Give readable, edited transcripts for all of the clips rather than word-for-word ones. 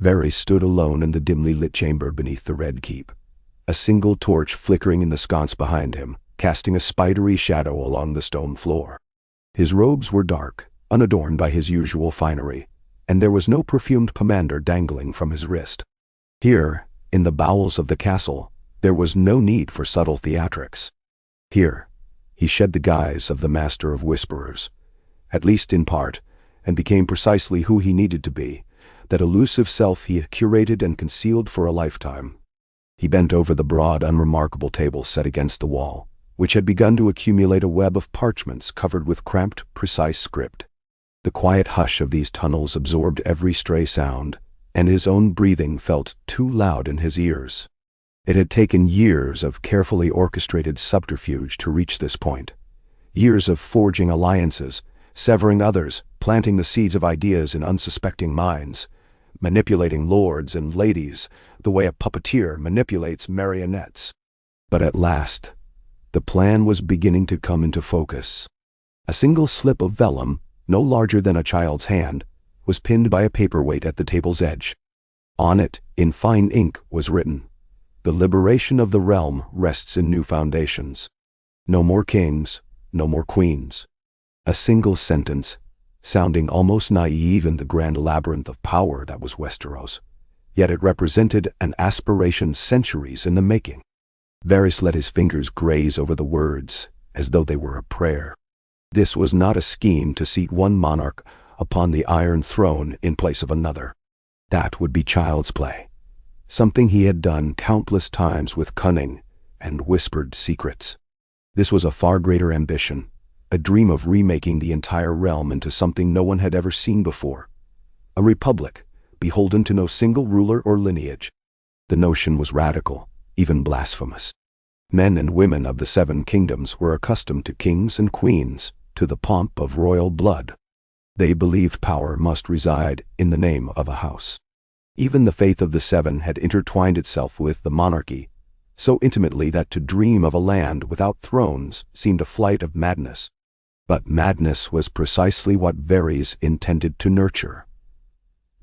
Varys stood alone in the dimly lit chamber beneath the Red Keep, a single torch flickering in the sconce behind him, casting a spidery shadow along the stone floor. His robes were dark, unadorned by his usual finery, and there was no perfumed pomander dangling from his wrist. Here, in the bowels of the castle, there was no need for subtle theatrics. Here, he shed the guise of the Master of Whisperers, at least in part, and became precisely who he needed to be, that elusive self he had curated and concealed for a lifetime. He bent over the broad, unremarkable table set against the wall, which had begun to accumulate a web of parchments covered with cramped, precise script. The quiet hush of these tunnels absorbed every stray sound, and his own breathing felt too loud in his ears. It had taken years of carefully orchestrated subterfuge to reach this point. Years of forging alliances, severing others, planting the seeds of ideas in unsuspecting minds, manipulating lords and ladies the way a puppeteer manipulates marionettes. But at last, the plan was beginning to come into focus. A single slip of vellum, no larger than a child's hand, was pinned by a paperweight at the table's edge. On it, in fine ink, was written, "The liberation of the realm rests in new foundations. No more kings, no more queens." A single sentence, sounding almost naive in the grand labyrinth of power that was Westeros, yet it represented an aspiration centuries in the making. Varys let his fingers graze over the words, as though they were a prayer. This was not a scheme to seat one monarch upon the Iron Throne in place of another. That would be child's play, something he had done countless times with cunning and whispered secrets. This was a far greater ambition, a dream of remaking the entire realm into something no one had ever seen before. A republic, beholden to no single ruler or lineage. The notion was radical, even blasphemous. Men and women of the Seven Kingdoms were accustomed to kings and queens, to the pomp of royal blood. They believed power must reside in the name of a house. Even the faith of the Seven had intertwined itself with the monarchy, so intimately that to dream of a land without thrones seemed a flight of madness. But madness was precisely what Varys intended to nurture.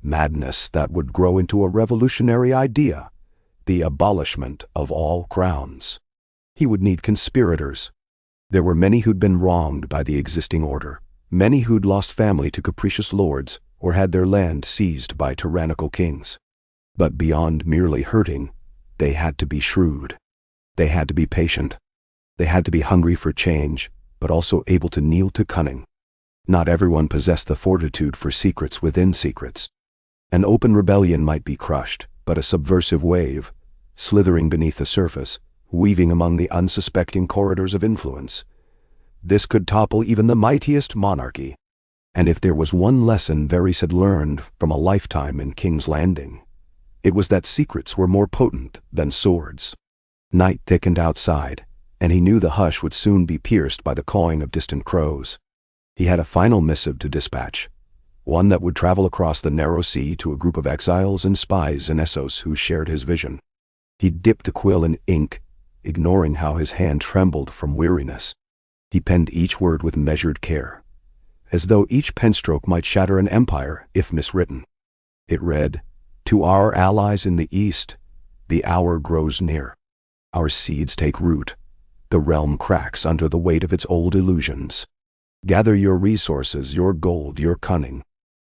Madness that would grow into a revolutionary idea, the abolishment of all crowns. He would need conspirators. There were many who'd been wronged by the existing order, many who'd lost family to capricious lords or had their land seized by tyrannical kings. But beyond merely hurting, they had to be shrewd. They had to be patient. They had to be hungry for change, but also able to kneel to cunning. Not everyone possessed the fortitude for secrets within secrets. An open rebellion might be crushed, but a subversive wave, slithering beneath the surface, weaving among the unsuspecting corridors of influence, this could topple even the mightiest monarchy. And if there was one lesson Varys had learned from a lifetime in King's Landing, it was that secrets were more potent than swords. Night thickened outside, and he knew the hush would soon be pierced by the cawing of distant crows. He had a final missive to dispatch, one that would travel across the narrow sea to a group of exiles and spies in Essos who shared his vision. He dipped the quill in ink, ignoring how his hand trembled from weariness. He penned each word with measured care, as though each penstroke might shatter an empire if miswritten. It read, "To our allies in the east, the hour grows near. Our seeds take root. The realm cracks under the weight of its old illusions. Gather your resources, your gold, your cunning.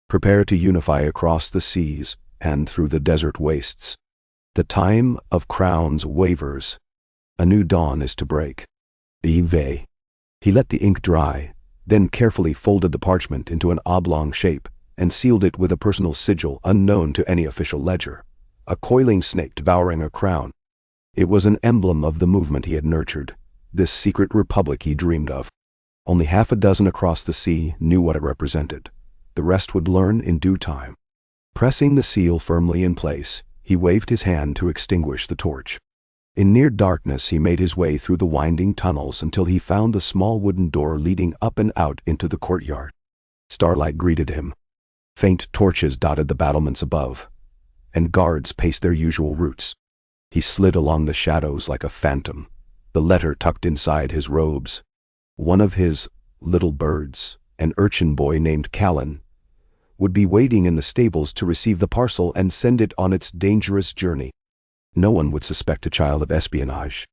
Prepare to unify across the seas and through the desert wastes. The time of crowns wavers. A new dawn is to break. Yve." He let the ink dry, then carefully folded the parchment into an oblong shape and sealed it with a personal sigil unknown to any official ledger, a coiling snake devouring a crown. It was an emblem of the movement he had nurtured, this secret republic he dreamed of. Only half a dozen across the sea knew what it represented. The rest would learn in due time. Pressing the seal firmly in place, he waved his hand to extinguish the torch. In near darkness he made his way through the winding tunnels until he found the small wooden door leading up and out into the courtyard. Starlight greeted him. Faint torches dotted the battlements above, and guards paced their usual routes. He slid along the shadows like a phantom, the letter tucked inside his robes. One of his little birds, an urchin boy named Callan, would be waiting in the stables to receive the parcel and send it on its dangerous journey. No one would suspect a child of espionage.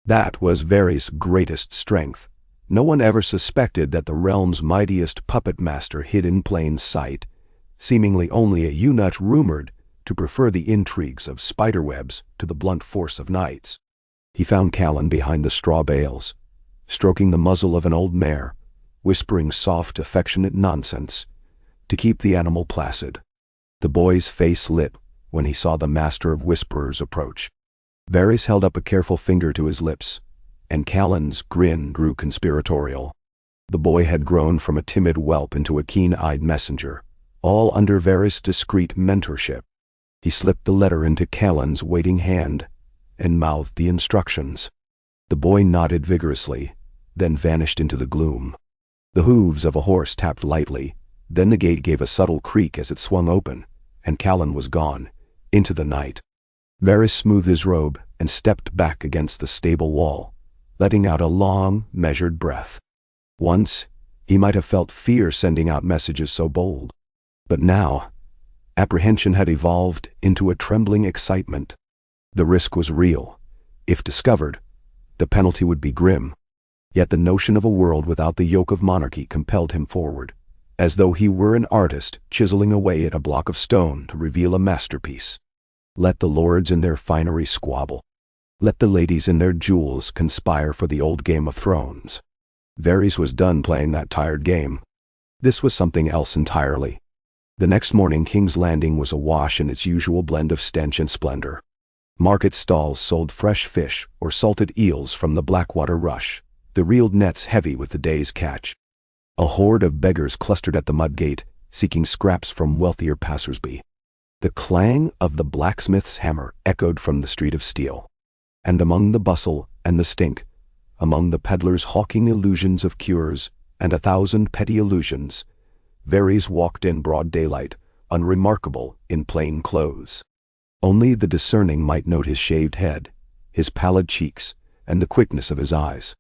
That was Varys' greatest strength. No one ever suspected that the realm's mightiest puppet master hid in plain sight, seemingly only a eunuch rumored to prefer the intrigues of spiderwebs to the blunt force of knights. He found Callan behind the straw bales, stroking the muzzle of an old mare, whispering soft, affectionate nonsense to keep the animal placid. The boy's face lit when he saw the master of whisperers approach. Varys held up a careful finger to his lips, and Callan's grin grew conspiratorial. The boy had grown from a timid whelp into a keen-eyed messenger, all under Varys' discreet mentorship. He slipped the letter into Callan's waiting hand and mouthed the instructions. The boy nodded vigorously, then vanished into the gloom. The hooves of a horse tapped lightly, then the gate gave a subtle creak as it swung open, and Callan was gone, into the night. Varys smoothed his robe and stepped back against the stable wall, letting out a long, measured breath. Once, he might have felt fear sending out messages so bold. But now, apprehension had evolved into a trembling excitement. The risk was real. If discovered, the penalty would be grim. Yet the notion of a world without the yoke of monarchy compelled him forward, as though he were an artist chiseling away at a block of stone to reveal a masterpiece. Let the lords in their finery squabble. Let the ladies in their jewels conspire for the old Game of Thrones. Varys was done playing that tired game. This was something else entirely. The next morning King's Landing was awash in its usual blend of stench and splendor. Market stalls sold fresh fish or salted eels from the Blackwater rush, the reeled nets heavy with the day's catch. A horde of beggars clustered at the mud gate, seeking scraps from wealthier passersby. The clang of the blacksmith's hammer echoed from the street of steel. And among the bustle and the stink, among the peddlers hawking illusions of cures and 1,000 petty illusions, Varys walked in broad daylight, unremarkable in plain clothes. Only the discerning might note his shaved head, his pallid cheeks, and the quickness of his eyes.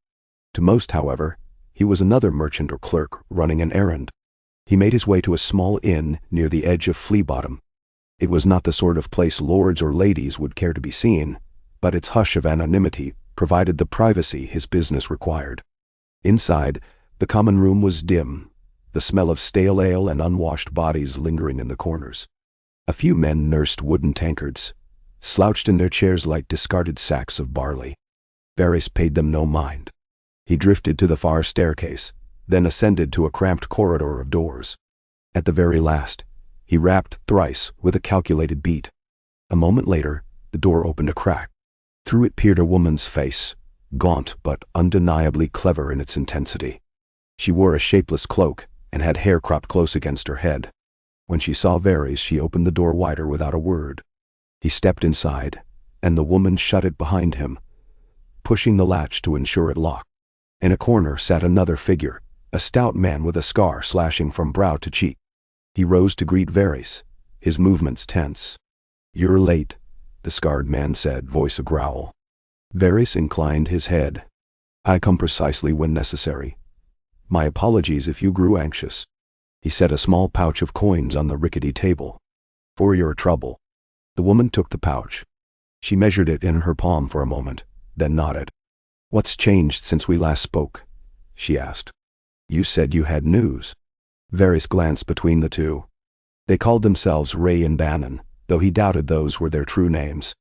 To most, however, he was another merchant or clerk running an errand. He made his way to a small inn near the edge of Flea Bottom. It was not the sort of place lords or ladies would care to be seen, but its hush of anonymity provided the privacy his business required. Inside, the common room was dim, the smell of stale ale and unwashed bodies lingering in the corners. A few men nursed wooden tankards, slouched in their chairs like discarded sacks of barley. Varys paid them no mind. He drifted to the far staircase, then ascended to a cramped corridor of doors. At the very last, he rapped thrice with a calculated beat. A moment later, the door opened a crack. Through it peered a woman's face, gaunt but undeniably clever in its intensity. She wore a shapeless cloak and had hair cropped close against her head. When she saw Varys, she opened the door wider without a word. He stepped inside, and the woman shut it behind him, pushing the latch to ensure it locked. In a corner sat another figure, a stout man with a scar slashing from brow to cheek. He rose to greet Varys, his movements tense. "You're late," the scarred man said, voice a growl. Varys inclined his head. "I come precisely when necessary. My apologies if you grew anxious." He set a small pouch of coins on the rickety table. "For your trouble." The woman took the pouch. She measured it in her palm for a moment, then nodded. "What's changed since we last spoke?" she asked. "You said you had news." Varys glanced between the two. They called themselves Ray and Bannon, though he doubted those were their true names.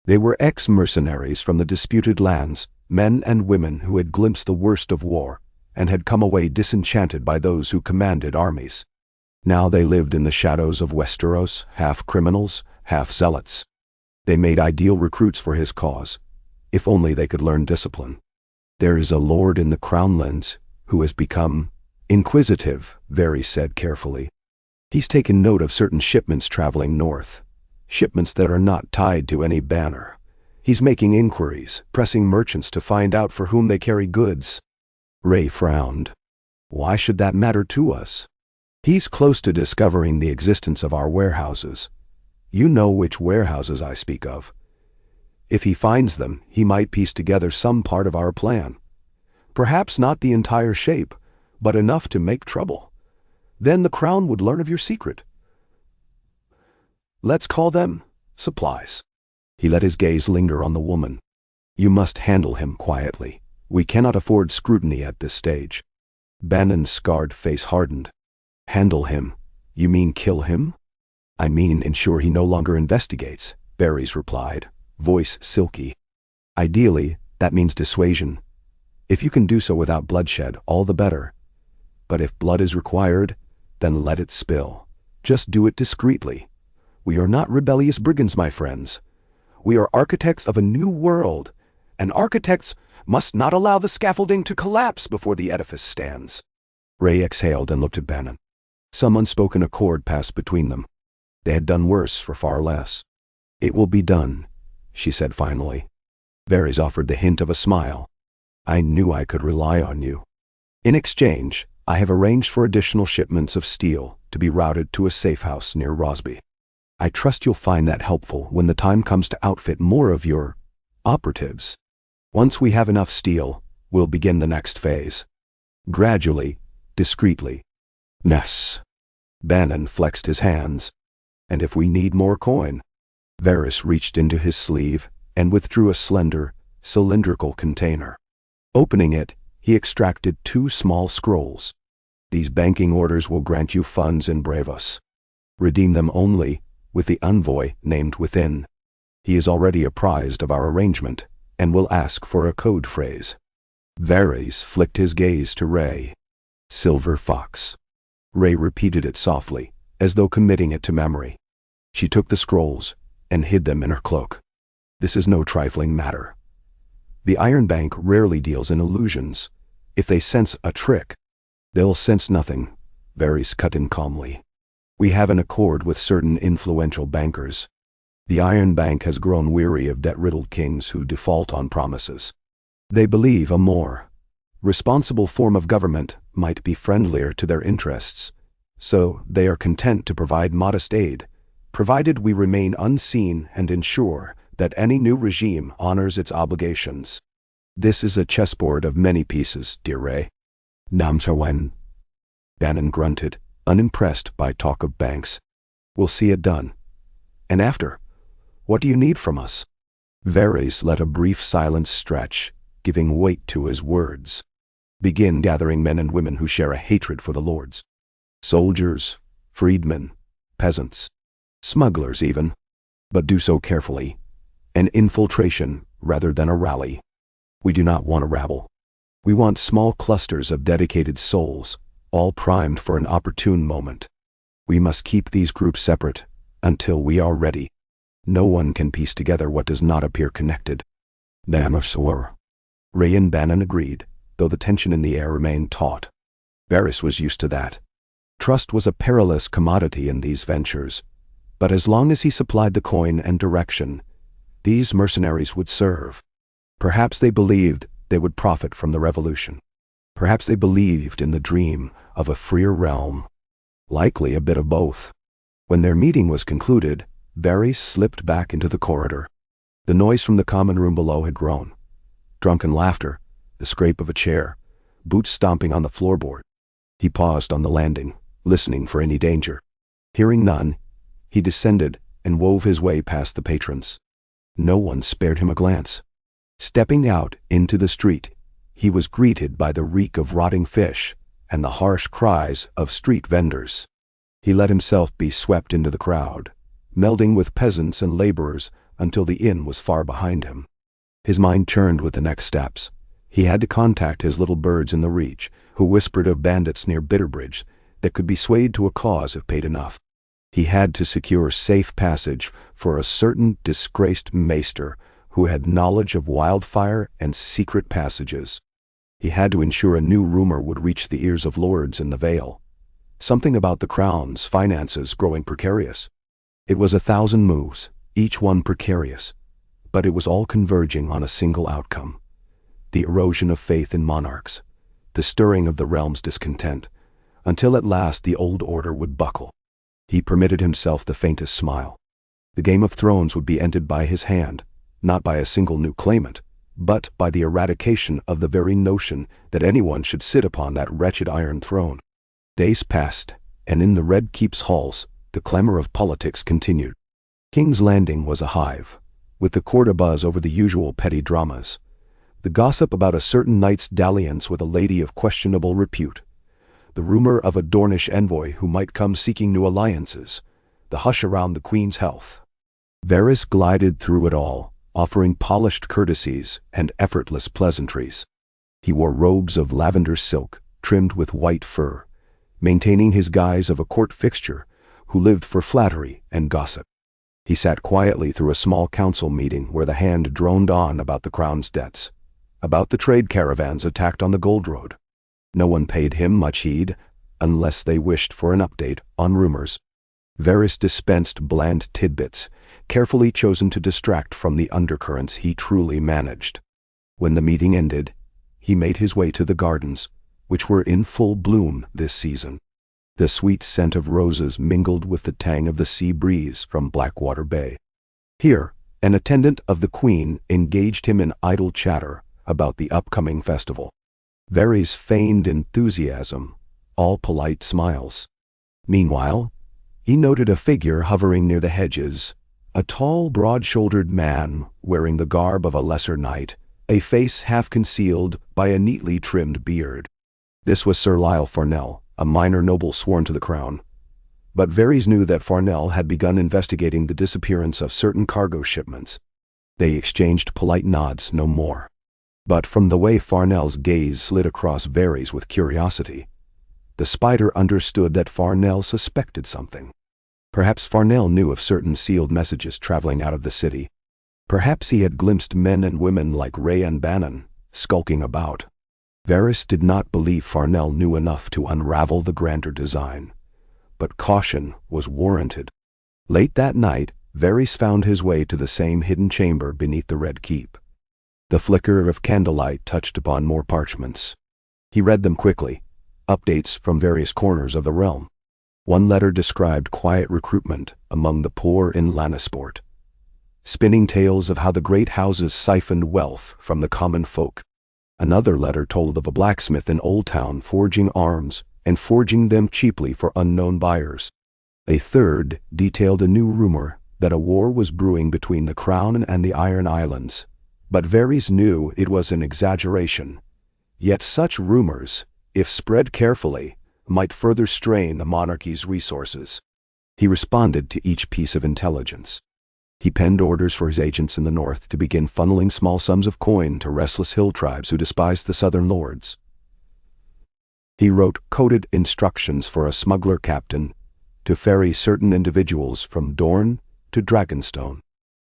They were ex-mercenaries from the disputed lands, men and women who had glimpsed the worst of war, and had come away disenchanted by those who commanded armies. Now they lived in the shadows of Westeros, half criminals, half zealots. They made ideal recruits for his cause, if only they could learn discipline. "There is a lord in the Crownlands who has become inquisitive," Varys said carefully. "He's taken note of certain shipments traveling north, shipments that are not tied to any banner. He's making inquiries, pressing merchants to find out for whom they carry goods." Ray frowned. "Why should that matter to us? He's close to discovering the existence of our warehouses. You know which warehouses I speak of. If he finds them, he might piece together some part of our plan. Perhaps not the entire shape, but enough to make trouble. Then the crown would learn of your secret, Let's call them supplies. He let his gaze linger on the woman. You must handle him quietly. We cannot afford scrutiny at this stage. Bannon's scarred face hardened. Handle him? You mean kill him? I mean ensure he no longer investigates, Varys replied, voice silky. Ideally, that means dissuasion. If you can do so without bloodshed, all the better. But if blood is required, then let it spill. Just do it discreetly. We are not rebellious brigands, my friends. We are architects of a new world, and architects must not allow the scaffolding to collapse before the edifice stands. Ray exhaled and looked at Bannon. Some unspoken accord passed between them. They had done worse for far less. It will be done, she said finally. Varys offered the hint of a smile. I knew I could rely on you. In exchange, I have arranged for additional shipments of steel to be routed to a safe house near Rosby. I trust you'll find that helpful when the time comes to outfit more of your operatives. Once we have enough steel, we'll begin the next phase. Gradually, discreetly. Ness. Bannon flexed his hands. And if we need more coin? Varys reached into his sleeve and withdrew a slender, cylindrical container. Opening it, he extracted 2 small scrolls. These banking orders will grant you funds in Bravos. Redeem them only with the envoy named within. He is already apprised of our arrangement and will ask for a code phrase. Varys flicked his gaze to Ray. Silver Fox. Ray repeated it softly, as though committing it to memory. She took the scrolls and hid them in her cloak. This is no trifling matter. The Iron Bank rarely deals in illusions. If they sense a trick, they'll sense nothing, Varys cut in calmly. We have an accord with certain influential bankers. The Iron Bank has grown weary of debt-riddled kings who default on promises. They believe a more responsible form of government might be friendlier to their interests, so they are content to provide modest aid, provided we remain unseen and ensure that any new regime honors its obligations. This is a chessboard of many pieces, dear Ray. Namsawen. Bannon grunted, unimpressed by talk of banks. We'll see it done. And after, what do you need from us? Varys let a brief silence stretch, giving weight to his words. Begin gathering men and women who share a hatred for the lords. Soldiers, freedmen, peasants, smugglers even. But do so carefully. An infiltration rather than a rally. We do not want a rabble. We want small clusters of dedicated souls, all primed for an opportune moment. We must keep these groups separate until we are ready. No one can piece together what does not appear connected. Namasor. Ray and Bannon agreed, though the tension in the air remained taut. Varys was used to that. Trust was a perilous commodity in these ventures, but as long as he supplied the coin and direction, these mercenaries would serve. Perhaps they believed they would profit from the revolution. Perhaps they believed in the dream of a freer realm. Likely a bit of both. When their meeting was concluded, Varys slipped back into the corridor. The noise from the common room below had grown. Drunken laughter, the scrape of a chair, boots stomping on the floorboard. He paused on the landing, listening for any danger. Hearing none, he descended and wove his way past the patrons. No one spared him a glance. Stepping out into the street, he was greeted by the reek of rotting fish and the harsh cries of street vendors. He let himself be swept into the crowd, melding with peasants and laborers until the inn was far behind him. His mind churned with the next steps. He had to contact his little birds in the reach, who whispered of bandits near Bitterbridge that could be swayed to a cause if paid enough. He had to secure safe passage for a certain disgraced maester who had knowledge of wildfire and secret passages. He had to ensure a new rumor would reach the ears of lords in the Vale. Something about the crown's finances growing precarious. It was 1,000 moves, each one precarious, but it was all converging on a single outcome. The erosion of faith in monarchs, the stirring of the realm's discontent, until at last the old order would buckle. He permitted himself the faintest smile. The Game of Thrones would be ended by his hand, not by a single new claimant, but by the eradication of the very notion that anyone should sit upon that wretched iron throne. Days passed, and in the Red Keep's halls, the clamor of politics continued. King's Landing was a hive, with the court abuzz over the usual petty dramas. The gossip about a certain knight's dalliance with a lady of questionable repute, the rumor of a Dornish envoy who might come seeking new alliances, the hush around the queen's health. Varys glided through it all, offering polished courtesies and effortless pleasantries. He wore robes of lavender silk, trimmed with white fur, maintaining his guise of a court fixture who lived for flattery and gossip. He sat quietly through a small council meeting where the hand droned on about the crown's debts, about the trade caravans attacked on the Gold Road. No one paid him much heed, unless they wished for an update on rumors. Varys dispensed bland tidbits, carefully chosen to distract from the undercurrents he truly managed. When the meeting ended, he made his way to the gardens, which were in full bloom this season. The sweet scent of roses mingled with the tang of the sea breeze from Blackwater Bay. Here, an attendant of the Queen engaged him in idle chatter about the upcoming festival. Varys feigned enthusiasm, all polite smiles. Meanwhile, he noted a figure hovering near the hedges, a tall, broad-shouldered man wearing the garb of a lesser knight, a face half concealed by a neatly trimmed beard. This was Sir Lyle Farnell, a minor noble sworn to the crown. But Varys knew that Farnell had begun investigating the disappearance of certain cargo shipments. They exchanged polite nods, no more. But from the way Farnell's gaze slid across Varys with curiosity, the spider understood that Farnell suspected something. Perhaps Farnell knew of certain sealed messages traveling out of the city. Perhaps he had glimpsed men and women like Ray and Bannon, skulking about. Varys did not believe Farnell knew enough to unravel the grander design, but caution was warranted. Late that night, Varys found his way to the same hidden chamber beneath the Red Keep. The flicker of candlelight touched upon more parchments. He read them quickly, updates from various corners of the realm. One letter described quiet recruitment among the poor in Lannisport, spinning tales of how the great houses siphoned wealth from the common folk. Another letter told of a blacksmith in Old Town forging arms and forging them cheaply for unknown buyers. A third detailed a new rumor that a war was brewing between the Crown and the Iron Islands, but Varys knew it was an exaggeration. Yet such rumors, if spread carefully, might further strain the monarchy's resources. He responded to each piece of intelligence. He penned orders for his agents in the north to begin funneling small sums of coin to restless hill tribes who despised the southern lords. He wrote coded instructions for a smuggler captain to ferry certain individuals from Dorne to Dragonstone.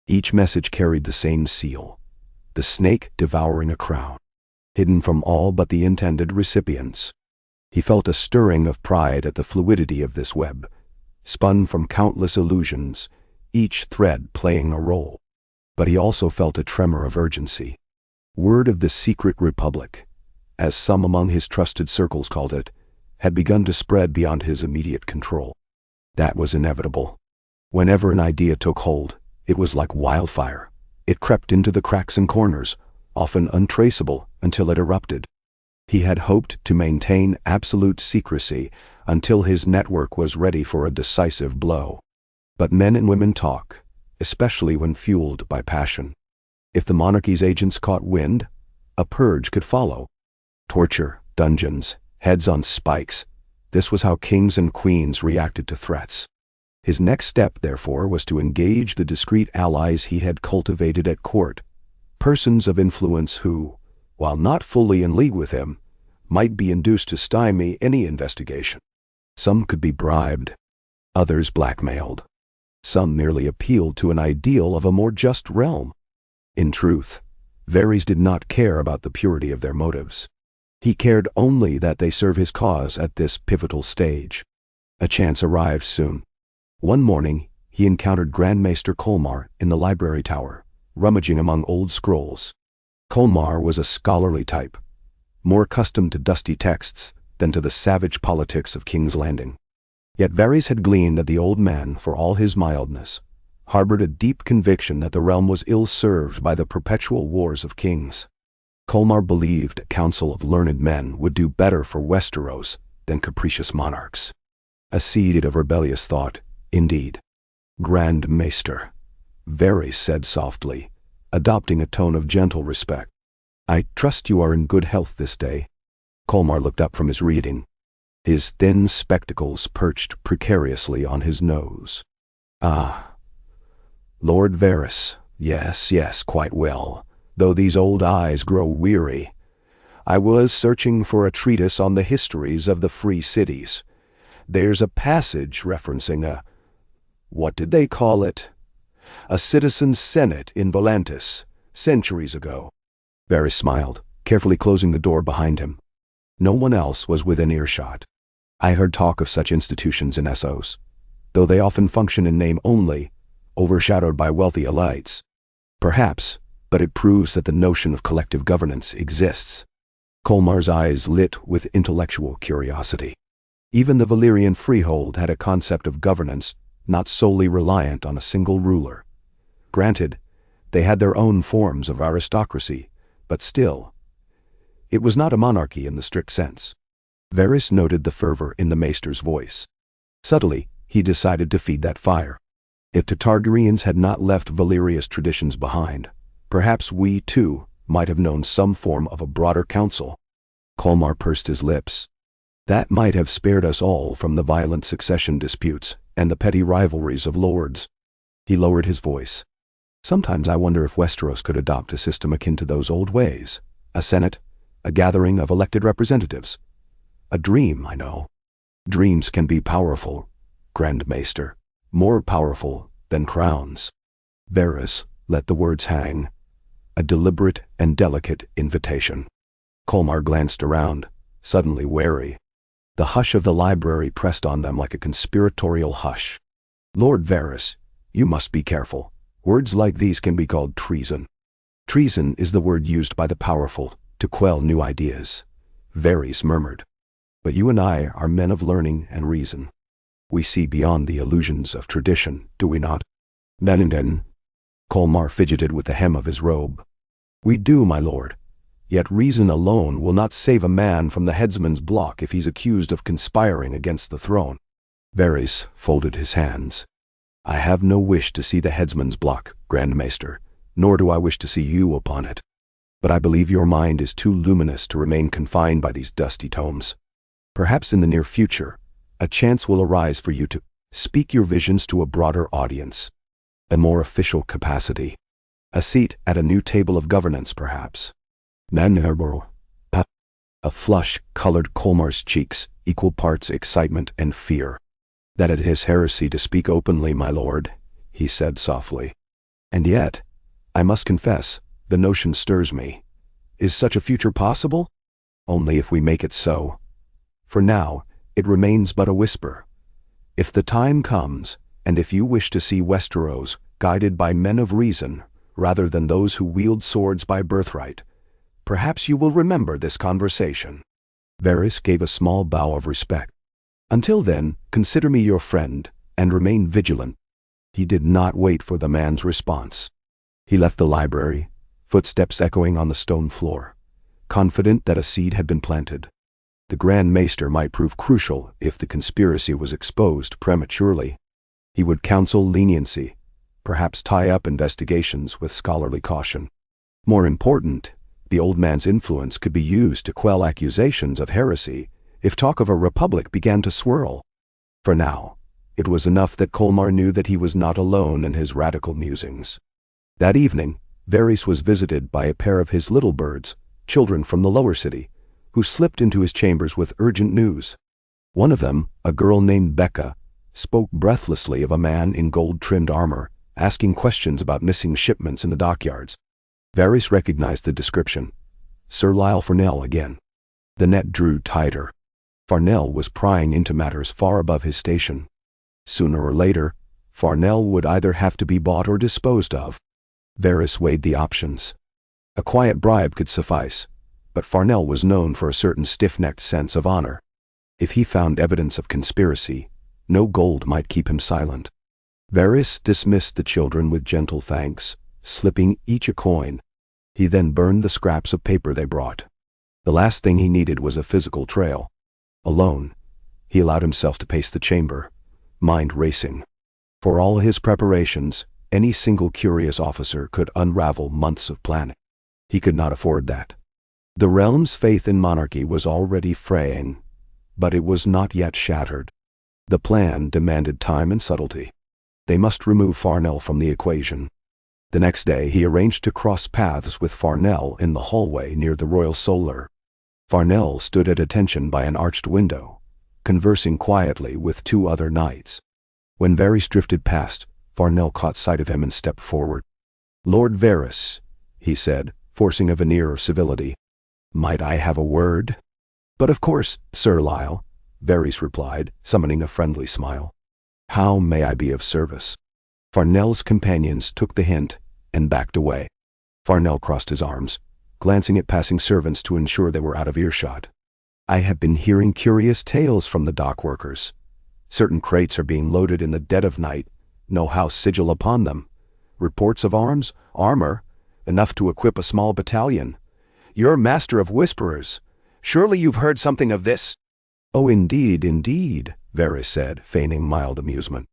Each message carried the same seal, the snake devouring a crown, hidden from all but the intended recipients. He felt a stirring of pride at the fluidity of this web, spun from countless illusions, each thread playing a role. But he also felt a tremor of urgency. Word of the secret republic, as some among his trusted circles called it, had begun to spread beyond his immediate control. That was inevitable. Whenever an idea took hold, it was like wildfire. It crept into the cracks and corners, often untraceable until it erupted. He had hoped to maintain absolute secrecy until his network was ready for a decisive blow. But men and women talk, especially when fueled by passion. If the monarchy's agents caught wind, a purge could follow. Torture, dungeons, heads on spikes. This was how kings and queens reacted to threats. His next step, therefore, was to engage the discreet allies he had cultivated at court, persons of influence who, while not fully in league with him, might be induced to stymie any investigation. Some could be bribed, others blackmailed. Some merely appealed to an ideal of a more just realm. In truth, Varys did not care about the purity of their motives. He cared only that they serve his cause at this pivotal stage. A chance arrived soon. One morning, he encountered Grand Maester Colmar in the library tower, rummaging among old scrolls. Colmar was a scholarly type, more accustomed to dusty texts than to the savage politics of King's Landing. Yet Varys had gleaned that the old man, for all his mildness, harbored a deep conviction that the realm was ill-served by the perpetual wars of kings. Colmar believed a council of learned men would do better for Westeros than capricious monarchs. A seed of rebellious thought, indeed. Grand Maester, Varys said softly, adopting a tone of gentle respect. I trust you are in good health this day. Colmar looked up from his reading. His thin spectacles perched precariously on his nose. Ah, Lord Varys, yes, quite well, though these old eyes grow weary. I was searching for a treatise on the histories of the free cities. There's a passage referencing what did they call it? A citizen's senate in Volantis, centuries ago. Varys smiled, carefully closing the door behind him. No one else was within earshot. I heard talk of such institutions in Essos, though they often function in name only, overshadowed by wealthy elites. Perhaps, but it proves that the notion of collective governance exists. Colmar's eyes lit with intellectual curiosity. Even the Valyrian freehold had a concept of governance not solely reliant on a single ruler. Granted, they had their own forms of aristocracy, but still, it was not a monarchy in the strict sense. Varys noted the fervor in the maester's voice. Subtly, he decided to feed that fire. If the Targaryens had not left Valyria's traditions behind, perhaps we, too, might have known some form of a broader council. Colmar pursed his lips. That might have spared us all from the violent succession disputes and the petty rivalries of lords. He lowered his voice. Sometimes I wonder if Westeros could adopt a system akin to those old ways. A senate, a gathering of elected representatives. A dream, I know. Dreams can be powerful, Grand Maester, more powerful than crowns. Varys let the words hang, a deliberate and delicate invitation. Colmar glanced around, suddenly wary. The hush of the library pressed on them like a conspiratorial hush. Lord Varys, you must be careful. Words like these can be called treason. Treason is the word used by the powerful to quell new ideas, Varys murmured. But you and I are men of learning and reason. We see beyond the illusions of tradition, do we not? Then, Colmar fidgeted with the hem of his robe. We do, my lord. Yet reason alone will not save a man from the headsman's block if he's accused of conspiring against the throne. Varys folded his hands. I have no wish to see the headsman's block, Grand Maester, nor do I wish to see you upon it. But I believe your mind is too luminous to remain confined by these dusty tomes. Perhaps in the near future, a chance will arise for you to speak your visions to a broader audience, a more official capacity, a seat at a new table of governance, perhaps. A flush colored Colmar's cheeks, equal parts excitement and fear. That it is heresy to speak openly, my lord, he said softly. And yet, I must confess, the notion stirs me. Is such a future possible? Only if we make it so. For now, it remains but a whisper. If the time comes, and if you wish to see Westeros guided by men of reason, rather than those who wield swords by birthright, perhaps you will remember this conversation. Varys gave a small bow of respect. Until then, consider me your friend, and remain vigilant. He did not wait for the man's response. He left the library, footsteps echoing on the stone floor, confident that a seed had been planted. The Grand Maester might prove crucial if the conspiracy was exposed prematurely. He would counsel leniency, perhaps tie up investigations with scholarly caution. More important, the old man's influence could be used to quell accusations of heresy if talk of a republic began to swirl. For now, it was enough that Colmar knew that he was not alone in his radical musings. That evening, Varys was visited by a pair of his little birds, children from the lower city, who slipped into his chambers with urgent news. One of them, a girl named Becca, spoke breathlessly of a man in gold-trimmed armor, asking questions about missing shipments in the dockyards. Varys recognized the description. Sir Lyle Farnell again. The net drew tighter. Farnell was prying into matters far above his station. Sooner or later, Farnell would either have to be bought or disposed of. Varys weighed the options. A quiet bribe could suffice, but Farnell was known for a certain stiff-necked sense of honor. If he found evidence of conspiracy, no gold might keep him silent. Varys dismissed the children with gentle thanks, slipping each a coin. He then burned the scraps of paper they brought. The last thing he needed was a physical trail. Alone, he allowed himself to pace the chamber, mind racing. For all his preparations, any single curious officer could unravel months of planning. He could not afford that. The realm's faith in monarchy was already fraying, but it was not yet shattered. The plan demanded time and subtlety. They must remove Farnell from the equation. The next day he arranged to cross paths with Farnell in the hallway near the Royal Solar. Farnell stood at attention by an arched window, conversing quietly with two other knights. When Varys drifted past, Farnell caught sight of him and stepped forward. "Lord Varys," he said, forcing a veneer of civility. "Might I have a word?" "But of course, Sir Lyle," Varys replied, summoning a friendly smile. "How may I be of service?" Farnell's companions took the hint and backed away. Farnell crossed his arms, glancing at passing servants to ensure they were out of earshot. "I have been hearing curious tales from the dock workers. Certain crates are being loaded in the dead of night, no house sigil upon them. Reports of armor, enough to equip a small battalion. You're master of whisperers. Surely you've heard something of this?" "Oh, indeed, indeed," Varys said, feigning mild amusement.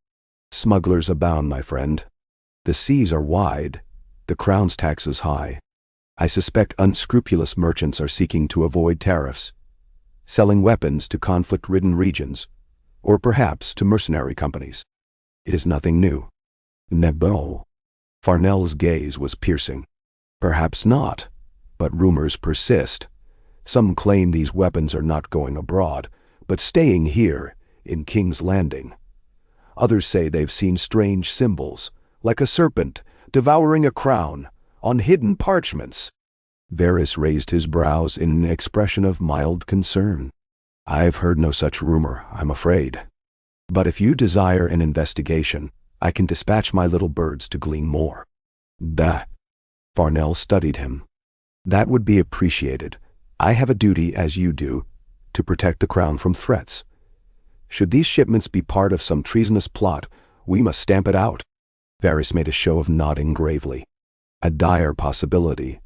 "Smugglers abound, my friend. The seas are wide, the crown's taxes high. I suspect unscrupulous merchants are seeking to avoid tariffs, selling weapons to conflict-ridden regions, or perhaps to mercenary companies. It is nothing new." "Nebo." Farnell's gaze was piercing. "Perhaps not, but rumors persist. Some claim these weapons are not going abroad, but staying here, in King's Landing. Others say they've seen strange symbols, like a serpent devouring a crown, on hidden parchments." Varys raised his brows in an expression of mild concern. "I've heard no such rumor, I'm afraid. But if you desire an investigation, I can dispatch my little birds to glean more." "That." Farnell studied him. "That would be appreciated. I have a duty, as you do, to protect the crown from threats. Should these shipments be part of some treasonous plot, we must stamp it out." Varys made a show of nodding gravely. "A dire possibility.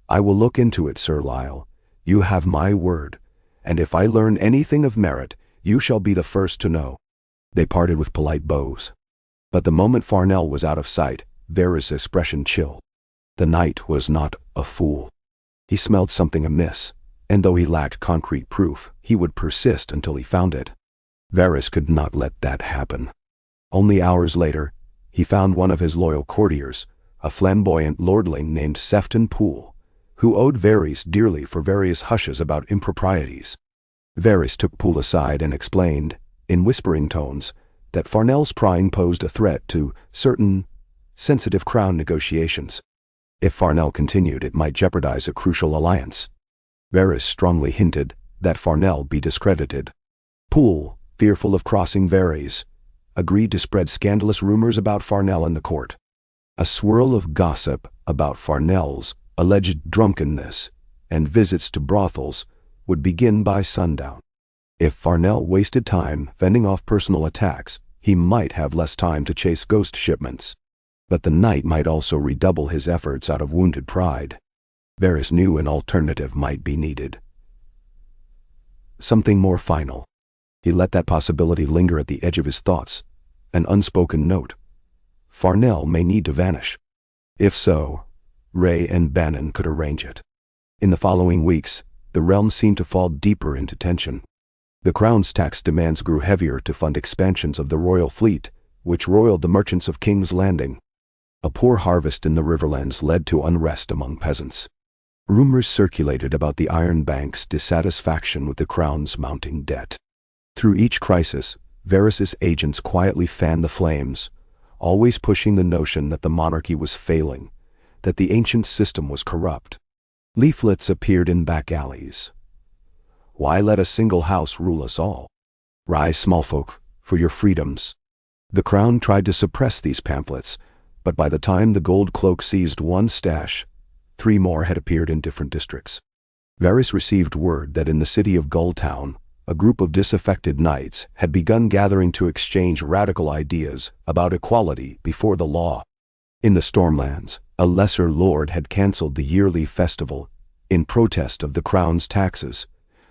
I will look into it, Sir Lyle. You have my word, and if I learn anything of merit, you shall be the first to know." They parted with polite bows. But the moment Farnell was out of sight, Varys' expression chilled. The knight was not a fool. He smelled something amiss, and though he lacked concrete proof, he would persist until he found it. Varys could not let that happen. Only hours later, he found one of his loyal courtiers, a flamboyant lordling named Sefton Poole, who owed Varys dearly for various hushes about improprieties. Varys took Poole aside and explained, in whispering tones, that Farnell's prying posed a threat to certain sensitive crown negotiations. If Farnell continued, it might jeopardize a crucial alliance. Varys strongly hinted that Farnell be discredited. Poole, fearful of crossing Varys, agreed to spread scandalous rumors about Farnell in the court. A swirl of gossip about Farnell's alleged drunkenness and visits to brothels would begin by sundown. If Farnell wasted time fending off personal attacks, he might have less time to chase ghost shipments. But the knight might also redouble his efforts out of wounded pride. Varys knew an alternative might be needed. Something more final. He let that possibility linger at the edge of his thoughts, an unspoken note. Farnell may need to vanish. If so, Ray and Bannon could arrange it. In the following weeks, the realm seemed to fall deeper into tension. The crown's tax demands grew heavier to fund expansions of the royal fleet, which roiled the merchants of King's Landing. A poor harvest in the Riverlands led to unrest among peasants. Rumors circulated about the Iron Bank's dissatisfaction with the crown's mounting debt. Through each crisis, Varys' agents quietly fanned the flames, always pushing the notion that the monarchy was failing, that the ancient system was corrupt. Leaflets appeared in back alleys. "Why let a single house rule us all? Rise, small folk, for your freedoms." The crown tried to suppress these pamphlets, but by the time the gold cloak seized one stash, 3 more had appeared in different districts. Varys received word that in the city of Gulltown, a group of disaffected knights had begun gathering to exchange radical ideas about equality before the law. In the Stormlands, a lesser lord had cancelled the yearly festival in protest of the crown's taxes,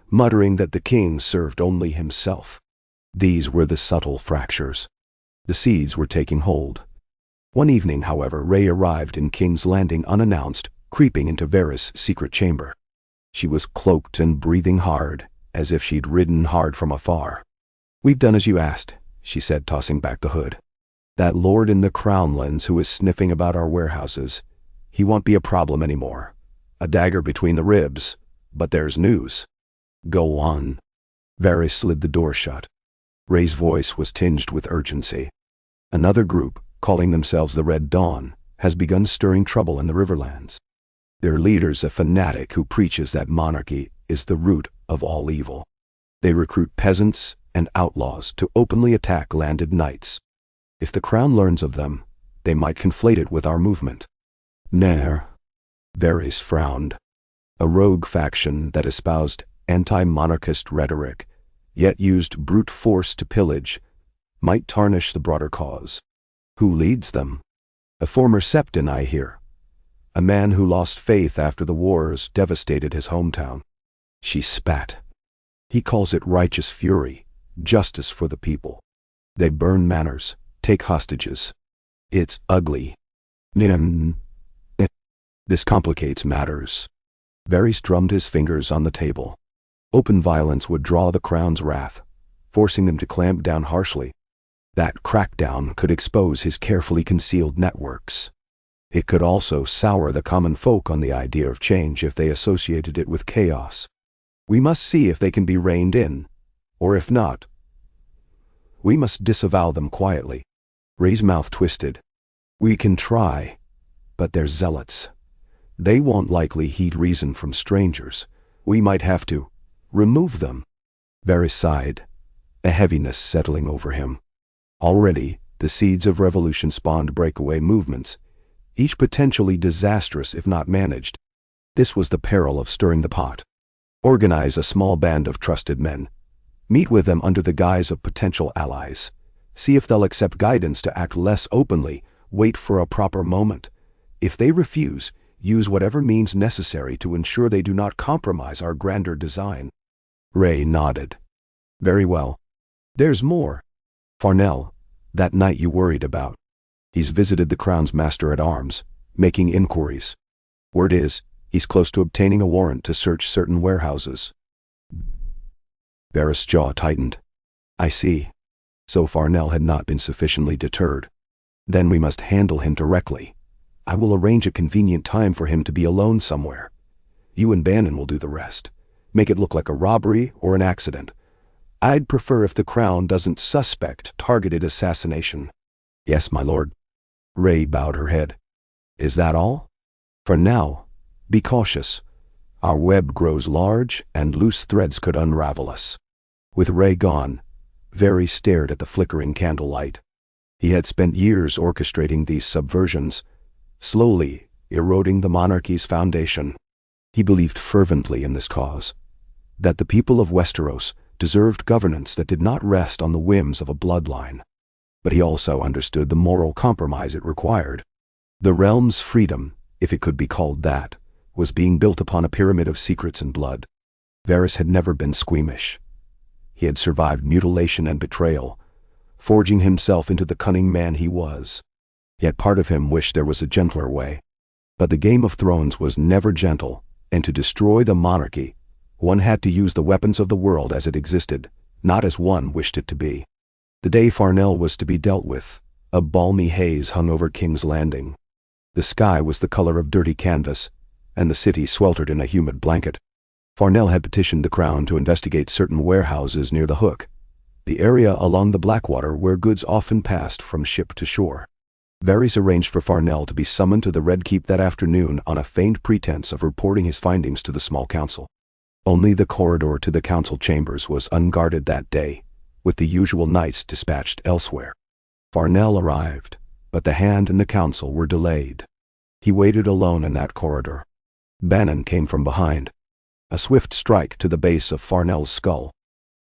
muttering that the king served only himself. These were the subtle fractures. The seeds were taking hold. One evening, however, Ray arrived in King's Landing unannounced, creeping into Varys' secret chamber. She was cloaked and breathing hard, as if she'd ridden hard from afar. "We've done as you asked," she said, tossing back the hood. "That lord in the crown lens who is sniffing about our warehouses, he won't be a problem anymore. A dagger between the ribs, but there's news." "Go on." Varys slid the door shut. Ray's voice was tinged with urgency. "Another group, calling themselves the Red Dawn, has begun stirring trouble in the Riverlands. Their leader's a fanatic who preaches that monarchy is the root of all evil. They recruit peasants and outlaws to openly attack landed knights. If the crown learns of them, they might conflate it with our movement." "Nair." Varys frowned. "A rogue faction that espoused anti-monarchist rhetoric, yet used brute force to pillage, might tarnish the broader cause. Who leads them?" "A former Septon, I hear. A man who lost faith after the wars devastated his hometown." She spat. "He calls it righteous fury, justice for the people. They burn manors, take hostages. It's ugly. This complicates matters." Varys drummed his fingers on the table. Open violence would draw the crown's wrath, forcing them to clamp down harshly. That crackdown could expose his carefully concealed networks. It could also sour the common folk on the idea of change if they associated it with chaos. "We must see if they can be reined in, or if not, we must disavow them quietly." Ray's mouth twisted. "We can try, but they're zealots. They won't likely heed reason from strangers. We might have to remove them." Varys sighed, a heaviness settling over him. Already, the seeds of revolution spawned breakaway movements, each potentially disastrous if not managed. This was the peril of stirring the pot. Organize a small band of trusted men. Meet with them under the guise of potential allies. See if they'll accept guidance to act less openly. Wait for a proper moment. If they refuse, use whatever means necessary to ensure they do not compromise our grander design. Ray nodded. "Very well. There's more. Farnell, that knight you worried about. He's visited the Crown's master-at-arms, making inquiries. Word is, he's close to obtaining a warrant to search certain warehouses." Varys' jaw tightened. "I see. So Farnell had not been sufficiently deterred. Then we must handle him directly. I will arrange a convenient time for him to be alone somewhere. You and Bannon will do the rest. Make it look like a robbery or an accident. I'd prefer if the Crown doesn't suspect targeted assassination." "Yes, my lord." Ray bowed her head. "Is that all?" "For now, be cautious. Our web grows large, and loose threads could unravel us." With Ray gone, Varys stared at the flickering candlelight. He had spent years orchestrating these subversions, slowly eroding the monarchy's foundation. He believed fervently in this cause, that the people of Westeros deserved governance that did not rest on the whims of a bloodline. But he also understood the moral compromise it required. The realm's freedom, if it could be called that, was being built upon a pyramid of secrets and blood. Varys had never been squeamish. He had survived mutilation and betrayal, forging himself into the cunning man he was. Yet part of him wished there was a gentler way. But the Game of Thrones was never gentle, and to destroy the monarchy, one had to use the weapons of the world as it existed, not as one wished it to be. The day Farnell was to be dealt with, a balmy haze hung over King's Landing. The sky was the color of dirty canvas, and the city sweltered in a humid blanket. Farnell had petitioned the Crown to investigate certain warehouses near the Hook, the area along the Blackwater where goods often passed from ship to shore. Varys arranged for Farnell to be summoned to the Red Keep that afternoon on a faint pretense of reporting his findings to the small council. Only the corridor to the council chambers was unguarded that day, with the usual knights dispatched elsewhere. Farnell arrived, but the Hand and the council were delayed. He waited alone in that corridor. Bannon came from behind. A swift strike to the base of Farnell's skull.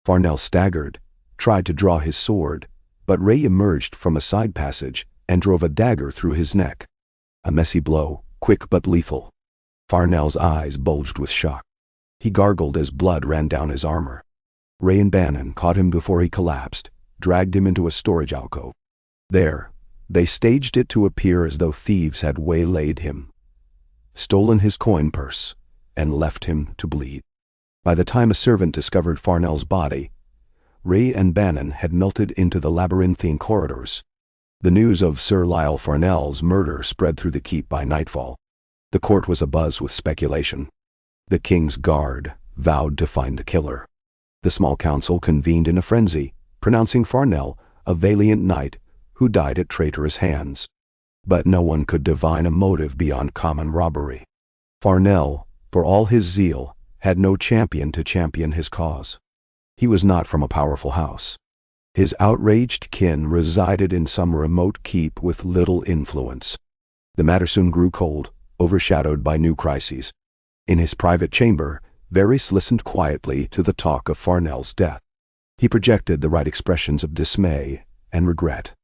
Farnell staggered, tried to draw his sword, but Ray emerged from a side passage and drove a dagger through his neck. A messy blow, quick but lethal. Farnell's eyes bulged with shock. He gargled as blood ran down his armor. Ray and Bannon caught him before he collapsed, dragged him into a storage alcove. There, they staged it to appear as though thieves had waylaid him, stolen his coin purse, and left him to bleed. By the time a servant discovered Farnell's body, Ray and Bannon had melted into the labyrinthine corridors. The news of Sir Lyle Farnell's murder spread through the keep by nightfall. The court was abuzz with speculation. The king's guard vowed to find the killer. The small council convened in a frenzy, pronouncing Farnell a valiant knight who died at traitorous hands. But no one could divine a motive beyond common robbery. Farnell, for all his zeal, had no champion to champion his cause. He was not from a powerful house. His outraged kin resided in some remote keep with little influence. The matter soon grew cold, overshadowed by new crises. In his private chamber, Varys listened quietly to the talk of Farnell's death. He projected the right expressions of dismay and regret.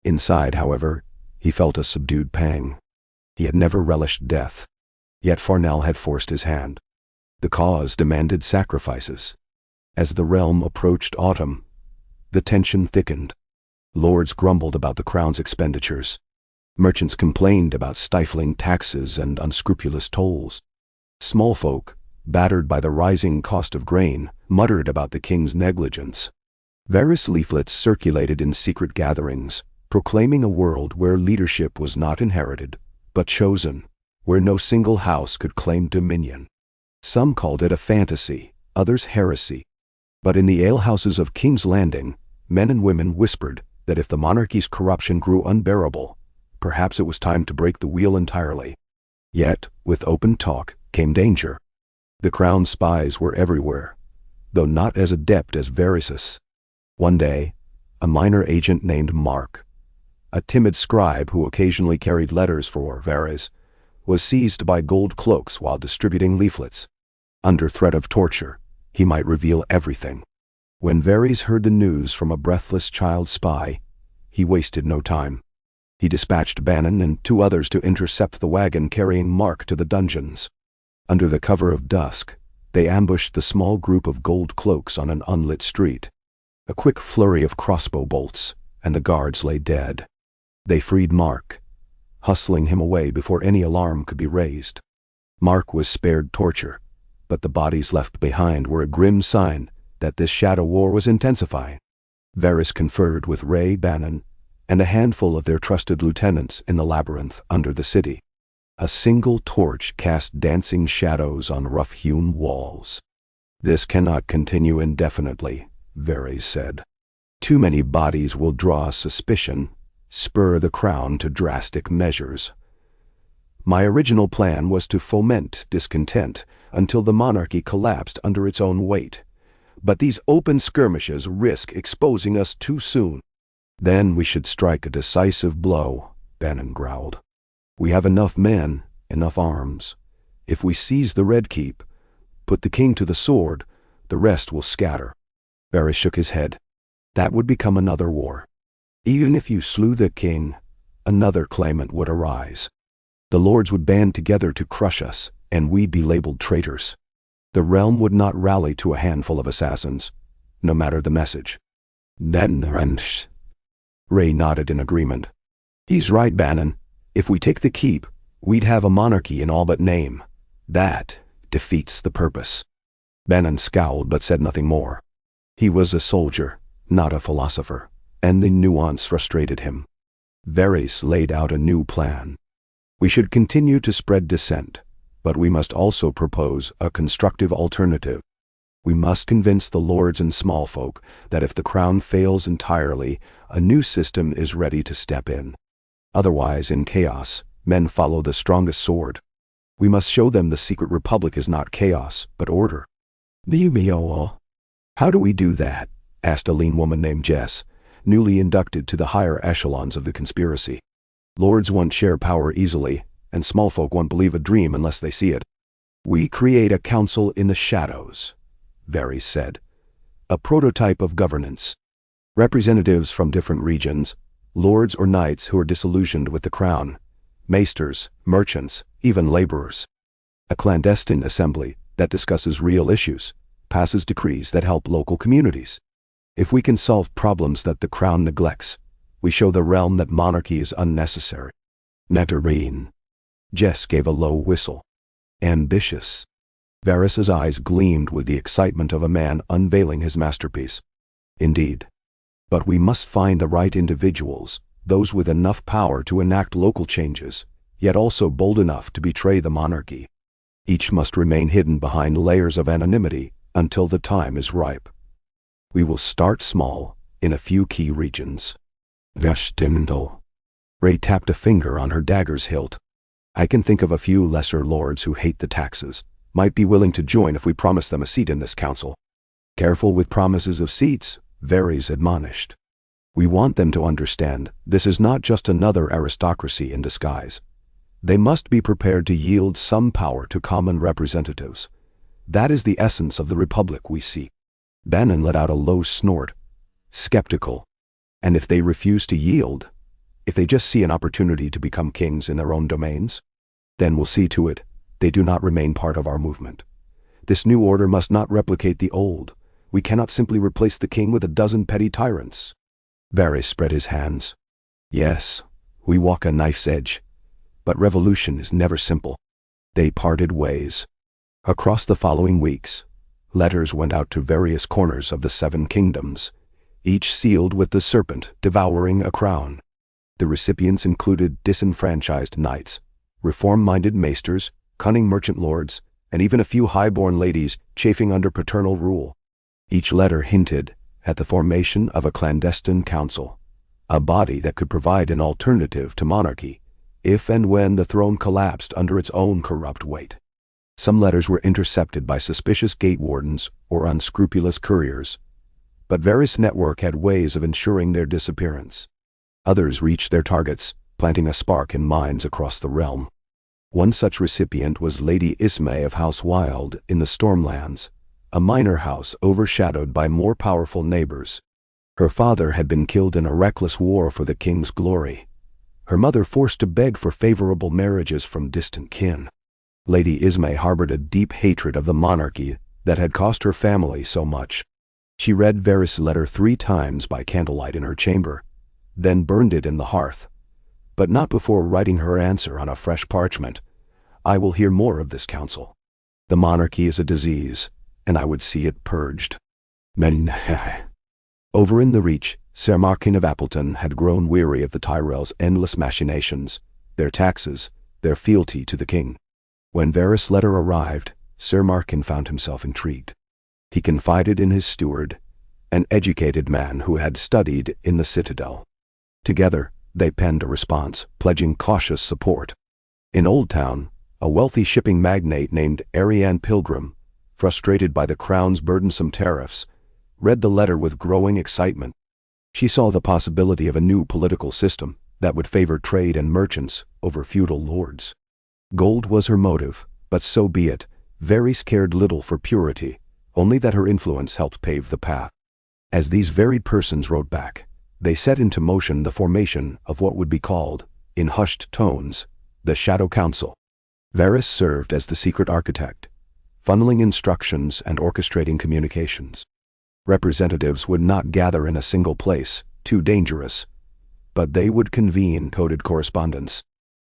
Inside, however, he felt a subdued pang. He had never relished death. Yet Farnell had forced his hand. The cause demanded sacrifices. As the realm approached autumn, the tension thickened. Lords grumbled about the crown's expenditures. Merchants complained about stifling taxes and unscrupulous tolls. Small folk, battered by the rising cost of grain, muttered about the king's negligence. Various leaflets circulated in secret gatherings, proclaiming a world where leadership was not inherited, but chosen, where no single house could claim dominion. Some called it a fantasy, others heresy. But in the alehouses of King's Landing, men and women whispered that if the monarchy's corruption grew unbearable, perhaps it was time to break the wheel entirely. Yet, with open talk, came danger. The crown's spies were everywhere, though not as adept as Varys. One day, a minor agent named Mark, a timid scribe who occasionally carried letters for Varys, was seized by gold cloaks while distributing leaflets. Under threat of torture, he might reveal everything. When Varys heard the news from a breathless child spy, he wasted no time. He dispatched Bannon and 2 others to intercept the wagon carrying Mark to the dungeons. Under the cover of dusk, they ambushed the small group of gold cloaks on an unlit street. A quick flurry of crossbow bolts, and the guards lay dead. They freed Mark, hustling him away before any alarm could be raised. Mark was spared torture, but the bodies left behind were a grim sign that this shadow war was intensifying. Varys conferred with Ray, Bannon, and a handful of their trusted lieutenants in the labyrinth under the city. A single torch cast dancing shadows on rough-hewn walls. "This cannot continue indefinitely," Varys said. "Too many bodies will draw suspicion, spur the crown to drastic measures. My original plan was to foment discontent until the monarchy collapsed under its own weight. But these open skirmishes risk exposing us too soon." "Then we should strike a decisive blow," Bannon growled. "We have enough men, enough arms. If we seize the Red Keep, put the king to the sword, the rest will scatter." Varys shook his head. "That would become another war. Even if you slew the king, another claimant would arise. The lords would band together to crush us, and we'd be labeled traitors. The realm would not rally to a handful of assassins, no matter the message." Ray nodded in agreement. "He's right, Bannon. If we take the keep, we'd have a monarchy in all but name. That defeats the purpose." Bannon scowled but said nothing more. He was a soldier, not a philosopher, and the nuance frustrated him. Varys laid out a new plan. "We should continue to spread dissent, but we must also propose a constructive alternative. We must convince the lords and small folk that if the crown fails entirely, a new system is ready to step in. Otherwise, in chaos, men follow the strongest sword. We must show them the secret republic is not chaos, but order." "How do we do that?" asked a lean woman named Jess, newly inducted to the higher echelons of the conspiracy. "Lords won't share power easily, and small folk won't believe a dream unless they see it." "We create a council in the shadows," Varys said. "A prototype of governance. Representatives from different regions, lords or knights who are disillusioned with the crown, maesters, merchants, even laborers. A clandestine assembly that discusses real issues, passes decrees that help local communities. If we can solve problems that the crown neglects, We show the realm that monarchy is unnecessary. Nectarine. Jess gave a low whistle. Ambitious. Varys's eyes gleamed with the excitement of a man unveiling his masterpiece. Indeed. But we must find the right individuals, those with enough power to enact local changes, yet also bold enough to betray the monarchy. Each must remain hidden behind layers of anonymity until the time is ripe. We will start small, in a few key regions. Vestimento. Ray tapped a finger on her dagger's hilt. I can think of a few lesser lords who hate the taxes, might be willing to join if we promise them a seat in this council. Careful with promises of seats, Varys admonished. We want them to understand this is not just another aristocracy in disguise. They must be prepared to yield some power to common representatives. That is the essence of the republic we seek. Bannon let out a low snort. Skeptical. And if they refuse to yield, if they just see an opportunity to become kings in their own domains, then we'll see to it they do not remain part of our movement. This new order must not replicate the old. We cannot simply replace the king with a dozen petty tyrants. Varys spread his hands. Yes, we walk a knife's edge. But revolution is never simple. They parted ways. Across the following weeks, letters went out to various corners of the 7 kingdoms, each sealed with the serpent devouring a crown. The recipients included disenfranchised knights, reform-minded maesters, cunning merchant lords, and even a few high-born ladies chafing under paternal rule. Each letter hinted at the formation of a clandestine council, a body that could provide an alternative to monarchy, if and when the throne collapsed under its own corrupt weight. Some letters were intercepted by suspicious gate wardens or unscrupulous couriers, but Varys' network had ways of ensuring their disappearance. Others reached their targets, planting a spark in minds across the realm. One such recipient was Lady Ismay of House Wild in the Stormlands, a minor house overshadowed by more powerful neighbors. Her father had been killed in a reckless war for the king's glory. Her mother forced to beg for favorable marriages from distant kin. Lady Ismay harbored a deep hatred of the monarchy that had cost her family so much. She read Varys' letter 3 times by candlelight in her chamber, then burned it in the hearth, but not before writing her answer on a fresh parchment. I will hear more of this council. The monarchy is a disease, and I would see it purged. Over in the Reach, Ser Markin of Appleton had grown weary of the Tyrells' endless machinations, their taxes, their fealty to the king. When Varys' letter arrived, Ser Markin found himself intrigued. He confided in his steward, an educated man who had studied in the Citadel. Together, they penned a response, pledging cautious support. In Old Town, a wealthy shipping magnate named Ariane Pilgrim, frustrated by the crown's burdensome tariffs, read the letter with growing excitement. She saw the possibility of a new political system that would favor trade and merchants over feudal lords. Gold was her motive, but so be it. Varys cared little for purity, only that her influence helped pave the path. As these varied persons wrote back, they set into motion the formation of what would be called, in hushed tones, the Shadow Council. Varys served as the secret architect, funneling instructions and orchestrating communications. Representatives would not gather in a single place, too dangerous, but they would convene coded correspondence.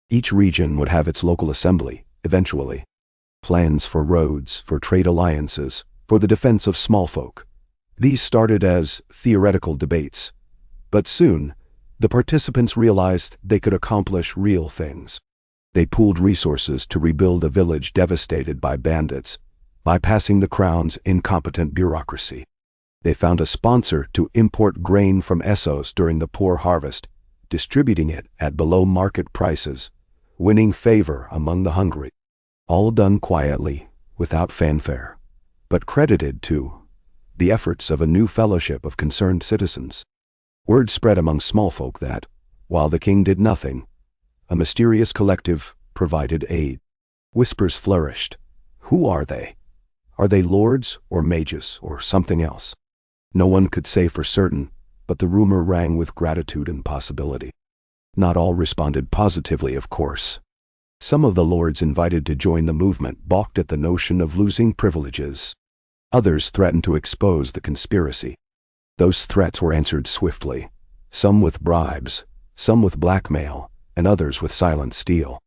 Each region would have its local assembly, eventually. Plans for roads, for trade alliances, for the defense of small folk. These started as theoretical debates, but soon, the participants realized they could accomplish real things. They pooled resources to rebuild a village devastated by bandits, bypassing the crown's incompetent bureaucracy. They found a sponsor to import grain from Essos during the poor harvest, distributing it at below-market prices, winning favor among the hungry. All done quietly, without fanfare, but credited to the efforts of a new fellowship of concerned citizens. Word spread among small folk that, while the king did nothing, a mysterious collective provided aid. Whispers flourished. Who are they? Are they lords or mages or something else? No one could say for certain, but the rumor rang with gratitude and possibility. Not all responded positively, of course. Some of the lords invited to join the movement balked at the notion of losing privileges. Others threatened to expose the conspiracy. Those threats were answered swiftly. some with bribes, some with blackmail, and others with silent steel.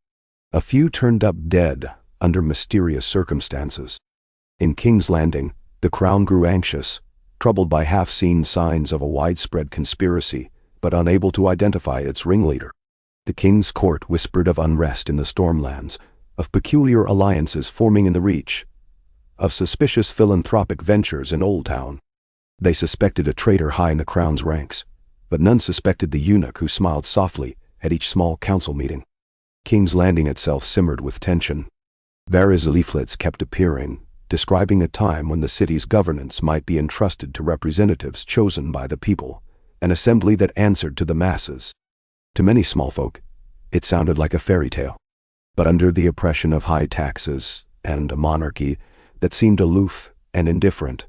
A few turned up dead under mysterious circumstances. In King's Landing, the crown grew anxious, troubled by half-seen signs of a widespread conspiracy, but unable to identify its ringleader. The king's court whispered of unrest in the Stormlands, of peculiar alliances forming in the Reach, of suspicious philanthropic ventures in Old Town. They suspected a traitor high in the crown's ranks, but none suspected the eunuch who smiled softly at each small council meeting. King's Landing itself simmered with tension. Various leaflets kept appearing, describing a time when the city's governance might be entrusted to representatives chosen by the people, an assembly that answered to the masses. To many small folk, it sounded like a fairy tale. But under the oppression of high taxes and a monarchy that seemed aloof and indifferent,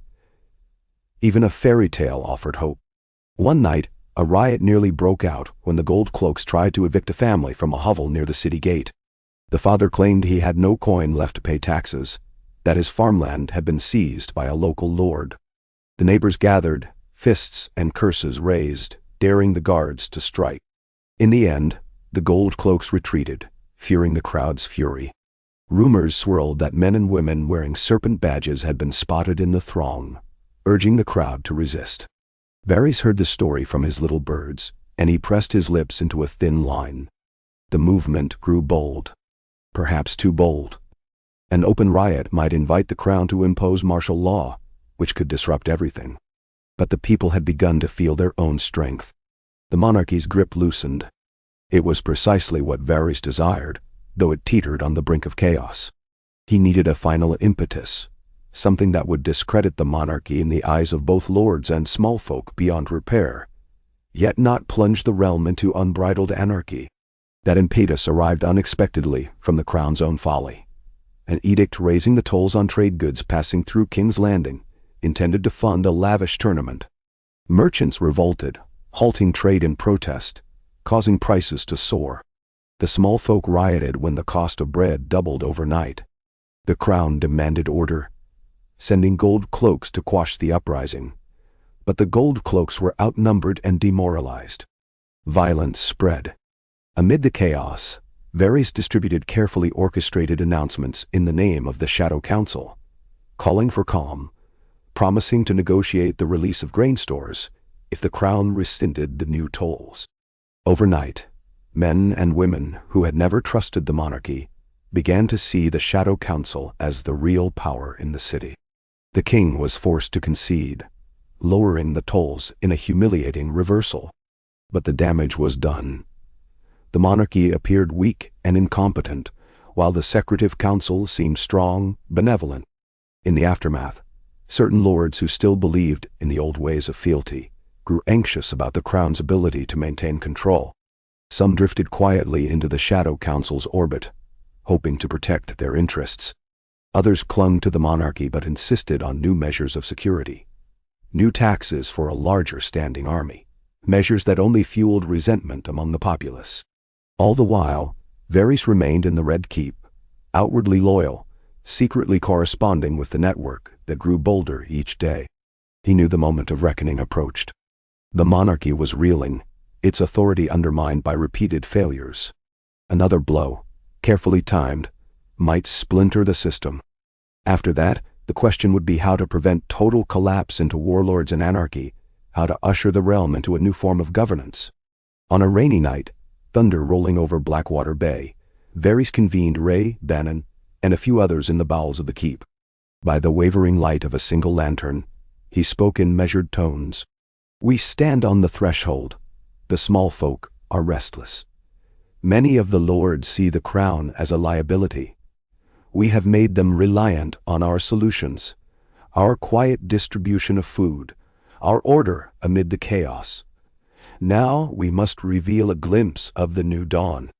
even a fairy tale offered hope. One night, a riot nearly broke out when the Gold Cloaks tried to evict a family from a hovel near the city gate. The father claimed he had no coin left to pay taxes, that his farmland had been seized by a local lord. The neighbors gathered, fists and curses raised, daring the guards to strike. In the end, the Gold Cloaks retreated, fearing the crowd's fury. Rumors swirled that men and women wearing serpent badges had been spotted in the throng, urging the crowd to resist. Varys heard the story from his little birds, and he pressed his lips into a thin line. The movement grew bold. Perhaps too bold. An open riot might invite the crown to impose martial law, which could disrupt everything. But the people had begun to feel their own strength. The monarchy's grip loosened. It was precisely what Varys desired, though it teetered on the brink of chaos. He needed a final impetus, something that would discredit the monarchy in the eyes of both lords and small folk beyond repair, yet not plunge the realm into unbridled anarchy. That impetus arrived unexpectedly from the crown's own folly. An edict raising the tolls on trade goods passing through King's Landing, intended to fund a lavish tournament. Merchants revolted, halting trade in protest, causing prices to soar. The small folk rioted when the cost of bread doubled overnight. The crown demanded order, sending Gold Cloaks to quash the uprising. But the Gold Cloaks were outnumbered and demoralized. Violence spread. Amid the chaos, Varys distributed carefully orchestrated announcements in the name of the Shadow Council, calling for calm, promising to negotiate the release of grain stores if the crown rescinded the new tolls. Overnight, men and women who had never trusted the monarchy began to see the Shadow Council as the real power in the city. The king was forced to concede, lowering the tolls in a humiliating reversal. But the damage was done. The monarchy appeared weak and incompetent, while the Secretive Council seemed strong, benevolent. In the aftermath, certain lords who still believed in the old ways of fealty grew anxious about the crown's ability to maintain control. Some drifted quietly into the Shadow Council's orbit, hoping to protect their interests. Others clung to the monarchy but insisted on new measures of security. New taxes for a larger standing army, measures that only fueled resentment among the populace. All the while, Varys remained in the Red Keep, outwardly loyal, secretly corresponding with the network that grew bolder each day. He knew the moment of reckoning approached. The monarchy was reeling, its authority undermined by repeated failures. Another blow, carefully timed, might splinter the system. After that, the question would be how to prevent total collapse into warlords and anarchy, how to usher the realm into a new form of governance. On a rainy night, thunder rolling over Blackwater Bay, Varys convened Ray, Bannon, and a few others in the bowels of the keep. By the wavering light of a single lantern, he spoke in measured tones. "We stand on the threshold. The small folk are restless. Many of the lords see the crown as a liability. We have made them reliant on our solutions, our quiet distribution of food, our order amid the chaos. Now we must reveal a glimpse of the new dawn."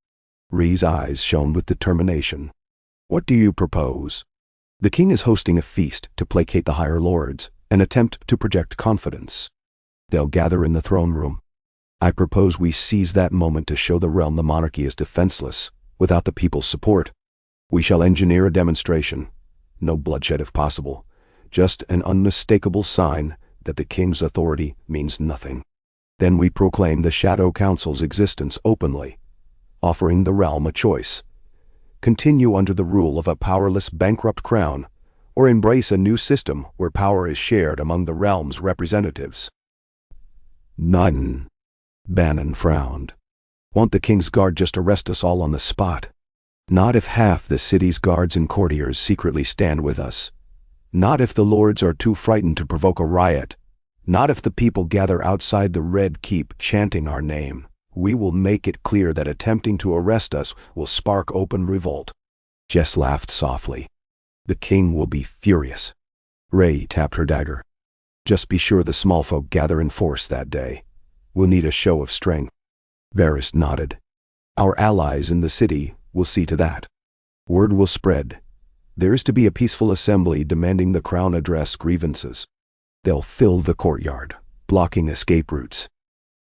Rhee's eyes shone with determination. "What do you propose?" "The king is hosting a feast to placate the higher lords, an attempt to project confidence. They'll gather in the throne room. I propose we seize that moment to show the realm the monarchy is defenseless, without the people's support. We shall engineer a demonstration, no bloodshed if possible, just an unmistakable sign that the king's authority means nothing." Then we proclaim the Shadow Council's existence openly, offering the realm a choice: continue under the rule of a powerless, bankrupt crown, or embrace a new system where power is shared among the realm's representatives. None. Bannon frowned. Won't the King's Guard just arrest us all on the spot? Not if half the city's guards and courtiers secretly stand with us. Not if the lords are too frightened to provoke a riot. Not if the people gather outside the Red Keep chanting our name. We will make it clear that attempting to arrest us will spark open revolt. Jess laughed softly. The king will be furious. Ray tapped her dagger. Just be sure the small folk gather in force that day. We'll need a show of strength. Varys nodded. Our allies in the city will see to that. Word will spread. There is to be a peaceful assembly demanding the crown address grievances. They'll fill the courtyard, blocking escape routes.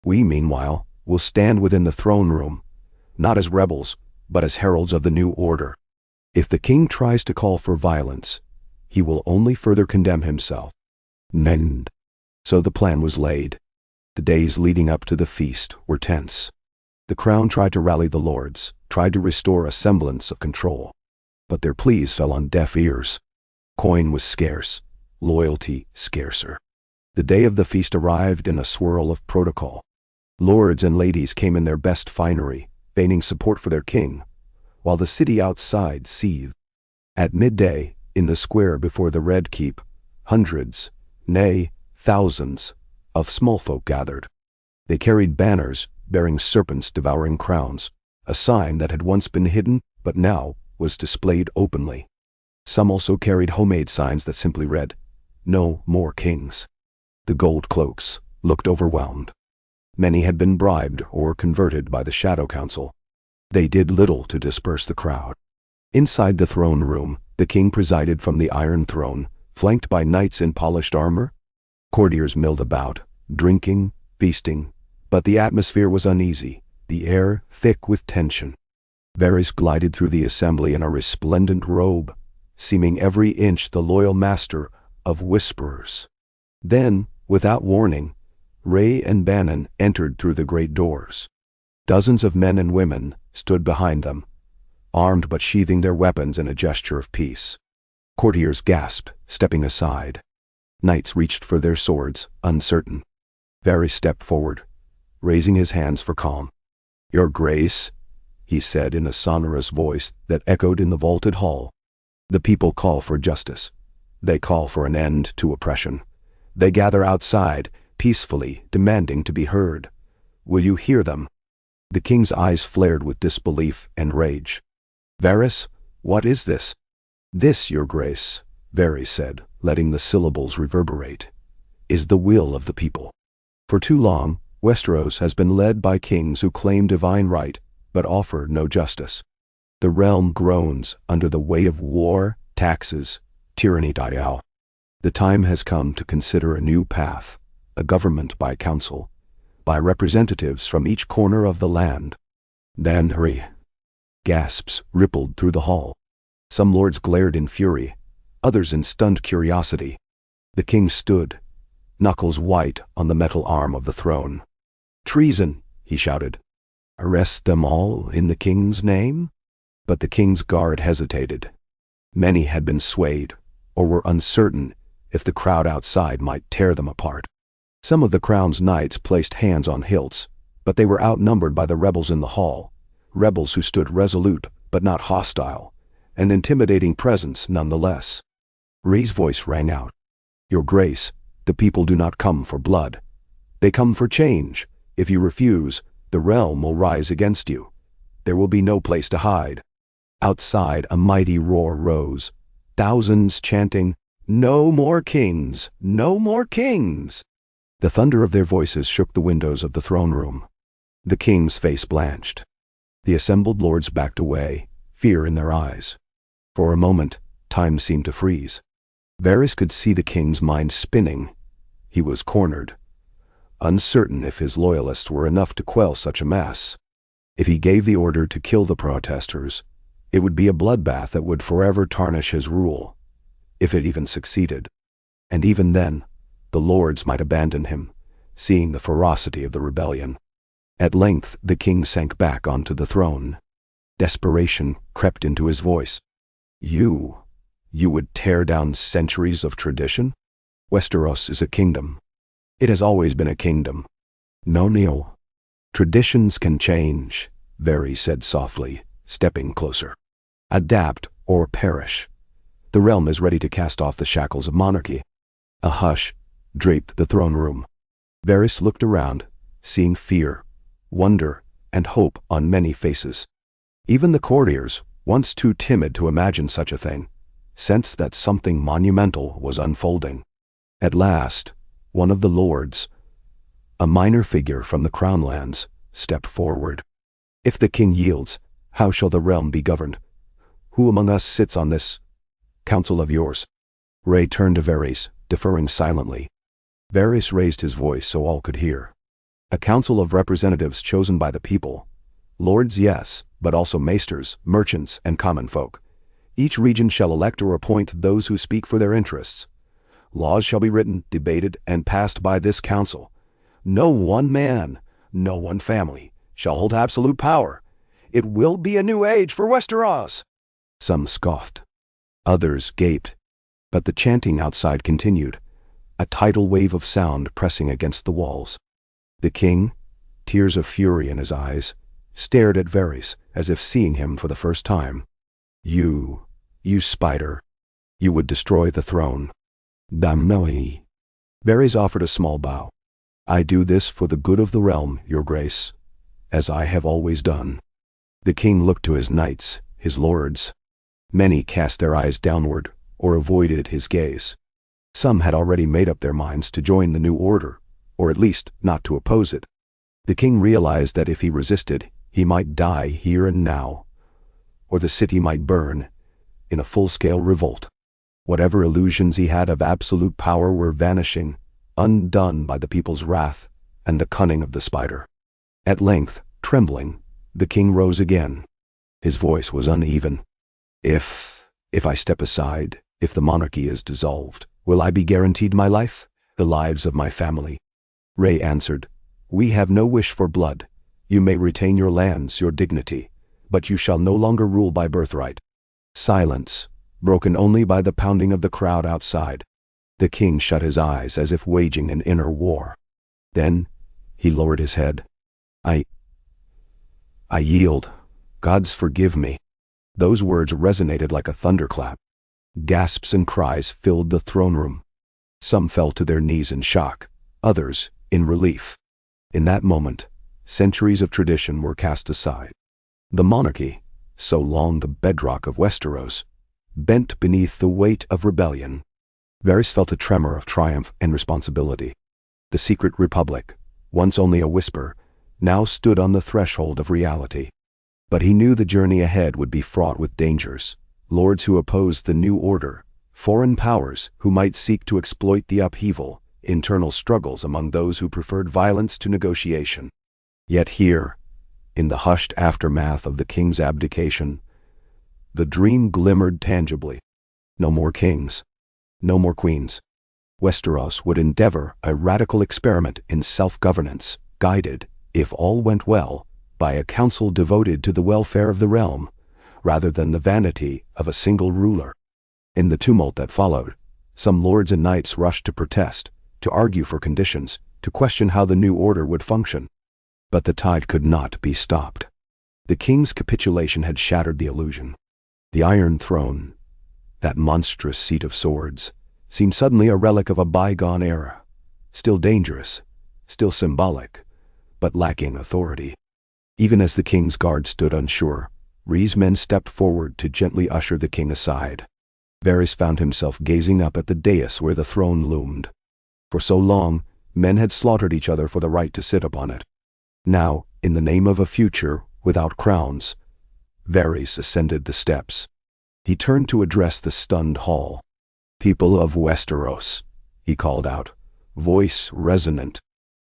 We, meanwhile, will stand within the throne room, not as rebels, but as heralds of the new order. If the king tries to call for violence, he will only further condemn himself. Mend. So the plan was laid. The days leading up to the feast were tense. The crown tried to rally the lords, tried to restore a semblance of control. But their pleas fell on deaf ears. Coin was scarce, loyalty scarcer. The day of the feast arrived in a swirl of protocol. Lords and ladies came in their best finery, feigning support for their king, while the city outside seethed. At midday, in the square before the Red Keep, hundreds, nay, thousands, of small folk gathered. They carried banners bearing serpents devouring crowns, a sign that had once been hidden but now was displayed openly. Some also carried homemade signs that simply read, "No more kings." The gold cloaks looked overwhelmed. Many had been bribed or converted by the Shadow Council. They did little to disperse the crowd. Inside the throne room, the king presided from the Iron Throne, flanked by knights in polished armor. Courtiers milled about, drinking, feasting, but the atmosphere was uneasy, the air thick with tension. Varys glided through the assembly in a resplendent robe, seeming every inch the loyal master of whisperers. Then, without warning, Ray and Bannon entered through the great doors. Dozens of men and women stood behind them, armed but sheathing their weapons in a gesture of peace. Courtiers gasped, stepping aside. Knights reached for their swords, uncertain. Varys stepped forward, raising his hands for calm. "Your Grace," he said in a sonorous voice that echoed in the vaulted hall. "The people call for justice. They call for an end to oppression. They gather outside, peacefully, demanding to be heard. Will you hear them?" The king's eyes flared with disbelief and rage. "Varys, what is this?" "This, Your Grace," Varys said, letting the syllables reverberate, "is the will of the people. For too long, Westeros has been led by kings who claim divine right, but offer no justice. The realm groans under the weight of war, taxes, tyranny. The time has come to consider a new path, a government by council, by representatives from each corner of the land." "Then hurry." Gasps rippled through the hall. Some lords glared in fury, others in stunned curiosity. The king stood, knuckles white on the metal arm of the throne. "Treason," he shouted. "Arrest them all in the king's name?" But the king's guard hesitated. Many had been swayed, or were uncertain if the crowd outside might tear them apart. Some of the crown's knights placed hands on hilts, but they were outnumbered by the rebels in the hall, rebels who stood resolute but not hostile, an intimidating presence nonetheless. Ray's voice rang out. "Your Grace, the people do not come for blood. They come for change. If you refuse, the realm will rise against you. There will be no place to hide." Outside, a mighty roar rose, thousands chanting, "No more kings! No more kings!" The thunder of their voices shook the windows of the throne room. The king's face blanched. The assembled lords backed away, fear in their eyes. For a moment, time seemed to freeze. Varys could see the king's mind spinning. He was cornered, uncertain if his loyalists were enough to quell such a mass. If he gave the order to kill the protesters, it would be a bloodbath that would forever tarnish his rule, if it even succeeded. And even then, the lords might abandon him, seeing the ferocity of the rebellion. At length the king sank back onto the throne. Desperation crept into his voice. You would tear down centuries of tradition? Westeros is a kingdom. It has always been a kingdom. No. Traditions can change, Varys said softly, stepping closer. Adapt or perish. The realm is ready to cast off the shackles of monarchy. A hush draped the throne room. Varys looked around, seeing fear, wonder, and hope on many faces. Even the courtiers, once too timid to imagine such a thing, sensed that something monumental was unfolding. At last, one of the lords, a minor figure from the Crown Lands, stepped forward. If the king yields, how shall the realm be governed? Who among us sits on this council of yours? Ray turned to Varys, deferring silently. Varys raised his voice so all could hear. A council of representatives chosen by the people. Lords, yes, but also maesters, merchants, and common folk. Each region shall elect or appoint those who speak for their interests. Laws shall be written, debated, and passed by this council. No one man, no one family, shall hold absolute power. It will be a new age for Westeros. Some scoffed. Others gaped. But the chanting outside continued, a tidal wave of sound pressing against the walls. The king, tears of fury in his eyes, stared at Varys as if seeing him for the first time. You spider. You would destroy the throne. Damnoi. Varys offered a small bow. I do this for the good of the realm, your grace, as I have always done. The king looked to his knights, his lords. Many cast their eyes downward or avoided his gaze. Some had already made up their minds to join the new order, or at least not to oppose it. The king realized that if he resisted, he might die here and now, or the city might burn in a full-scale revolt. Whatever illusions he had of absolute power were vanishing, undone by the people's wrath and the cunning of the spider. At length, trembling, the king rose again. His voice was uneven. If I step aside, if the monarchy is dissolved, will I be guaranteed my life, the lives of my family? Ray answered, We have no wish for blood. You may retain your lands, your dignity, but you shall no longer rule by birthright. Silence, broken only by the pounding of the crowd outside. The king shut his eyes as if waging an inner war. Then he lowered his head. I yield. Gods forgive me. Those words resonated like a thunderclap. Gasps and cries filled the throne room. Some fell to their knees in shock, others in relief. In that moment, centuries of tradition were cast aside. The monarchy, so long the bedrock of Westeros, bent beneath the weight of rebellion. Varys felt a tremor of triumph and responsibility. The secret republic, once only a whisper, now stood on the threshold of reality. But he knew the journey ahead would be fraught with dangers, lords who opposed the new order, foreign powers who might seek to exploit the upheaval, internal struggles among those who preferred violence to negotiation. Yet here, in the hushed aftermath of the king's abdication, the dream glimmered tangibly. No more kings, no more queens. Westeros would endeavor a radical experiment in self-governance, guided, if all went well, by a council devoted to the welfare of the realm, rather than the vanity of a single ruler. In the tumult that followed, some lords and knights rushed to protest, to argue for conditions, to question how the new order would function. But the tide could not be stopped. The king's capitulation had shattered the illusion. The Iron Throne, that monstrous seat of swords, seemed suddenly a relic of a bygone era, still dangerous, still symbolic, but lacking authority. Even as the king's guard stood unsure, Rhee's men stepped forward to gently usher the king aside. Varys found himself gazing up at the dais where the throne loomed. For so long, men had slaughtered each other for the right to sit upon it. Now, in the name of a future without crowns, Varys ascended the steps. He turned to address the stunned hall. People of Westeros, he called out, voice resonant.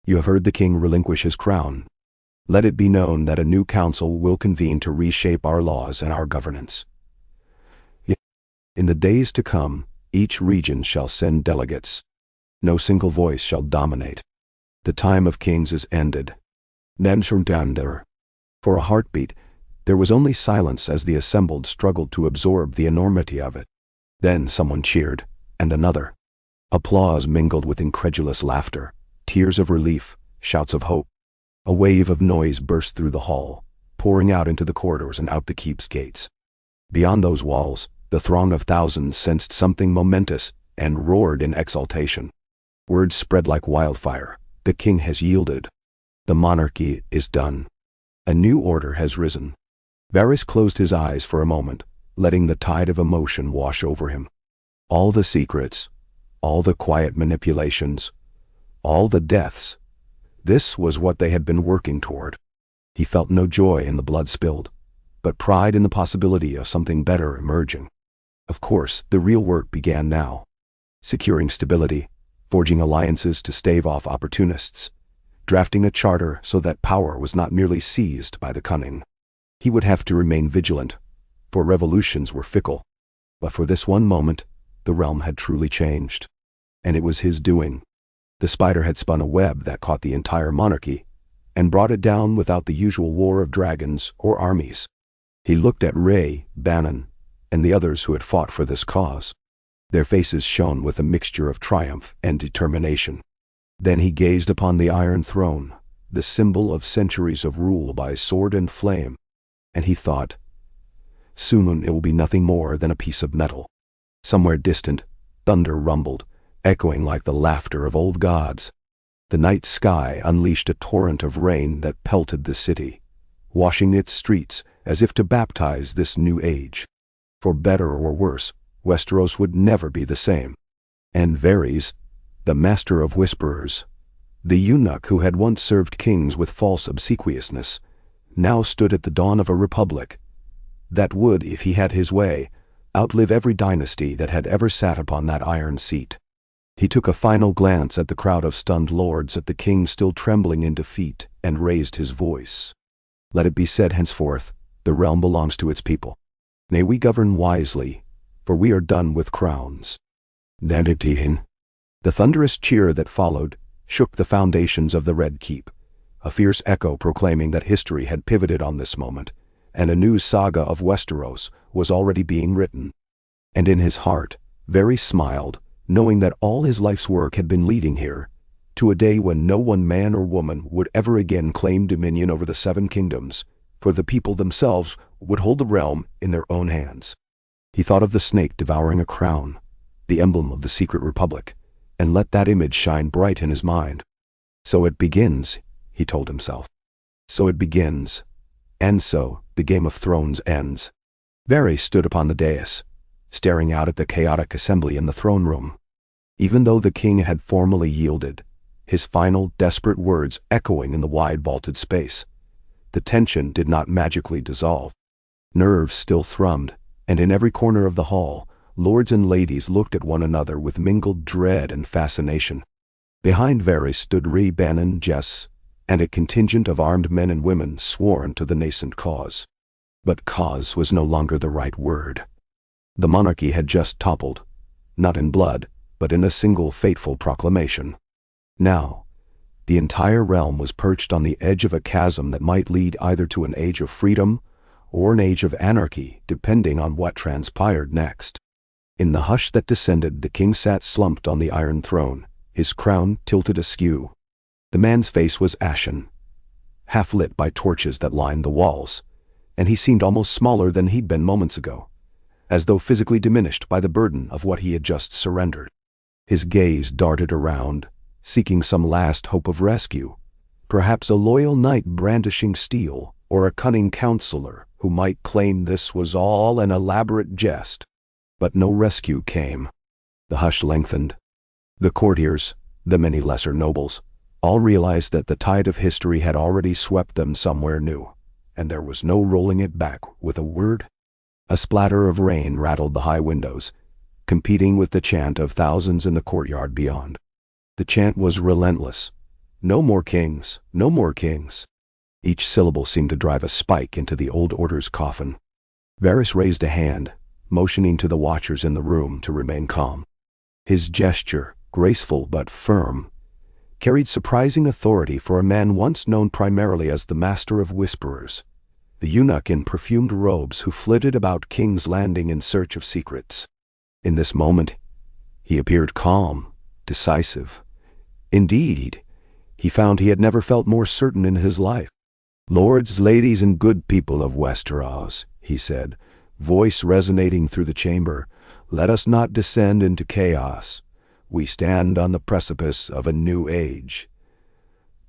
You have heard the king relinquish his crown. Let it be known that a new council will convene to reshape our laws and our governance. In the days to come, each region shall send delegates. No single voice shall dominate. The time of kings is ended. Nenshundander. For a heartbeat, there was only silence as the assembled struggled to absorb the enormity of it. Then someone cheered, and another. Applause mingled with incredulous laughter, tears of relief, shouts of hope. A wave of noise burst through the hall, pouring out into the corridors and out the keep's gates. Beyond those walls, the throng of thousands sensed something momentous and roared in exultation. Words spread like wildfire. The king has yielded. The monarchy is done. A new order has risen. Varys closed his eyes for a moment, letting the tide of emotion wash over him. All the secrets, all the quiet manipulations, all the deaths. This was what they had been working toward. He felt no joy in the blood spilled, but pride in the possibility of something better emerging. Of course, the real work began now. Securing stability, forging alliances to stave off opportunists, drafting a charter so that power was not merely seized by the cunning. He would have to remain vigilant, for revolutions were fickle. But for this one moment, the realm had truly changed. And it was his doing. The spider had spun a web that caught the entire monarchy, and brought it down without the usual war of dragons or armies. He looked at Ray, Bannon, and the others who had fought for this cause. Their faces shone with a mixture of triumph and determination. Then he gazed upon the Iron Throne, the symbol of centuries of rule by sword and flame, and he thought, soon it will be nothing more than a piece of metal. Somewhere distant, thunder rumbled, echoing like the laughter of old gods. The night sky unleashed a torrent of rain that pelted the city, washing its streets as if to baptize this new age. For better or worse, Westeros would never be the same. And Varys, the master of whisperers, the eunuch who had once served kings with false obsequiousness, now stood at the dawn of a republic that would, if he had his way, outlive every dynasty that had ever sat upon that iron seat. He took a final glance at the crowd of stunned lords, at the king still trembling in defeat, and raised his voice. Let it be said henceforth, the realm belongs to its people. May we govern wisely, for we are done with crowns. Nanitihin. The thunderous cheer that followed shook the foundations of the Red Keep, a fierce echo proclaiming that history had pivoted on this moment, and a new saga of Westeros was already being written. And in his heart, Varys smiled, knowing that all his life's work had been leading here, to a day when no one man or woman would ever again claim dominion over the Seven Kingdoms, for the people themselves would hold the realm in their own hands. He thought of the snake devouring a crown, the emblem of the secret republic, and let that image shine bright in his mind. So it begins, he told himself. So it begins. And so, the Game of Thrones ends. Varys stood upon the dais, staring out at the chaotic assembly in the throne room. Even though the king had formally yielded, his final, desperate words echoing in the wide vaulted space, the tension did not magically dissolve. Nerves still thrummed, and in every corner of the hall, lords and ladies looked at one another with mingled dread and fascination. Behind Varys stood Ree, Bannon, Jess, and a contingent of armed men and women sworn to the nascent cause. But cause was no longer the right word. The monarchy had just toppled, not in blood, but in a single fateful proclamation. Now, the entire realm was perched on the edge of a chasm that might lead either to an age of freedom or an age of anarchy, depending on what transpired next. In the hush that descended, the king sat slumped on the Iron Throne, his crown tilted askew. The man's face was ashen, half lit by torches that lined the walls, and he seemed almost smaller than he'd been moments ago, as though physically diminished by the burden of what he had just surrendered. His gaze darted around, seeking some last hope of rescue, perhaps a loyal knight brandishing steel, or a cunning counselor who might claim this was all an elaborate jest. But no rescue came. The hush lengthened. The courtiers, the many lesser nobles, all realized that the tide of history had already swept them somewhere new, and there was no rolling it back with a word. A splatter of rain rattled the high windows, competing with the chant of thousands in the courtyard beyond. The chant was relentless. No more kings, no more kings. Each syllable seemed to drive a spike into the old order's coffin. Varys raised a hand, motioning to the watchers in the room to remain calm. His gesture, graceful but firm, carried surprising authority for a man once known primarily as the Master of Whisperers, the eunuch in perfumed robes who flitted about King's Landing in search of secrets. In this moment, he appeared calm, decisive. Indeed, he found he had never felt more certain in his life. "Lords, ladies, and good people of Westeros," he said, voice resonating through the chamber, "let us not descend into chaos. We stand on the precipice of a new age.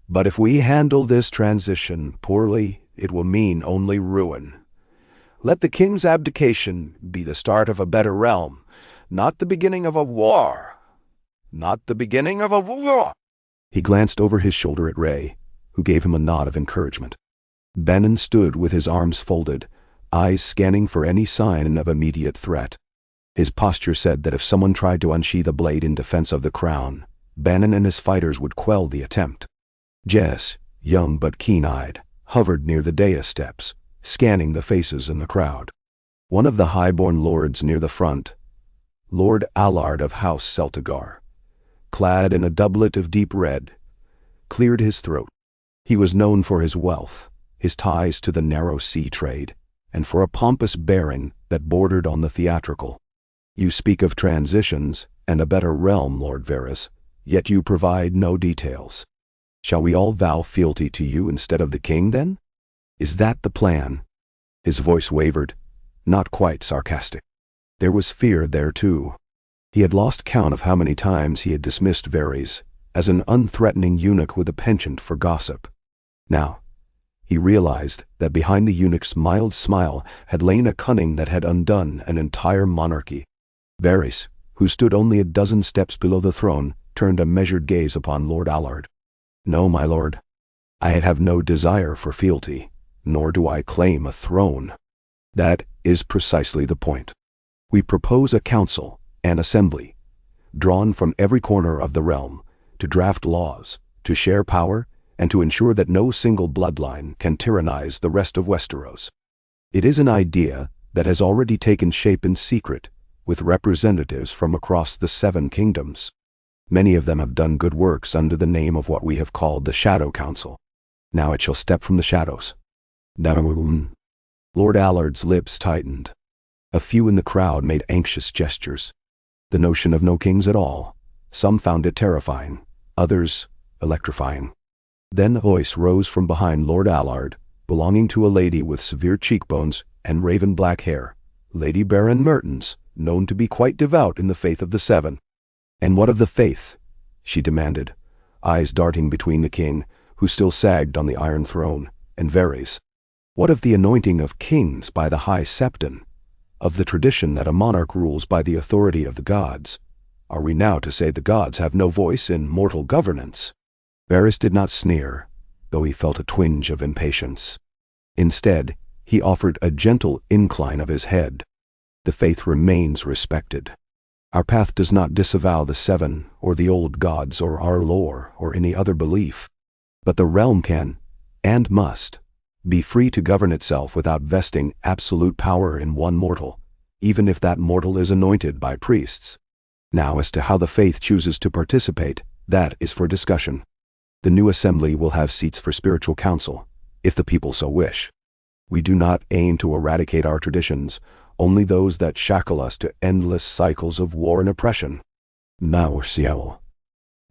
But if we handle this transition poorly, it will mean only ruin. Let the king's abdication be the start of a better realm, not the beginning of a war. Not the beginning of a war." He glanced over his shoulder at Ray, who gave him a nod of encouragement. Bannon stood with his arms folded, eyes scanning for any sign of immediate threat. His posture said that if someone tried to unsheath a blade in defense of the crown, Bannon and his fighters would quell the attempt. Jess, young but keen-eyed, hovered near the dais steps, scanning the faces in the crowd. One of the high-born lords near the front, Lord Allard of House Celtigar, clad in a doublet of deep red, cleared his throat. He was known for his wealth, his ties to the narrow sea trade, and for a pompous bearing that bordered on the theatrical. "You speak of transitions and a better realm, Lord Varys, yet you provide no details. Shall we all vow fealty to you instead of the king, then? Is that the plan?" His voice wavered, not quite sarcastic. There was fear there, too. He had lost count of how many times he had dismissed Varys as an unthreatening eunuch with a penchant for gossip. Now, he realized that behind the eunuch's mild smile had lain a cunning that had undone an entire monarchy. Varys, who stood only a dozen steps below the throne, turned a measured gaze upon Lord Allard. "No, my lord. I have no desire for fealty, nor do I claim a throne. That is precisely the point. We propose a council, an assembly, drawn from every corner of the realm, to draft laws, to share power, and to ensure that no single bloodline can tyrannize the rest of Westeros. It is an idea that has already taken shape in secret, with representatives from across the 7 kingdoms. Many of them have done good works under the name of what we have called the Shadow Council. Now it shall step from the shadows." Lord Allard's lips tightened. A few in the crowd made anxious gestures. The notion of no kings at all. Some found it terrifying, others electrifying. Then a voice rose from behind Lord Allard, belonging to a lady with severe cheekbones and raven black hair, Lady Baron Mertens, known to be quite devout in the faith of the 7. "And what of the faith?" she demanded, eyes darting between the king, who still sagged on the Iron Throne, and Varys. "What of the anointing of kings by the High Septon? Of the tradition that a monarch rules by the authority of the gods? Are we now to say the gods have no voice in mortal governance?" Varys did not sneer, though he felt a twinge of impatience. Instead, he offered a gentle incline of his head. "The faith remains respected. Our path does not disavow the 7 or the old gods or our lore or any other belief. But the realm can, and must, be free to govern itself without vesting absolute power in one mortal, even if that mortal is anointed by priests. Now, as to how the faith chooses to participate, that is for discussion. The new assembly will have seats for spiritual council, if the people so wish. We do not aim to eradicate our traditions, only those that shackle us to endless cycles of war and oppression." Now, Ciel.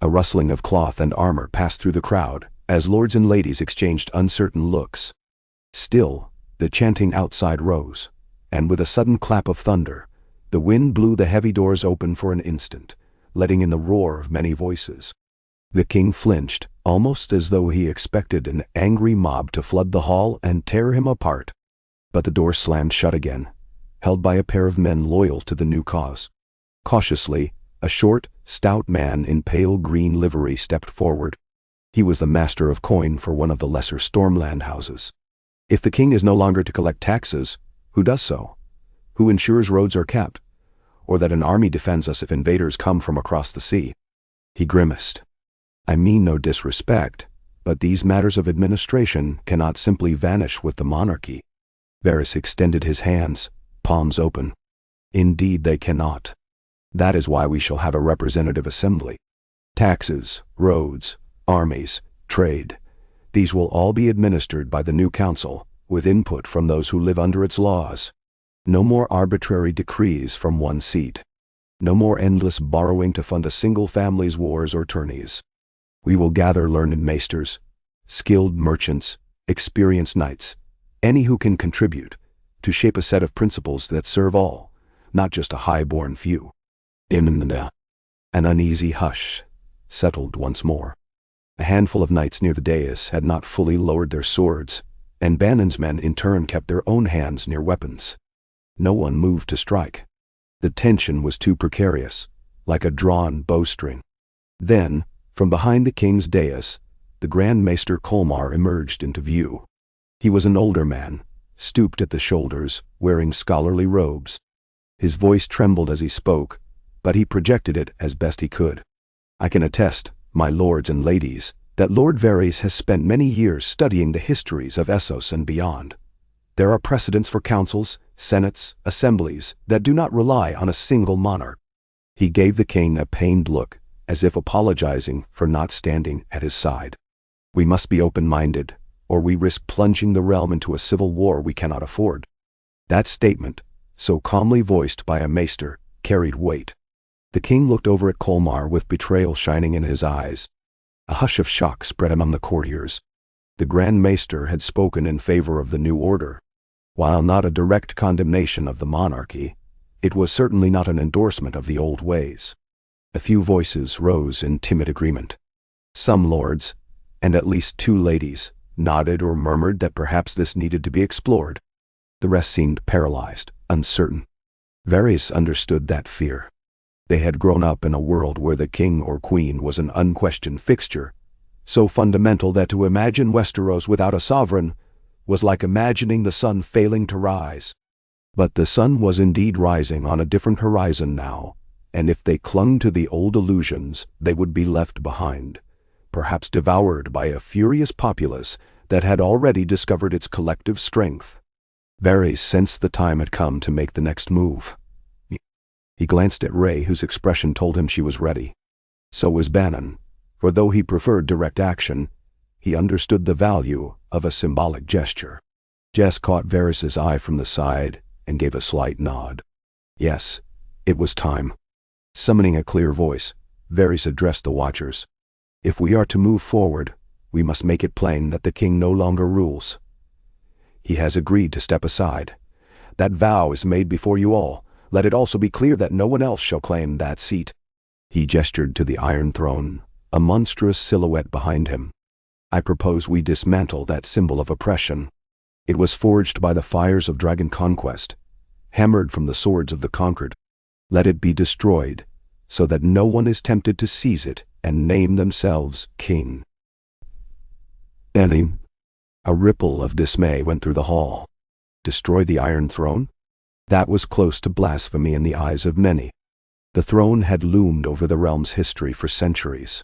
A rustling of cloth and armor passed through the crowd, as lords and ladies exchanged uncertain looks. Still, the chanting outside rose, and with a sudden clap of thunder, the wind blew the heavy doors open for an instant, letting in the roar of many voices. The king flinched, almost as though he expected an angry mob to flood the hall and tear him apart. But the door slammed shut again, held by a pair of men loyal to the new cause. Cautiously, a short, stout man in pale green livery stepped forward. He was the master of coin for one of the lesser Stormland houses. If the king is no longer to collect taxes, who does so? Who ensures roads are kept? Or that an army defends us if invaders come from across the sea? He grimaced. "I mean no disrespect, but these matters of administration cannot simply vanish with the monarchy." Varys extended his hands, palms open. "Indeed they cannot. That is why we shall have a representative assembly. Taxes, roads, armies, trade. These will all be administered by the new council, with input from those who live under its laws. No more arbitrary decrees from one seat. No more endless borrowing to fund a single family's wars or tourneys. We will gather learned maesters, skilled merchants, experienced knights, any who can contribute, to shape a set of principles that serve all, not just a high-born few. An uneasy hush settled once more. A handful of knights near the dais had not fully lowered their swords, and Bannon's men in turn kept their own hands near weapons. No one moved to strike. The tension was too precarious, like a drawn bowstring. Then, from behind the king's dais, the Grand Maester Colmar emerged into view. He was an older man, stooped at the shoulders, wearing scholarly robes. His voice trembled as he spoke, but he projected it as best he could. I can attest, my lords and ladies, that Lord Varys has spent many years studying the histories of Essos and beyond. There are precedents for councils, senates, assemblies that do not rely on a single monarch. He gave the king a pained look, as if apologizing for not standing at his side. We must be open-minded, or we risk plunging the realm into a civil war we cannot afford. That statement, so calmly voiced by a maester, carried weight. The king looked over at Colmar with betrayal shining in his eyes. A hush of shock spread among the courtiers. The Grand Maester had spoken in favor of the new order. While not a direct condemnation of the monarchy, it was certainly not an endorsement of the old ways. A few voices rose in timid agreement. Some lords, and at least 2 ladies, nodded or murmured that perhaps this needed to be explored. The rest seemed paralyzed, uncertain. Varys understood that fear. They had grown up in a world where the king or queen was an unquestioned fixture, so fundamental that to imagine Westeros without a sovereign was like imagining the sun failing to rise. But the sun was indeed rising on a different horizon now, and if they clung to the old illusions, they would be left behind, perhaps devoured by a furious populace that had already discovered its collective strength. Varys sensed the time had come to make the next move. He glanced at Rey, whose expression told him she was ready. So was Bannon, for though he preferred direct action, he understood the value of a symbolic gesture. Jess caught Varys's eye from the side and gave a slight nod. Yes, it was time. Summoning a clear voice, Varys addressed the watchers. If we are to move forward, we must make it plain that the king no longer rules. He has agreed to step aside. That vow is made before you all. Let it also be clear that no one else shall claim that seat. He gestured to the Iron Throne, a monstrous silhouette behind him. I propose we dismantle that symbol of oppression. It was forged by the fires of dragon conquest, hammered from the swords of the conquered. Let it be destroyed, so that no one is tempted to seize it and name themselves king. Then, a ripple of dismay went through the hall. Destroy the Iron Throne? That was close to blasphemy in the eyes of many. The throne had loomed over the realm's history for centuries.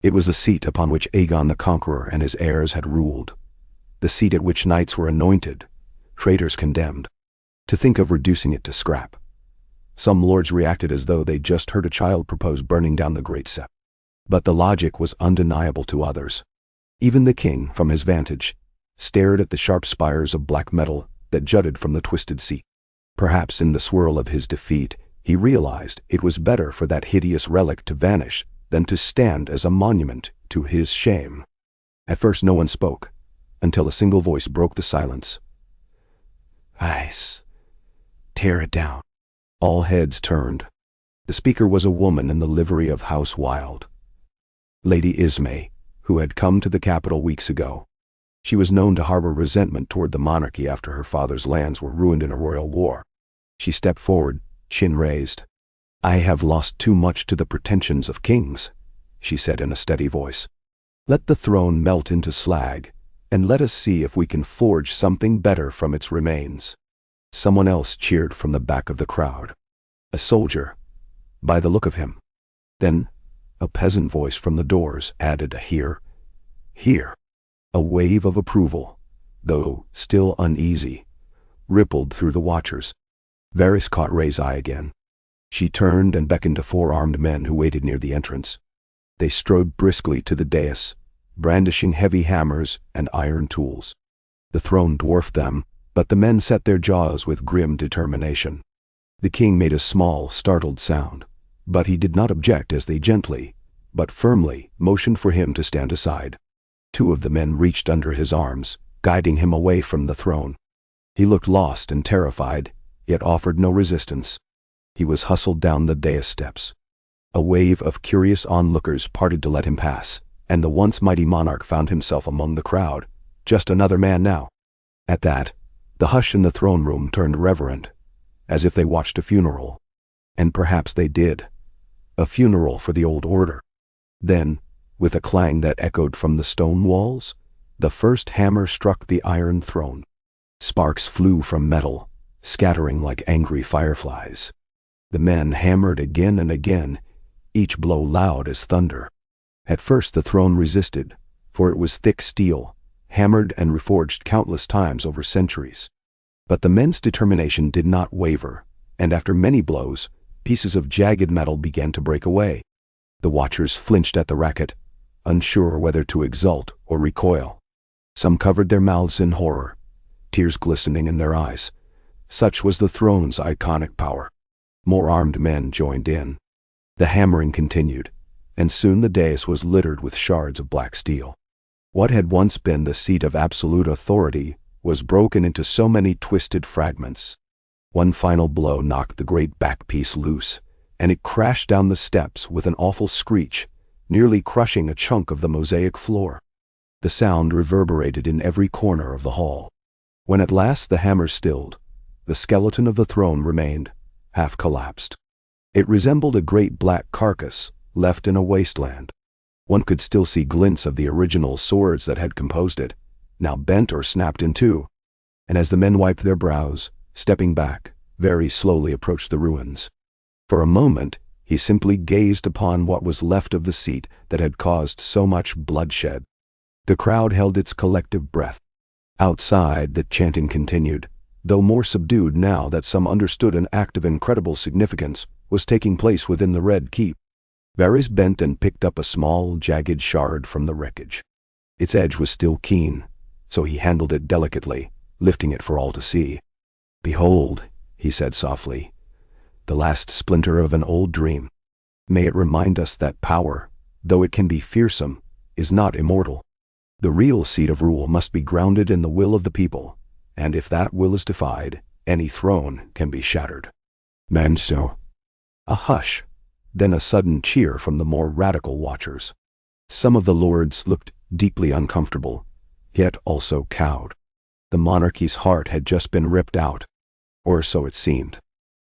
It was the seat upon which Aegon the Conqueror and his heirs had ruled, the seat at which knights were anointed, traitors condemned. To think of reducing it to scrap. Some lords reacted as though they'd just heard a child propose burning down the great scepter. But the logic was undeniable to others. Even the king, from his vantage, stared at the sharp spires of black metal that jutted from the twisted seat. Perhaps in the swirl of his defeat, he realized it was better for that hideous relic to vanish than to stand as a monument to his shame. At first no one spoke, until a single voice broke the silence. Ice. Tear it down. All heads turned. The speaker was a woman in the livery of House Wild. Lady Ismay, who had come to the capital weeks ago. She was known to harbor resentment toward the monarchy after her father's lands were ruined in a royal war. She stepped forward, chin raised. I have lost too much to the pretensions of kings, she said in a steady voice. Let the throne melt into slag, and let us see if we can forge something better from its remains. Someone else cheered from the back of the crowd. A soldier, by the look of him. Then, a peasant voice from the doors added a hear. Hear. A wave of approval, though still uneasy, rippled through the watchers. Varys caught Rey's eye again. She turned and beckoned to 4 armed men who waited near the entrance. They strode briskly to the dais, brandishing heavy hammers and iron tools. The throne dwarfed them, but the men set their jaws with grim determination. The king made a small, startled sound, but he did not object as they gently, but firmly, motioned for him to stand aside. Two of the men reached under his arms, guiding him away from the throne. He looked lost and terrified, yet offered no resistance. He was hustled down the dais steps. A wave of curious onlookers parted to let him pass, and the once mighty monarch found himself among the crowd, just another man now. At that, the hush in the throne room turned reverent, as if they watched a funeral. And perhaps they did. A funeral for the old order. Then, with a clang that echoed from the stone walls, the first hammer struck the iron throne. Sparks flew from metal, scattering like angry fireflies. The men hammered again and again, each blow loud as thunder. At first the throne resisted, for it was thick steel, hammered and reforged countless times over centuries. But the men's determination did not waver, and after many blows, pieces of jagged metal began to break away. The watchers flinched at the racket, unsure whether to exult or recoil. Some covered their mouths in horror, tears glistening in their eyes. Such was the throne's iconic power. More armed men joined in. The hammering continued, and soon the dais was littered with shards of black steel. What had once been the seat of absolute authority was broken into so many twisted fragments. One final blow knocked the great back piece loose, and it crashed down the steps with an awful screech, nearly crushing a chunk of the mosaic floor. The sound reverberated in every corner of the hall. When at last the hammer stilled, the skeleton of the throne remained, half collapsed. It resembled a great black carcass left in a wasteland. One could still see glints of the original swords that had composed it, now bent or snapped in two. And as the men wiped their brows, stepping back, very slowly approached the ruins. For a moment, he simply gazed upon what was left of the seat that had caused so much bloodshed. The crowd held its collective breath. Outside, the chanting continued, though more subdued now that some understood an act of incredible significance was taking place within the Red Keep. Varys bent and picked up a small, jagged shard from the wreckage. Its edge was still keen, so he handled it delicately, lifting it for all to see. "Behold," he said softly, "the last splinter of an old dream. May it remind us that power, though it can be fearsome, is not immortal. The real seat of rule must be grounded in the will of the people, and if that will is defied, any throne can be shattered." "Manso." A hush, then a sudden cheer from the more radical watchers. Some of the lords looked deeply uncomfortable, yet also cowed. The monarchy's heart had just been ripped out, or so it seemed.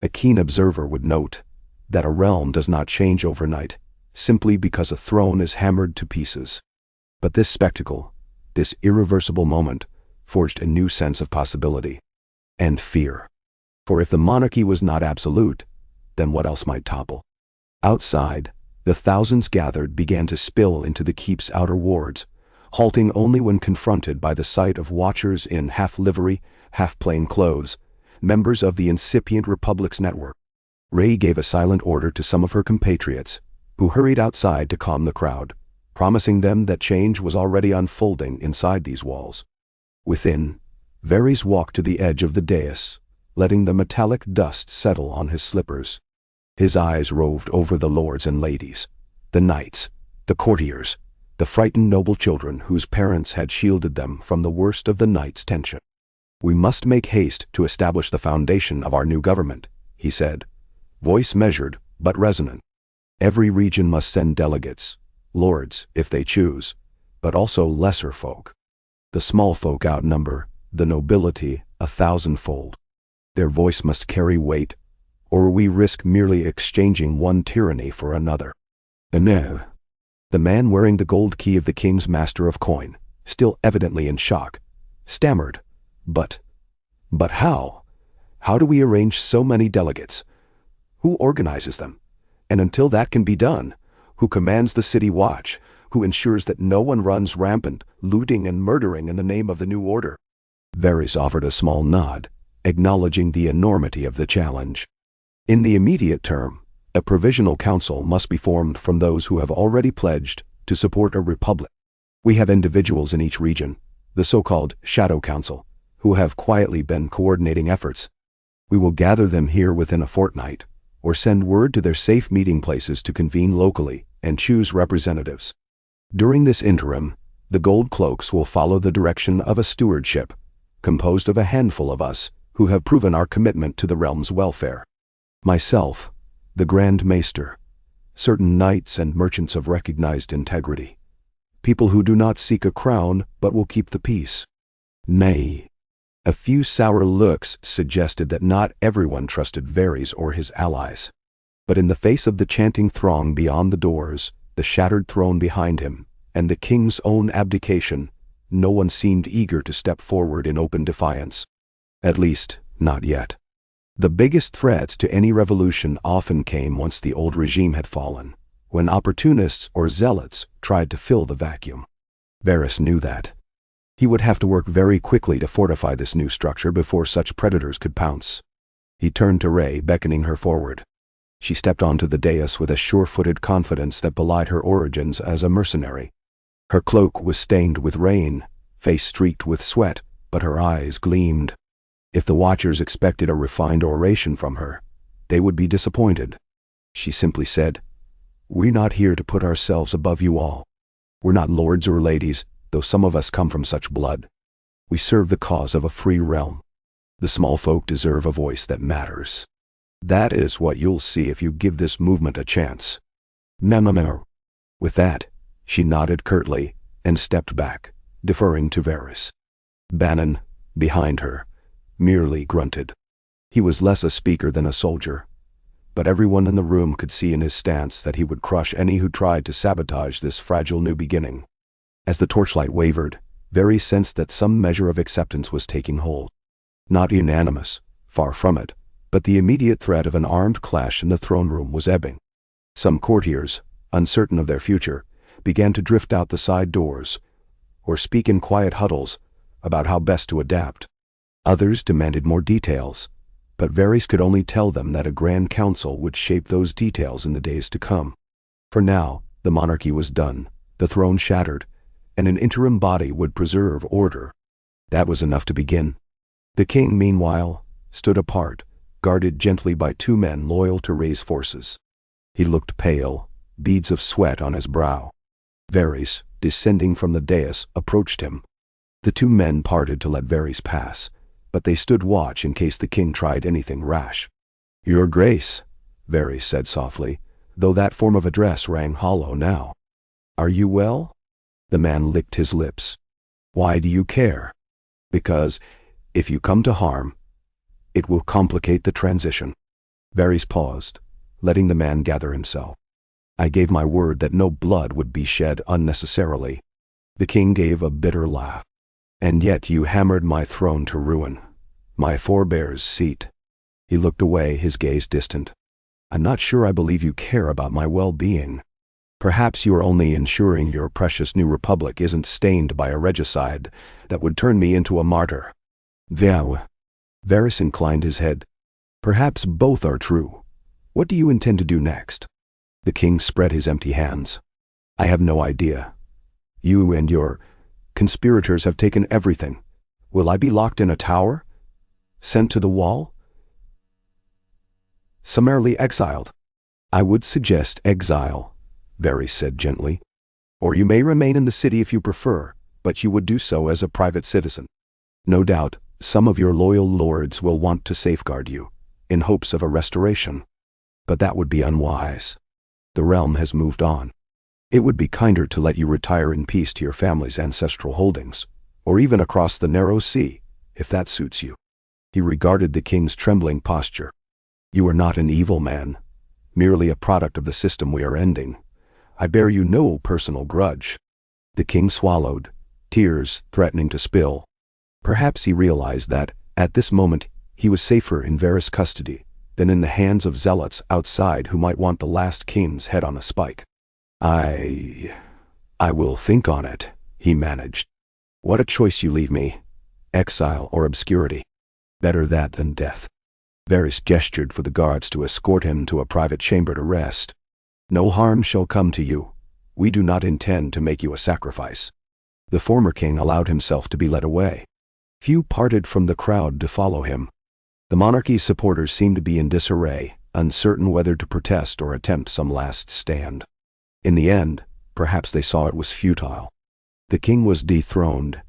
A keen observer would note that a realm does not change overnight, simply because a throne is hammered to pieces. But this spectacle, this irreversible moment, forged a new sense of possibility and fear. For if the monarchy was not absolute, then what else might topple? Outside, the thousands gathered began to spill into the keep's outer wards, halting only when confronted by the sight of watchers in half-livery, half-plain clothes, members of the incipient Republic's network. Ray gave a silent order to some of her compatriots, who hurried outside to calm the crowd, promising them that change was already unfolding inside these walls. Within, Varys walked to the edge of the dais, letting the metallic dust settle on his slippers. His eyes roved over the lords and ladies, the knights, the courtiers, the frightened noble children whose parents had shielded them from the worst of the night's tension. "We must make haste to establish the foundation of our new government," he said, voice measured but resonant. "Every region must send delegates, lords if they choose, but also lesser folk. The small folk outnumber the nobility 1,000-fold. Their voice must carry weight, or we risk merely exchanging one tyranny for another." "No." The man wearing the gold key of the king's master of coin, still evidently in shock, stammered, But how? How do we arrange so many delegates? Who organizes them? And until that can be done, who commands the city watch? Who ensures that no one runs rampant, looting and murdering in the name of the new order?" Varys offered a small nod, acknowledging the enormity of the challenge. In the immediate term, A provisional council must be formed from those who have already pledged to support a republic. We have individuals in each region, the so-called Shadow Council, who have quietly been coordinating efforts. We will gather them here within a fortnight, or send word to their safe meeting places to convene locally and choose representatives. During this interim, the Gold Cloaks will follow the direction of a stewardship, composed of a handful of us who have proven our commitment to the realm's welfare. Myself, the Grand Maester, certain knights and merchants of recognized integrity, people who do not seek a crown but will keep the peace. Nay, a few sour looks suggested that not everyone trusted Varys or his allies. But in the face of the chanting throng beyond the doors, the shattered throne behind him, and the king's own abdication, no one seemed eager to step forward in open defiance. At least, not yet. The biggest threats to any revolution often came once the old regime had fallen, when opportunists or zealots tried to fill the vacuum. Varys knew that. He would have to work very quickly to fortify this new structure before such predators could pounce. He turned to Rey, beckoning her forward. She stepped onto the dais with a sure-footed confidence that belied her origins as a mercenary. Her cloak was stained with rain, face streaked with sweat, but her eyes gleamed. If the Watchers expected a refined oration from her, they would be disappointed. She simply said, "We're not here to put ourselves above you all. We're not lords or ladies, though some of us come from such blood. We serve the cause of a free realm. The small folk deserve a voice that matters. That is what you'll see if you give this movement a chance." Mamamar. With that, she nodded curtly and stepped back, deferring to Varys. Bannon, behind her, merely grunted. He was less a speaker than a soldier, but everyone in the room could see in his stance that he would crush any who tried to sabotage this fragile new beginning. As the torchlight wavered, Varys sensed that some measure of acceptance was taking hold. Not unanimous, far from it, but the immediate threat of an armed clash in the throne room was ebbing. Some courtiers, uncertain of their future, began to drift out the side doors, or speak in quiet huddles about how best to adapt. Others demanded more details, but Varys could only tell them that a grand council would shape those details in the days to come. For now, the monarchy was done, the throne shattered, and an interim body would preserve order. That was enough to begin. The king, meanwhile, stood apart, guarded gently by two men loyal to Rey's forces. He looked pale, beads of sweat on his brow. Varys, descending from the dais, approached him. The two men parted to let Varys pass, but they stood watch in case the king tried anything rash. "Your Grace," Varys said softly, though that form of address rang hollow now. "Are you well?" The man licked his lips. "Why do you care?" "Because, if you come to harm, it will complicate the transition." Varys paused, letting the man gather himself. "I gave my word that no blood would be shed unnecessarily." The king gave a bitter laugh. "And yet you hammered my throne to ruin, my forebear's seat." He looked away, his gaze distant. "I'm not sure I believe you care about my well-being. Perhaps you are only ensuring your precious new republic isn't stained by a regicide that would turn me into a martyr." Varys inclined his head. "Perhaps both are true. What do you intend to do next?" The king spread his empty hands. "I have no idea. You and your conspirators have taken everything. Will I be locked in a tower? Sent to the wall? Summarily exiled?" "I would suggest exile," Varys said gently. "Or you may remain in the city if you prefer, but you would do so as a private citizen. No doubt, some of your loyal lords will want to safeguard you, in hopes of a restoration. But that would be unwise. The realm has moved on. It would be kinder to let you retire in peace to your family's ancestral holdings, or even across the narrow sea, if that suits you." He regarded the king's trembling posture. "You are not an evil man, merely a product of the system we are ending. I bear you no personal grudge." The king swallowed, tears threatening to spill. Perhaps he realized that, at this moment, he was safer in Varys' custody than in the hands of zealots outside who might want the last king's head on a spike. I will think on it," he managed. "What a choice you leave me, exile or obscurity. Better that than death." Varys gestured for the guards to escort him to a private chamber to rest. "No harm shall come to you. We do not intend to make you a sacrifice." The former king allowed himself to be led away. Few parted from the crowd to follow him. The monarchy's supporters seemed to be in disarray, uncertain whether to protest or attempt some last stand. In the end, perhaps they saw it was futile. The king was dethroned,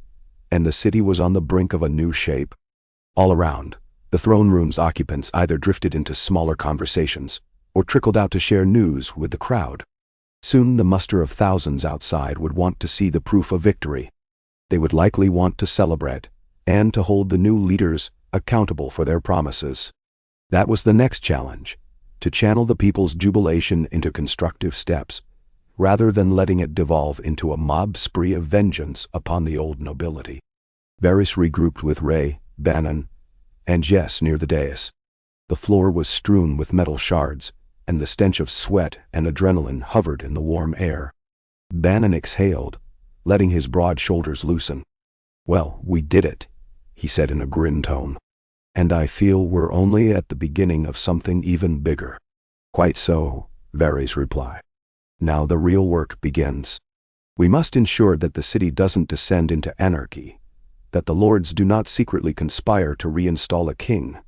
and the city was on the brink of a new shape. All around, the throne room's occupants either drifted into smaller conversations or trickled out to share news with the crowd. Soon the muster of thousands outside would want to see the proof of victory. They would likely want to celebrate and to hold the new leaders accountable for their promises. That was the next challenge, to channel the people's jubilation into constructive steps, rather than letting it devolve into a mob spree of vengeance upon the old nobility. Varys regrouped with Ray, Bannon, and Jess near the dais. The floor was strewn with metal shards, and the stench of sweat and adrenaline hovered in the warm air. Bannon exhaled, letting his broad shoulders loosen. "Well, we did it," he said in a grim tone. "And I feel we're only at the beginning of something even bigger." "Quite so," Varys replied. "Now the real work begins. We must ensure that the city doesn't descend into anarchy, that the lords do not secretly conspire to reinstall a king,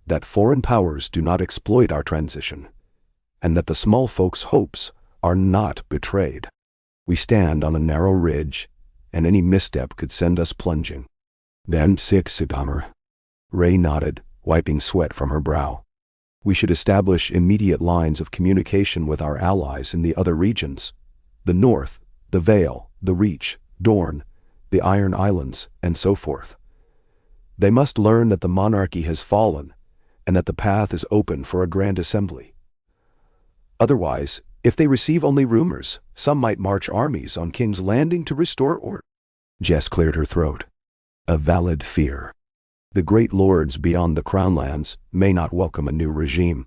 that foreign powers do not exploit our transition, and that the small folks' hopes are not betrayed. We stand on a narrow ridge, and any misstep could send us plunging." "Then Sidammer." Ray nodded, wiping sweat from her brow. "We should establish immediate lines of communication with our allies in the other regions. The North, the Vale, the Reach, Dorne, the Iron Islands, and so forth. They must learn that the monarchy has fallen, and that the path is open for a grand assembly. Otherwise, if they receive only rumors, some might march armies on King's Landing to restore order." Jess cleared her throat. "A valid fear. The great lords beyond the Crownlands may not welcome a new regime.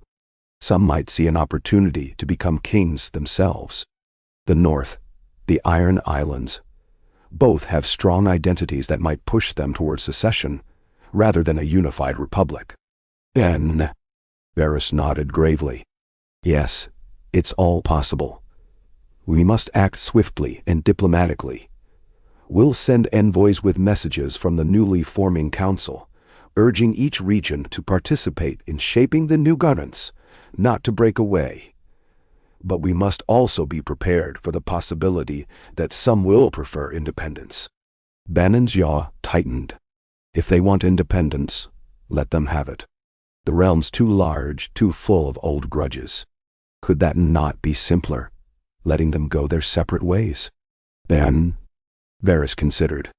Some might see an opportunity to become kings themselves. The North, the Iron Islands, both have strong identities that might push them towards secession, rather than a unified republic." "Then," Varys nodded gravely. "Yes, it's all possible. We must act swiftly and diplomatically. We'll send envoys with messages from the newly forming council, urging each region to participate in shaping the new governance, not to break away. But we must also be prepared for the possibility that some will prefer independence." Bannon's jaw tightened. "If they want independence, let them have it. The realm's too large, too full of old grudges. Could that not be simpler, letting them go their separate ways?" "Then," Varys considered.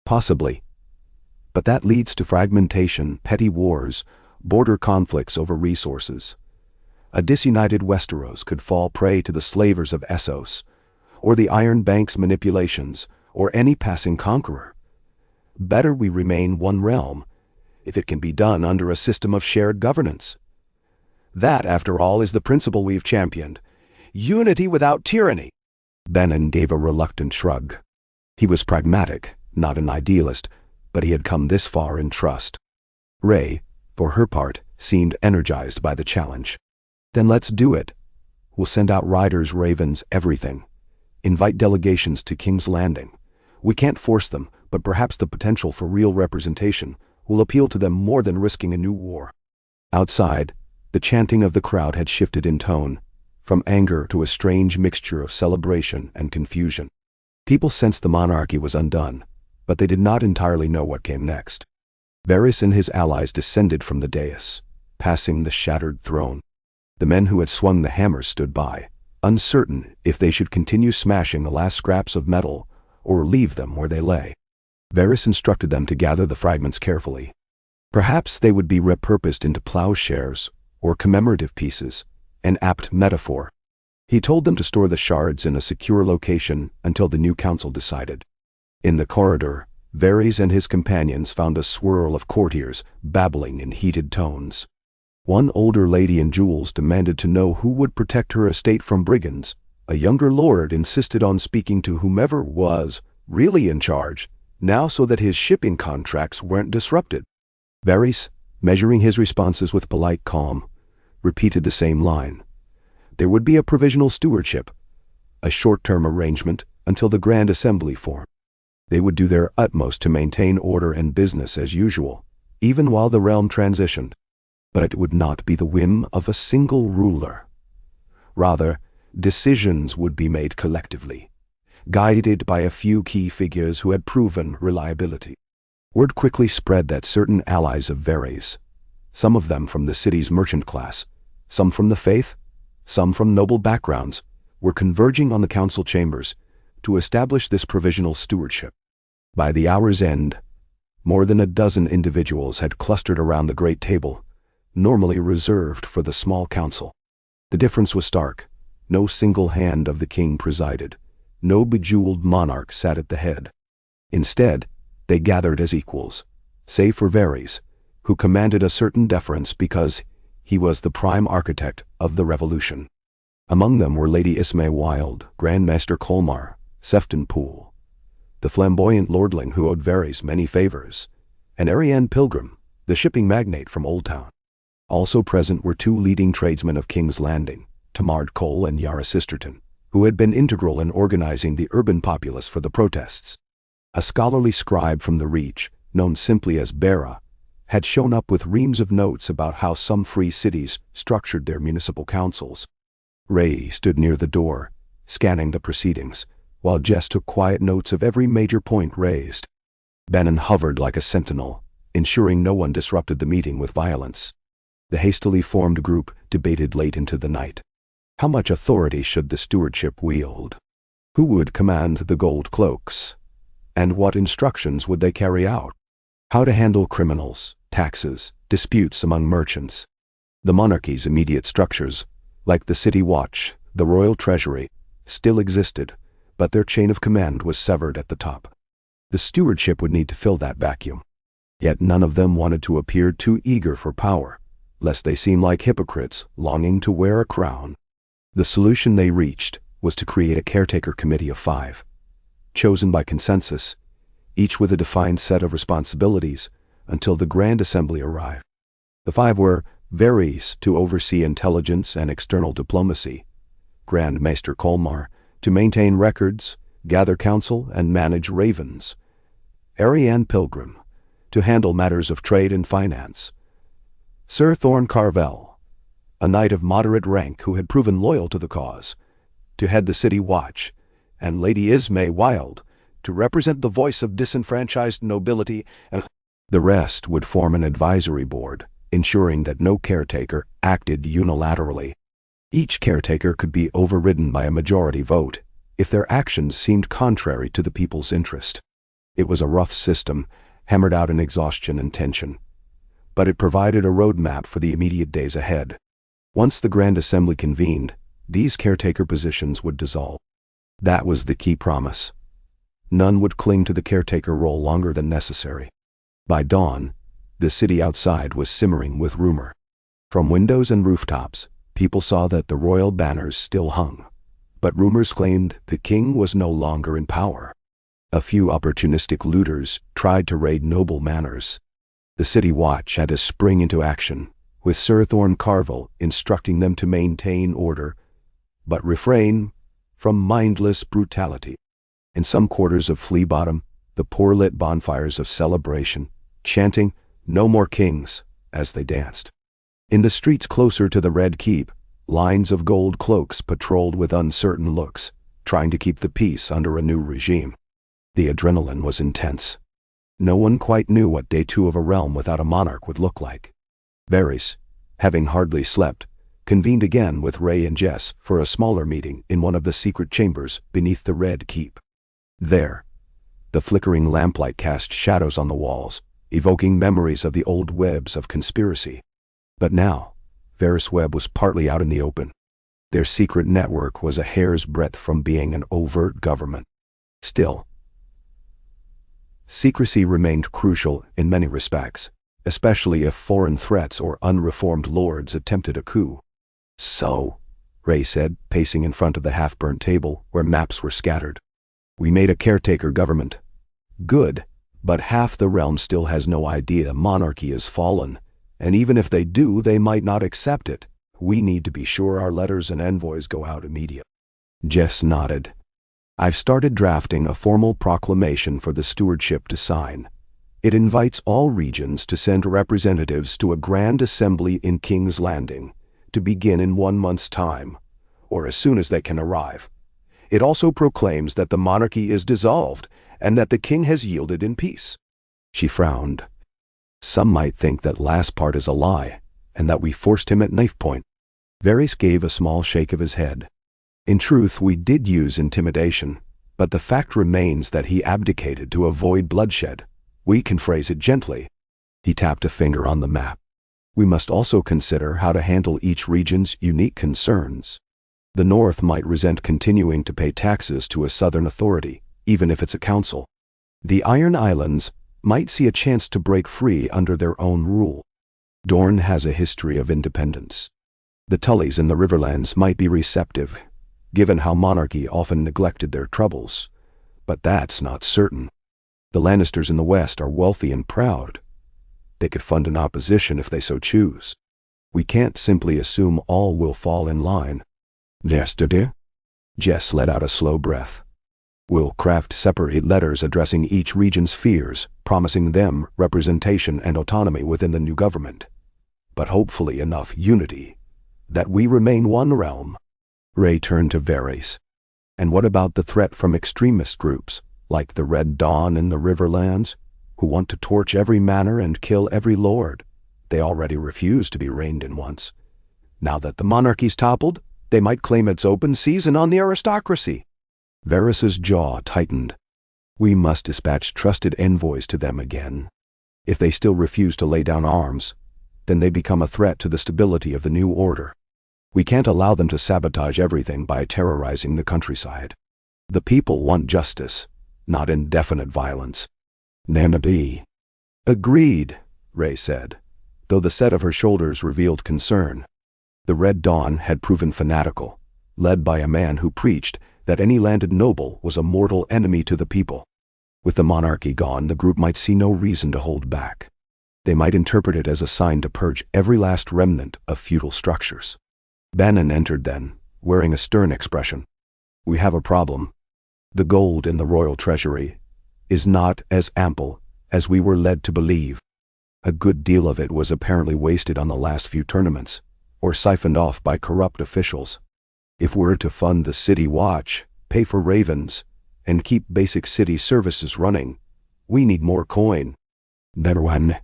"Possibly. But that leads to fragmentation, petty wars, border conflicts over resources. A disunited Westeros could fall prey to the slavers of Essos, or the Iron Bank's manipulations, or any passing conqueror. Better we remain one realm, if it can be done under a system of shared governance. That, after all, is the principle we've championed. Unity without tyranny." Bannon gave a reluctant shrug. He was pragmatic, not an idealist, but he had come this far in trust. Ray, for her part, seemed energized by the challenge. "Then let's do it. We'll send out riders, ravens, everything. Invite delegations to King's Landing. We can't force them, but perhaps the potential for real representation will appeal to them more than risking a new war." Outside, the chanting of the crowd had shifted in tone, from anger to a strange mixture of celebration and confusion. People sensed the monarchy was undone, but they did not entirely know what came next. Varys and his allies descended from the dais, passing the shattered throne. The men who had swung the hammers stood by, uncertain if they should continue smashing the last scraps of metal or leave them where they lay. Varys instructed them to gather the fragments carefully. Perhaps they would be repurposed into plowshares or commemorative pieces, an apt metaphor. He told them to store the shards in a secure location until the new council decided. In the corridor, Varys and his companions found a swirl of courtiers babbling in heated tones. One older lady in jewels demanded to know who would protect her estate from brigands. A younger lord insisted on speaking to whomever was really in charge, now so that his shipping contracts weren't disrupted. Varys, measuring his responses with polite calm, repeated the same line. There would be a provisional stewardship, a short-term arrangement until the Grand Assembly formed. They would do their utmost to maintain order and business as usual, even while the realm transitioned. But it would not be the whim of a single ruler. Rather, decisions would be made collectively, guided by a few key figures who had proven reliability. Word quickly spread that certain allies of Varys, some of them from the city's merchant class, some from the faith, some from noble backgrounds, were converging on the council chambers to establish this provisional stewardship. By the hour's end, more than a dozen individuals had clustered around the great table, normally reserved for the small council. The difference was stark. No single hand of the king presided. No bejeweled monarch sat at the head. Instead, they gathered as equals, save for Varys, who commanded a certain deference because he was the prime architect of the revolution. Among them were Lady Ismay Wilde, Grand Maester Colmar, Sefton Poole, the flamboyant lordling who owed Varys many favors, and Arianne Pilgrim, the shipping magnate from Old Town. Also present were two leading tradesmen of King's Landing, Tamard Cole and Yara Sisterton, who had been integral in organizing the urban populace for the protests. A scholarly scribe from the Reach, known simply as Bera, had shown up with reams of notes about how some free cities structured their municipal councils. Ray stood near the door, scanning the proceedings, while Jess took quiet notes of every major point raised. Bannon hovered like a sentinel, ensuring no one disrupted the meeting with violence. The hastily formed group debated late into the night. How much authority should the stewardship wield? Who would command the gold cloaks? And what instructions would they carry out? How to handle criminals, taxes, disputes among merchants? The monarchy's immediate structures, like the city watch, the royal treasury, still existed, but their chain of command was severed at the top. The stewardship would need to fill that vacuum. Yet none of them wanted to appear too eager for power, lest they seem like hypocrites longing to wear a crown. The solution they reached was to create a caretaker committee of 5, chosen by consensus, each with a defined set of responsibilities until the Grand Assembly arrived. The 5 were Varys to oversee intelligence and external diplomacy, Grand Maester Colmar to maintain records, gather counsel, and manage ravens, Arianne Pilgrim to handle matters of trade and finance, Sir Thorne Carvel, a knight of moderate rank who had proven loyal to the cause, to head the city watch, and Lady Ismay Wilde to represent the voice of disenfranchised nobility, and the rest would form an advisory board, ensuring that no caretaker acted unilaterally. Each caretaker could be overridden by a majority vote if their actions seemed contrary to the people's interest. It was a rough system, hammered out in exhaustion and tension, but it provided a roadmap for the immediate days ahead. Once the Grand Assembly convened, these caretaker positions would dissolve. That was the key promise. None would cling to the caretaker role longer than necessary. By dawn, the city outside was simmering with rumor. From windows and rooftops, people saw that the royal banners still hung, but rumors claimed the king was no longer in power. A few opportunistic looters tried to raid noble manors. The city watch had to spring into action, with Sir Thorne Carvel instructing them to maintain order, but refrain from mindless brutality. In some quarters of Flea Bottom, the poor-lit bonfires of celebration, chanting, "No more kings," as they danced. In the streets closer to the Red Keep, lines of gold cloaks patrolled with uncertain looks, trying to keep the peace under a new regime. The adrenaline was intense. No one quite knew what day 2 of a realm without a monarch would look like. Varys, having hardly slept, convened again with Ray and Jess for a smaller meeting in one of the secret chambers beneath the Red Keep. There, the flickering lamplight cast shadows on the walls, evoking memories of the old webs of conspiracy. But now, Varys Webb was partly out in the open. Their secret network was a hair's breadth from being an overt government. Still, secrecy remained crucial in many respects, especially if foreign threats or unreformed lords attempted a coup. "So," Ray said, pacing in front of the half-burnt table where maps were scattered, "we made a caretaker government. Good, but half the realm still has no idea monarchy is fallen, And even if they do, they might not accept it. We need to be sure our letters and envoys go out immediately. Jess nodded. I've started drafting a formal proclamation for the stewardship to sign. It invites all regions to send representatives to a grand assembly in King's Landing, to begin in 1 month's time, or as soon as they can arrive. It also proclaims that the monarchy is dissolved and that the king has yielded in peace. She frowned. Some might think that last part is a lie, and that we forced him at knife point. Varys gave a small shake of his head. In truth, we did use intimidation, but the fact remains that he abdicated to avoid bloodshed. We can phrase it gently. He tapped a finger on the map. We must also consider how to handle each region's unique concerns. The North might resent continuing to pay taxes to a southern authority, even if it's a council. The Iron Islands might see a chance to break free under their own rule. Dorne has a history of independence. The Tullys in the Riverlands might be receptive, given how monarchy often neglected their troubles. But that's not certain. The Lannisters in the West are wealthy and proud. They could fund an opposition if they so choose. We can't simply assume all will fall in line. Yesterday? Jess let out a slow breath. We'll craft separate letters addressing each region's fears, promising them representation and autonomy within the new government. But hopefully enough unity that we remain one realm. Ray turned to Varys. And what about the threat from extremist groups, like the Red Dawn in the Riverlands, who want to torch every manor and kill every lord? They already refused to be reigned in once. Now that the monarchy's toppled, they might claim its open season on the aristocracy. Varys's jaw tightened. We must dispatch trusted envoys to them again. If they still refuse to lay down arms, then they become a threat to the stability of the new order. We can't allow them to sabotage everything by terrorizing the countryside. The people want justice, not indefinite violence. Nana B. Agreed, Ray said, though the set of her shoulders revealed concern. The Red Dawn had proven fanatical, led by a man who preached that any landed noble was a mortal enemy to the people. With the monarchy gone, the group might see no reason to hold back. They might interpret it as a sign to purge every last remnant of feudal structures. Bannon entered then, wearing a stern expression. We have a problem. The gold in the royal treasury is not as ample as we were led to believe. A good deal of it was apparently wasted on the last few tournaments, or siphoned off by corrupt officials. If we're to fund the city watch, pay for ravens, and keep basic city services running, we need more coin. Better one.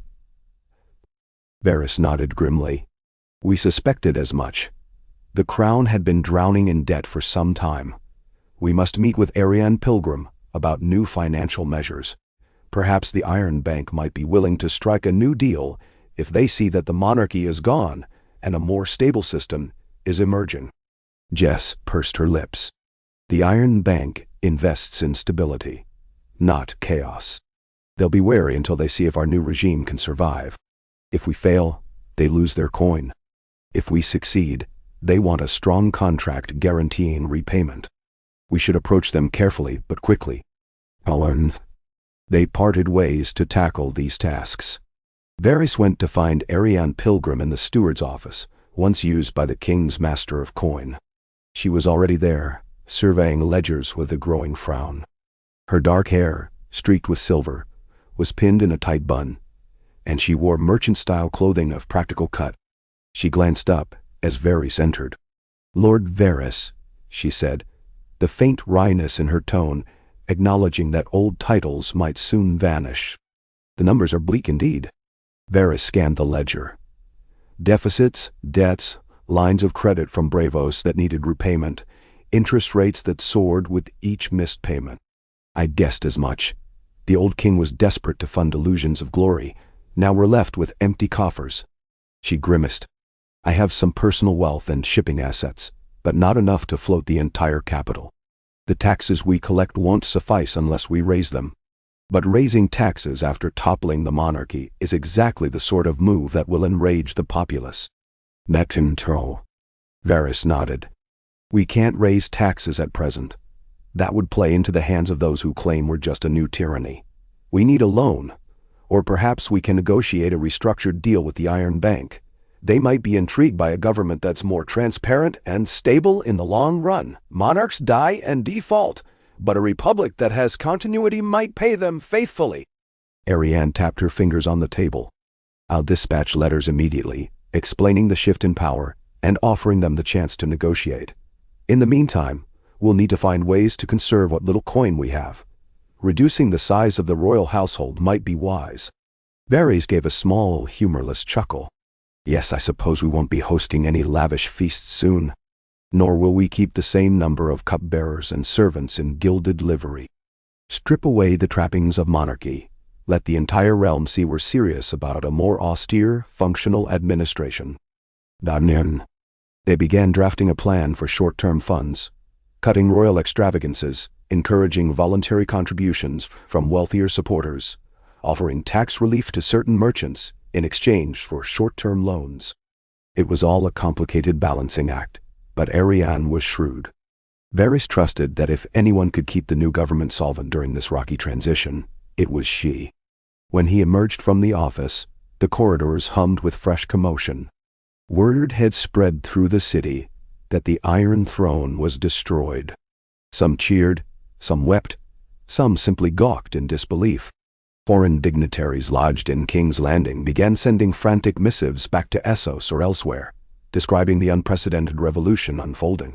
Varys nodded grimly. We suspected as much. The crown had been drowning in debt for some time. We must meet with Arianne Pilgrim about new financial measures. Perhaps the Iron Bank might be willing to strike a new deal if they see that the monarchy is gone and a more stable system is emerging. Jess pursed her lips. The Iron Bank invests in stability, not chaos. They'll be wary until they see if our new regime can survive. If we fail, they lose their coin. If we succeed, they want a strong contract guaranteeing repayment. We should approach them carefully but quickly. They parted ways to tackle these tasks. Varys went to find Arianne Pilgrim in the steward's office, once used by the king's master of coin. She was already there, surveying ledgers with a growing frown. Her dark hair, streaked with silver, was pinned in a tight bun, and she wore merchant-style clothing of practical cut. She glanced up as Varys entered. Lord Varys, she said, the faint wryness in her tone acknowledging that old titles might soon vanish. The numbers are bleak indeed. Varys scanned the ledger. Deficits, debts, lines of credit from Bravos that needed repayment, interest rates that soared with each missed payment. I guessed as much. The old king was desperate to fund illusions of glory. Now we're left with empty coffers. She grimaced. I have some personal wealth and shipping assets, but not enough to float the entire capital. The taxes we collect won't suffice unless we raise them. But raising taxes after toppling the monarchy is exactly the sort of move that will enrage the populace. Netinto. Varys nodded. We can't raise taxes at present. That would play into the hands of those who claim we're just a new tyranny. We need a loan, Or perhaps we can negotiate a restructured deal with the Iron Bank. They might be intrigued by a government that's more transparent and stable in the long run. Monarchs die and default, but a republic that has continuity might pay them faithfully. Ariane tapped her fingers on the table. I'll dispatch letters immediately, explaining the shift in power and offering them the chance to negotiate. In the meantime, we'll need to find ways to conserve what little coin we have. Reducing the size of the royal household might be wise. Varys gave a small, humorless chuckle. Yes, I suppose we won't be hosting any lavish feasts soon. Nor will we keep the same number of cupbearers and servants in gilded livery. Strip away the trappings of monarchy. Let the entire realm see we're serious about a more austere, functional administration. They began drafting a plan for short-term funds, cutting royal extravagances, encouraging voluntary contributions from wealthier supporters, offering tax relief to certain merchants in exchange for short-term loans. It was all a complicated balancing act, but Ariane was shrewd. Varys trusted that if anyone could keep the new government solvent during this rocky transition, it was she. When he emerged from the office, the corridors hummed with fresh commotion. Word had spread through the city that the Iron Throne was destroyed. Some cheered, some wept, some simply gawked in disbelief. Foreign dignitaries lodged in King's Landing began sending frantic missives back to Essos or elsewhere, describing the unprecedented revolution unfolding.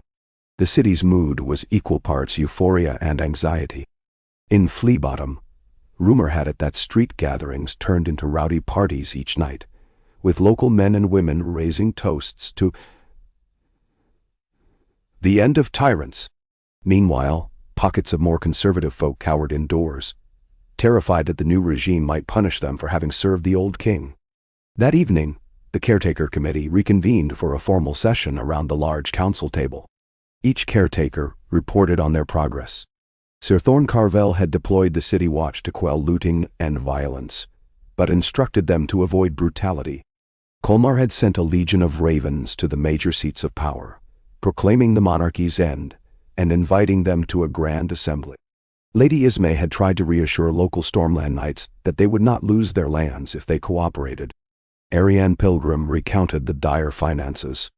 The city's mood was equal parts euphoria and anxiety. In Flea Bottom, rumor had it that street gatherings turned into rowdy parties each night, with local men and women raising toasts to the end of tyrants. Meanwhile, pockets of more conservative folk cowered indoors, terrified that the new regime might punish them for having served the old king. That evening, the caretaker committee reconvened for a formal session around the large council table. Each caretaker reported on their progress. Sir Thorne Carvel had deployed the city watch to quell looting and violence, but instructed them to avoid brutality. Colmar had sent a legion of ravens to the major seats of power, proclaiming the monarchy's end and inviting them to a grand assembly. Lady Ismay had tried to reassure local Stormland Knights that they would not lose their lands if they cooperated. Ariane Pilgrim recounted the dire finances.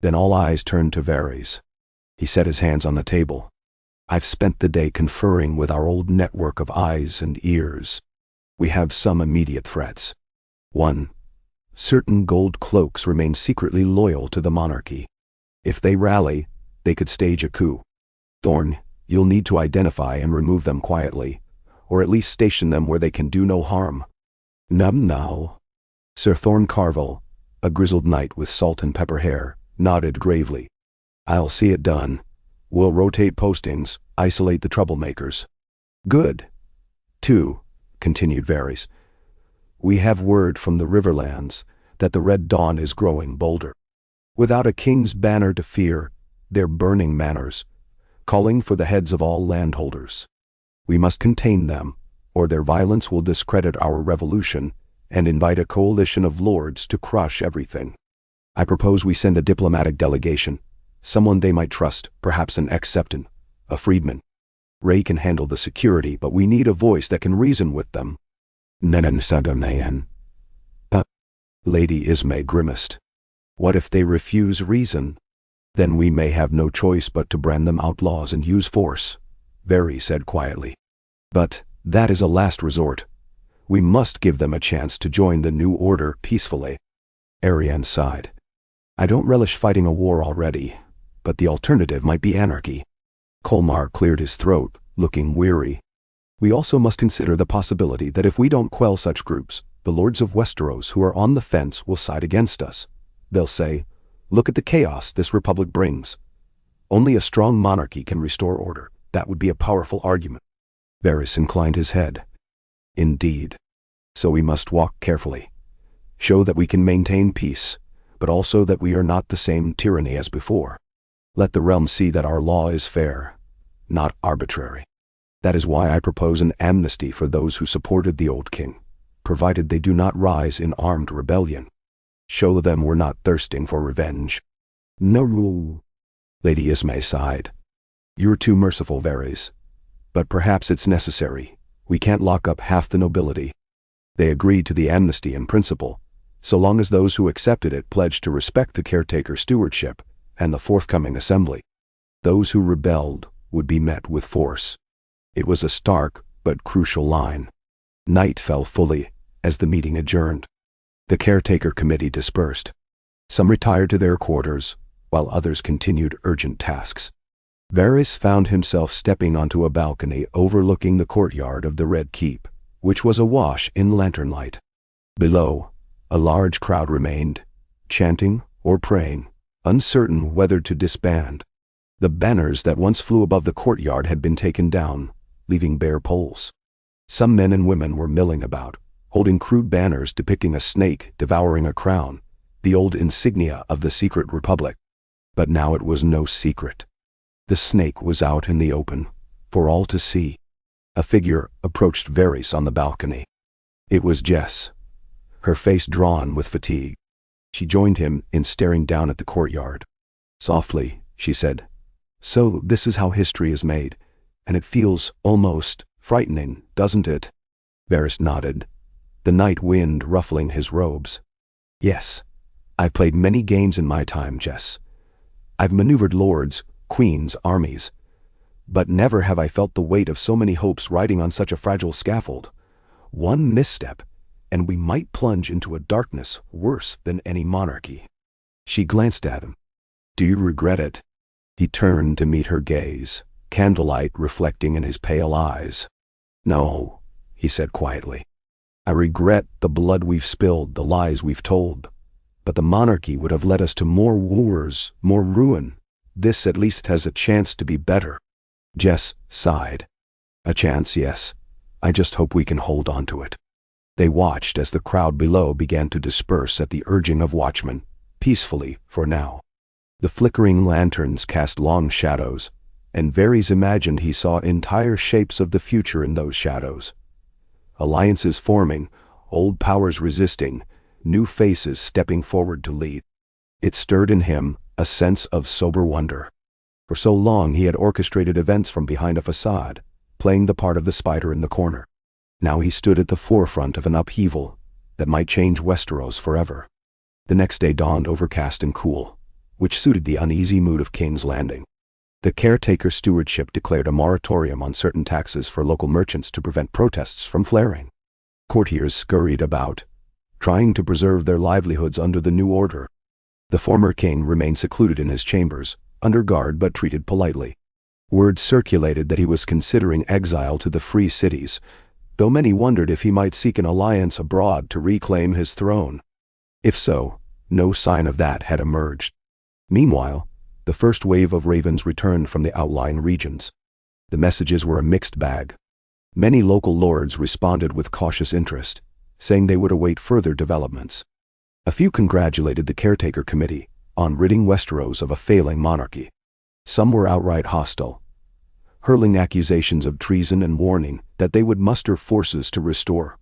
Then all eyes turned to Varys. He set his hands on the table. I've spent the day conferring with our old network of eyes and ears. We have some immediate threats. 1. Certain gold cloaks remain secretly loyal to the monarchy. If they rally, they could stage a coup. Thorne, you'll need to identify and remove them quietly, or at least station them where they can do no harm. Now. Sir Thorne Carvel, a grizzled knight with salt and pepper hair, nodded gravely. I'll see it done. We'll rotate postings, isolate the troublemakers. Good. 2, continued Varys. We have word from the Riverlands that the Red Dawn is growing bolder. Without a king's banner to fear, they're burning manors, calling for the heads of all landholders. We must contain them, or their violence will discredit our revolution and invite a coalition of lords to crush everything. I propose we send a diplomatic delegation, someone they might trust, perhaps an ex-septon, a freedman. Ray can handle the security, but we need a voice that can reason with them. Lady Ismay grimaced. What if they refuse reason? Then we may have no choice but to brand them outlaws and use force, Varys said quietly. But that is a last resort. We must give them a chance to join the new order peacefully. Ariane sighed. I don't relish fighting a war already, but the alternative might be anarchy. Colmar cleared his throat, looking weary. We also must consider the possibility that if we don't quell such groups, the lords of Westeros who are on the fence will side against us. They'll say, look at the chaos this republic brings. Only a strong monarchy can restore order. That would be a powerful argument. Varys inclined his head. Indeed. So we must walk carefully. Show that we can maintain peace, but also that we are not the same tyranny as before. Let the realm see that our law is fair, not arbitrary. That is why I propose an amnesty for those who supported the old king, provided they do not rise in armed rebellion. Show them we're not thirsting for revenge. No. Lady Ismay sighed. You're too merciful, Varys. But perhaps it's necessary. We can't lock up half the nobility. They agreed to the amnesty in principle, so long as those who accepted it pledged to respect the caretaker stewardship and the forthcoming assembly. Those who rebelled would be met with force. It was a stark but crucial line. Night fell fully as the meeting adjourned. The caretaker committee dispersed. Some retired to their quarters, while others continued urgent tasks. Varys found himself stepping onto a balcony overlooking the courtyard of the Red Keep, which was awash in lantern light. Below, a large crowd remained, chanting or praying, uncertain whether to disband. The banners that once flew above the courtyard had been taken down, leaving bare poles. Some men and women were milling about, holding crude banners depicting a snake devouring a crown, the old insignia of the secret republic. But now it was no secret. The snake was out in the open, for all to see. A figure approached Varys on the balcony. It was Jess, her face drawn with fatigue. She joined him in staring down at the courtyard. Softly, she said, "So this is how history is made, and it feels almost frightening, doesn't it?" Varys nodded, the night wind ruffling his robes. "Yes, I've played many games in my time, Jess. I've maneuvered lords, queens, armies, but never have I felt the weight of so many hopes riding on such a fragile scaffold. One misstep, and we might plunge into a darkness worse than any monarchy." She glanced at him. "Do you regret it?" He turned to meet her gaze, candlelight reflecting in his pale eyes. "No," he said quietly. "I regret the blood we've spilled, the lies we've told. But the monarchy would have led us to more wars, more ruin. This at least has a chance to be better." Jess sighed. "A chance, yes. I just hope we can hold on to it." They watched as the crowd below began to disperse at the urging of watchmen, peacefully for now. The flickering lanterns cast long shadows, and Varys imagined he saw entire shapes of the future in those shadows. Alliances forming, old powers resisting, new faces stepping forward to lead. It stirred in him a sense of sober wonder. For so long he had orchestrated events from behind a facade, playing the part of the spider in the corner. Now he stood at the forefront of an upheaval that might change Westeros forever. The next day dawned overcast and cool, which suited the uneasy mood of King's Landing. The caretaker stewardship declared a moratorium on certain taxes for local merchants to prevent protests from flaring. Courtiers scurried about, trying to preserve their livelihoods under the new order. The former king remained secluded in his chambers, under guard but treated politely. Word circulated that he was considering exile to the free cities, though many wondered if he might seek an alliance abroad to reclaim his throne. If so, no sign of that had emerged. Meanwhile, the first wave of ravens returned from the outlying regions. The messages were a mixed bag. Many local lords responded with cautious interest, saying they would await further developments. A few congratulated the caretaker committee on ridding Westeros of a failing monarchy. Some were outright hostile, hurling accusations of treason and warning that they would muster forces to restore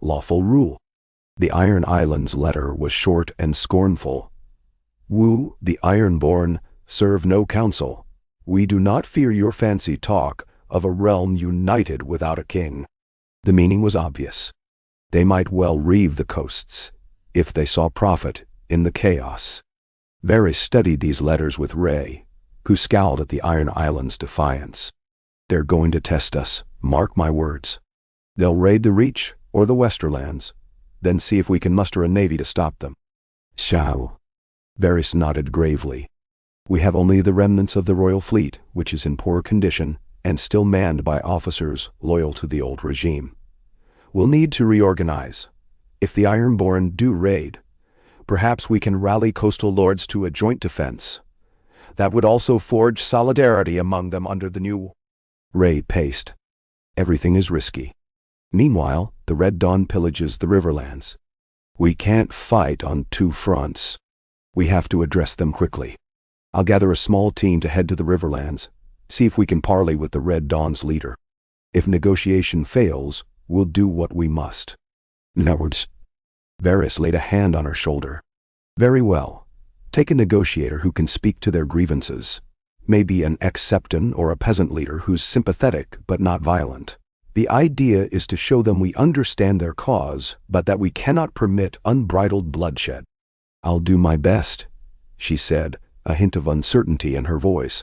lawful rule. The Iron Islands letter was short and scornful. "Woo, the Ironborn, serve no counsel. We do not fear your fancy talk of a realm united without a king." The meaning was obvious. They might well reave the coasts, if they saw profit in the chaos. Varys studied these letters with Ray, who scowled at the Iron Islands' defiance. "They're going to test us, mark my words. They'll raid the Reach or the Westerlands, then see if we can muster a navy to stop them." "Shall?" Varys nodded gravely. "We have only the remnants of the royal fleet, which is in poor condition and still manned by officers loyal to the old regime. We'll need to reorganize. If the Ironborn do raid, perhaps we can rally coastal lords to a joint defense. That would also forge solidarity among them under the new..." Ray paced. "Everything is risky. Meanwhile, the Red Dawn pillages the Riverlands. We can't fight on two fronts. We have to address them quickly. I'll gather a small team to head to the Riverlands, see if we can parley with the Red Dawn's leader. If negotiation fails, we'll do what we must." "Newards." Varys laid a hand on her shoulder. "Very well. Take a negotiator who can speak to their grievances. Maybe an ex-septon or a peasant leader who's sympathetic but not violent. The idea is to show them we understand their cause, but that we cannot permit unbridled bloodshed. I'll do my best, she said, a hint of uncertainty in her voice.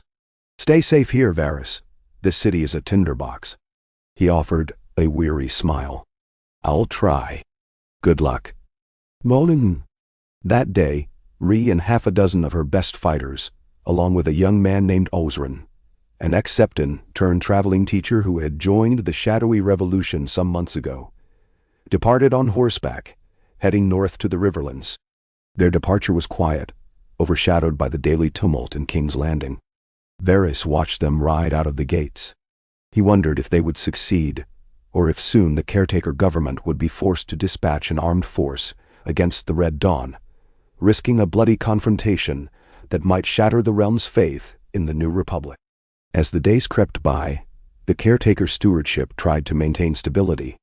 Stay safe here, Varys. This city is a tinderbox. He offered a weary smile. I'll try. Good luck. Molin. That day, Rhee and half a dozen of her best fighters, along with a young man named Ozran, an ex-Septon turned traveling teacher who had joined the shadowy revolution some months ago, departed on horseback, heading north to the Riverlands. Their departure was quiet, overshadowed by the daily tumult in King's Landing. Varys watched them ride out of the gates. He wondered if they would succeed, or if soon the caretaker government would be forced to dispatch an armed force against the Red Dawn, risking a bloody confrontation that might shatter the realm's faith in the new republic. As the days crept by, the caretaker stewardship tried to maintain stability.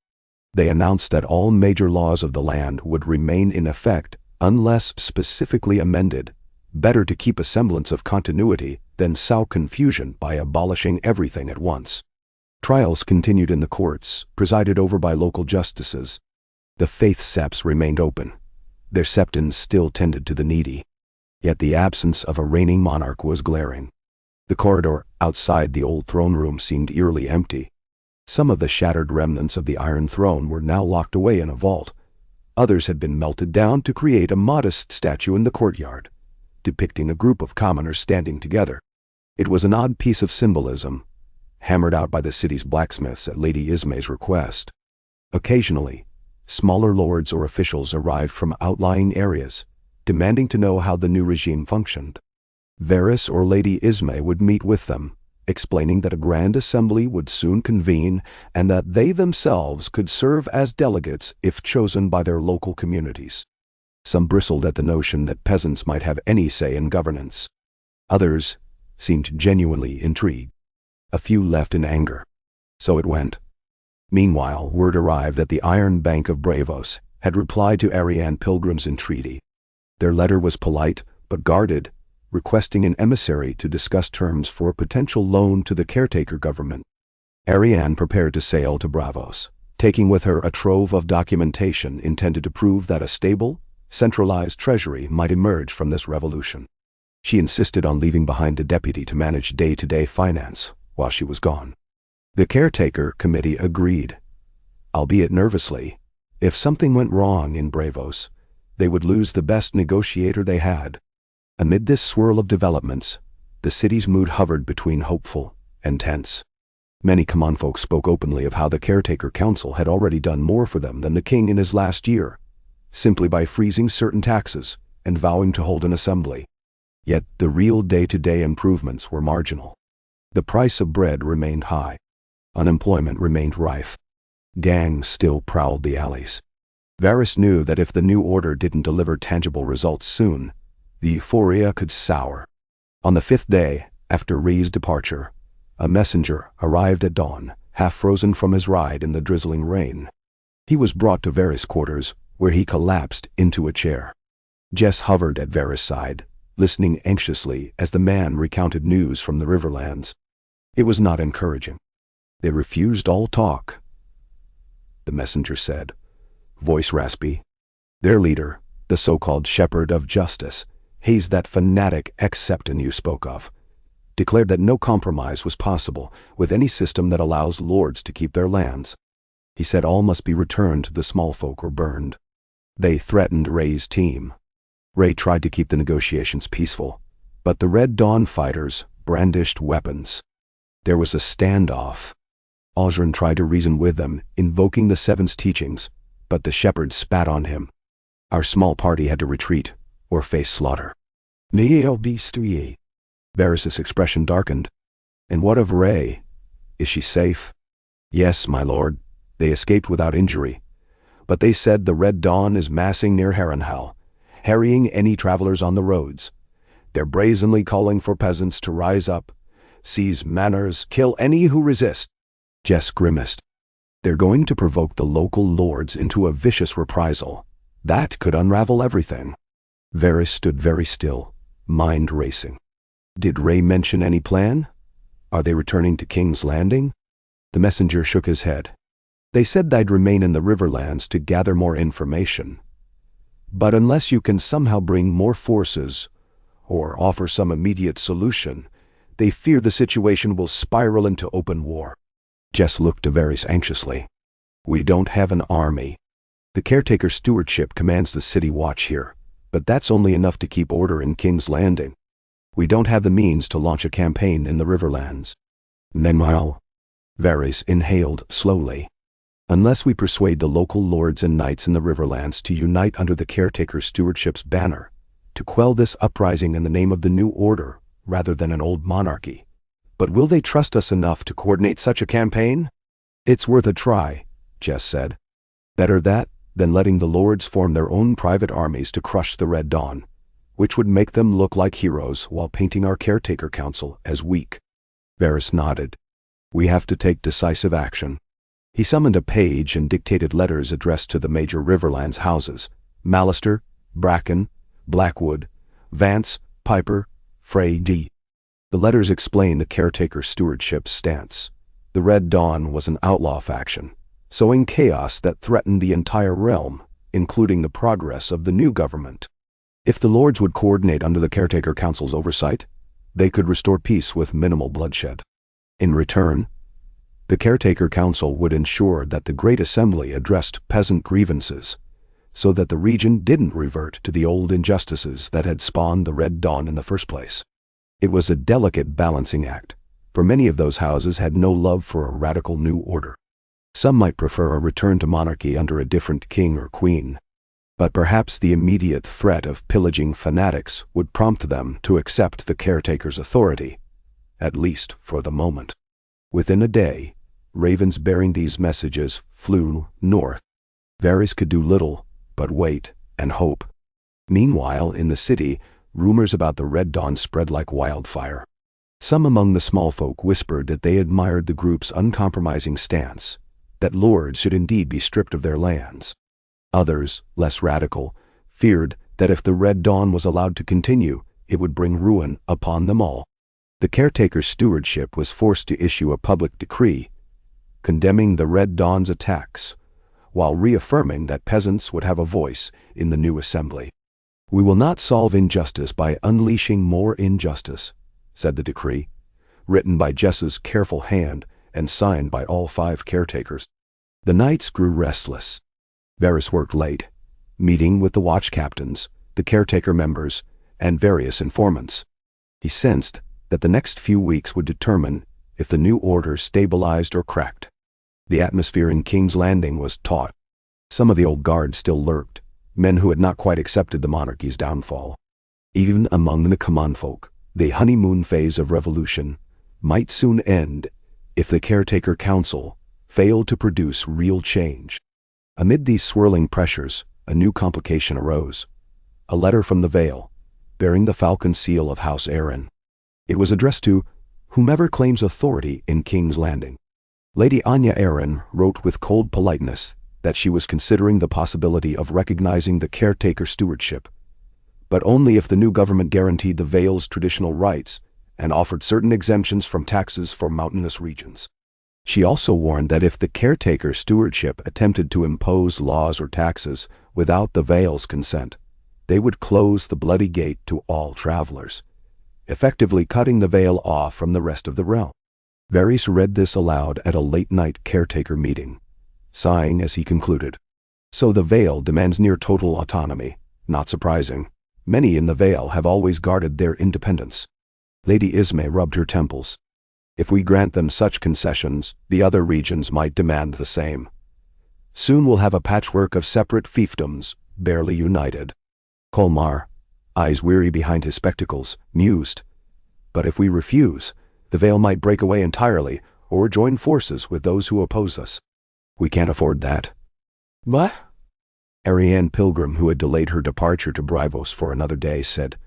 They announced that all major laws of the land would remain in effect unless specifically amended. Better to keep a semblance of continuity than sow confusion by abolishing everything at once. Trials continued in the courts, presided over by local justices. The faith septs remained open. Their septons still tended to the needy. Yet the absence of a reigning monarch was glaring. The corridor outside the old throne room seemed eerily empty. Some of the shattered remnants of the Iron Throne were now locked away in a vault. Others had been melted down to create a modest statue in the courtyard, depicting a group of commoners standing together. It was an odd piece of symbolism, hammered out by the city's blacksmiths at Lady Ismay's request. Occasionally, smaller lords or officials arrived from outlying areas, demanding to know how the new regime functioned. Varys or Lady Ismay would meet with them, explaining that a grand assembly would soon convene and that they themselves could serve as delegates if chosen by their local communities. Some bristled at the notion that peasants might have any say in governance. Others seemed genuinely intrigued. A few left in anger. So it went. Meanwhile, word arrived that the Iron Bank of Braavos had replied to Arianne Pilgrim's entreaty. Their letter was polite but guarded, requesting an emissary to discuss terms for a potential loan to the caretaker government. Arianne prepared to sail to Braavos, taking with her a trove of documentation intended to prove that a stable, centralized treasury might emerge from this revolution. She insisted on leaving behind a deputy to manage day-to-day finance while she was gone. The caretaker committee agreed, albeit nervously. If something went wrong in Braavos, they would lose the best negotiator they had. Amid this swirl of developments, the city's mood hovered between hopeful and tense. Many common folk spoke openly of how the caretaker council had already done more for them than the king in his last year, simply by freezing certain taxes and vowing to hold an assembly. Yet the real day-to-day improvements were marginal. The price of bread remained high. Unemployment remained rife. Gangs still prowled the alleys. Varys knew that if the new order didn't deliver tangible results soon, the euphoria could sour. On the 5th day, after Rhee's departure, a messenger arrived at dawn, half frozen from his ride in the drizzling rain. He was brought to Varys' quarters, where he collapsed into a chair. Jess hovered at Varys' side, listening anxiously as the man recounted news from the Riverlands. It was not encouraging. They refused all talk, the messenger said, voice raspy. Their leader, the so-called Shepherd of Justice, he's that fanatic ex-Septon you spoke of, declared that no compromise was possible with any system that allows lords to keep their lands. He said all must be returned to the small folk or burned. They threatened Ray's team. Ray tried to keep the negotiations peaceful, but the Red Dawn fighters brandished weapons. There was a standoff. Ozran tried to reason with them, invoking the Seven's teachings, but the shepherd spat on him. Our small party had to retreat, or face slaughter. Varys' expression darkened. And what of Ray? Is she safe? Yes, my lord. They escaped without injury. But they said the Red Dawn is massing near Harrenhal, harrying any travelers on the roads. They're brazenly calling for peasants to rise up, seize manors, kill any who resist. Jess grimaced. They're going to provoke the local lords into a vicious reprisal. That could unravel everything. Varys stood very still, mind racing. Did Ray mention any plan? Are they returning to King's Landing? The messenger shook his head. They said they'd remain in the Riverlands to gather more information. But unless you can somehow bring more forces or offer some immediate solution, they fear the situation will spiral into open war. Jess looked to Varys anxiously. We don't have an army. The caretaker stewardship commands the city watch here, but that's only enough to keep order in King's Landing. We don't have the means to launch a campaign in the Riverlands. Meanwhile, Varys inhaled slowly. Unless we persuade the local lords and knights in the Riverlands to unite under the caretaker stewardship's banner, to quell this uprising in the name of the new order rather than an old monarchy. But will they trust us enough to coordinate such a campaign? It's worth a try, Jess said. Better that than letting the lords form their own private armies to crush the Red Dawn, which would make them look like heroes while painting our caretaker council as weak. Varys nodded. We have to take decisive action. He summoned a page and dictated letters addressed to the major Riverlands houses: Mallister, Bracken, Blackwood, Vance, Piper, Frey D. The letters explained the caretaker stewardship's stance. The Red Dawn was an outlaw faction, sowing chaos that threatened the entire realm, including the progress of the new government. If the lords would coordinate under the caretaker council's oversight, they could restore peace with minimal bloodshed. In return, the caretaker council would ensure that the Great Assembly addressed peasant grievances, so that the region didn't revert to the old injustices that had spawned the Red Dawn in the first place. It was a delicate balancing act, for many of those houses had no love for a radical new order. Some might prefer a return to monarchy under a different king or queen, but perhaps the immediate threat of pillaging fanatics would prompt them to accept the caretaker's authority, at least for the moment. Within a day, ravens bearing these messages flew north. Varys could do little but wait and hope. Meanwhile, in the city, rumors about the Red Dawn spread like wildfire. Some among the small folk whispered that they admired the group's uncompromising stance, that lords should indeed be stripped of their lands. Others, less radical, feared that if the Red Dawn was allowed to continue, it would bring ruin upon them all. The caretaker stewardship was forced to issue a public decree condemning the Red Dawn's attacks, while reaffirming that peasants would have a voice in the new assembly. We will not solve injustice by unleashing more injustice, said the decree, written by Jess's careful hand and signed by all 5 caretakers. The nights grew restless. Varys worked late, meeting with the watch captains, the caretaker members, and various informants. He sensed that the next few weeks would determine if the new order stabilized or cracked. The atmosphere in King's Landing was taut. Some of the old guard still lurked, men who had not quite accepted the monarchy's downfall. Even among the common folk, the honeymoon phase of revolution might soon end if the caretaker council failed to produce real change. Amid these swirling pressures, a new complication arose. A letter from the Vale, bearing the falcon seal of House Arryn. It was addressed to whomever claims authority in King's Landing. Lady Anya Arryn wrote with cold politeness that she was considering the possibility of recognizing the caretaker stewardship, but only if the new government guaranteed the Vale's traditional rights and offered certain exemptions from taxes for mountainous regions. She also warned that if the caretaker stewardship attempted to impose laws or taxes without the Vale's consent, they would close the Bloody Gate to all travelers, effectively cutting the Vale off from the rest of the realm. Varys read this aloud at a late-night caretaker meeting, sighing as he concluded. So the Vale demands near total autonomy. Not surprising. Many in the Vale have always guarded their independence. Lady Ismay rubbed her temples. If we grant them such concessions, the other regions might demand the same. Soon we'll have a patchwork of separate fiefdoms, barely united. Colmar, eyes weary behind his spectacles, mused. But if we refuse, the Vale might break away entirely or join forces with those who oppose us. We can't afford that. What? Ariane Pilgrim, who had delayed her departure to Bryvos for another day, said,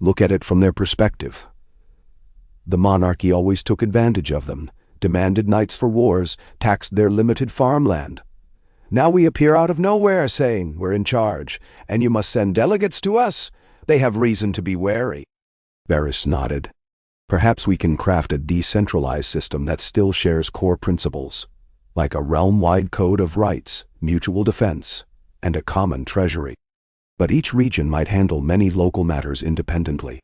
Look at it from their perspective. The monarchy always took advantage of them, demanded knights for wars, taxed their limited farmland. Now we appear out of nowhere saying we're in charge, and you must send delegates to us. They have reason to be wary. Varys nodded. Perhaps we can craft a decentralized system that still shares core principles. like a realm-wide code of rights, mutual defense, and a common treasury. But each region might handle many local matters independently.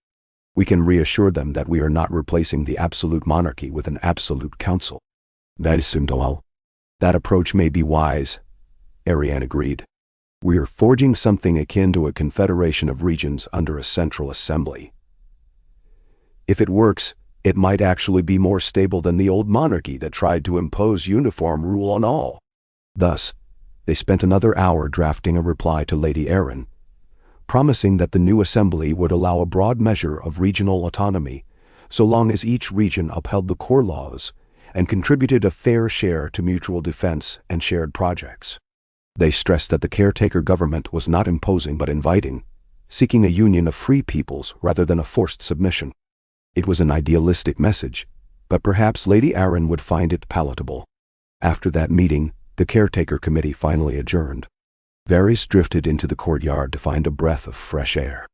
We can reassure them that we are not replacing the absolute monarchy with an absolute council. That is simple. That approach may be wise, Ariane agreed. We are forging something akin to a confederation of regions under a central assembly. If it works, it might actually be more stable than the old monarchy that tried to impose uniform rule on all. Thus, they spent another hour drafting a reply to Lady Erin, promising that the new assembly would allow a broad measure of regional autonomy, so long as each region upheld the core laws and contributed a fair share to mutual defense and shared projects. They stressed that the caretaker government was not imposing but inviting, seeking a union of free peoples rather than a forced submission. It was an idealistic message, but perhaps Lady Erin would find it palatable. After that meeting, the caretaker committee finally adjourned. Varys drifted into the courtyard to find a breath of fresh air.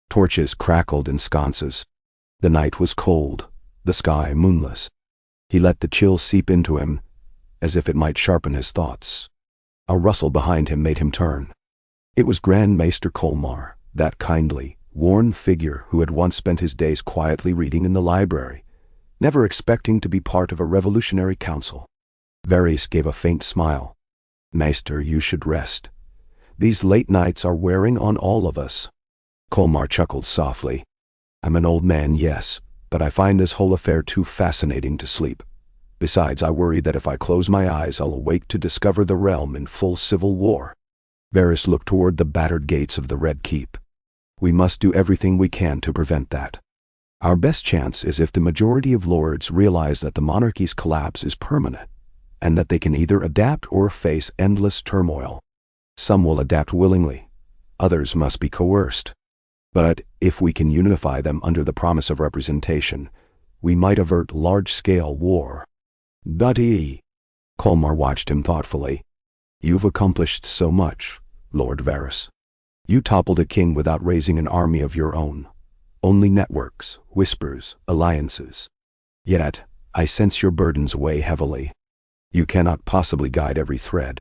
Torches crackled in sconces. The night was cold, the sky moonless. He let the chill seep into him, as if it might sharpen his thoughts. A rustle behind him made him turn. It was Grand Maester Colmar, that kindly, worn figure who had once spent his days quietly reading in the library, never expecting to be part of a revolutionary council. Varys gave a faint smile. "Maester, you should rest. These late nights are wearing on all of us." Colmar chuckled softly. "I'm an old man, yes, but I find this whole affair too fascinating to sleep. Besides, I worry that if I close my eyes, I'll awake to discover the realm in full civil war." Varys looked toward the battered gates of the Red Keep. "We must do everything we can to prevent that. Our best chance is if the majority of lords realize that the monarchy's collapse is permanent, and that they can either adapt or face endless turmoil. Some will adapt willingly, others must be coerced. But if we can unify them under the promise of representation, we might avert large-scale war." "Dutty." Colmar watched him thoughtfully. "You've accomplished so much, Lord Varys. You toppled a king without raising an army of your own. Only networks, whispers, alliances. Yet, I sense your burdens weigh heavily. You cannot possibly guide every thread.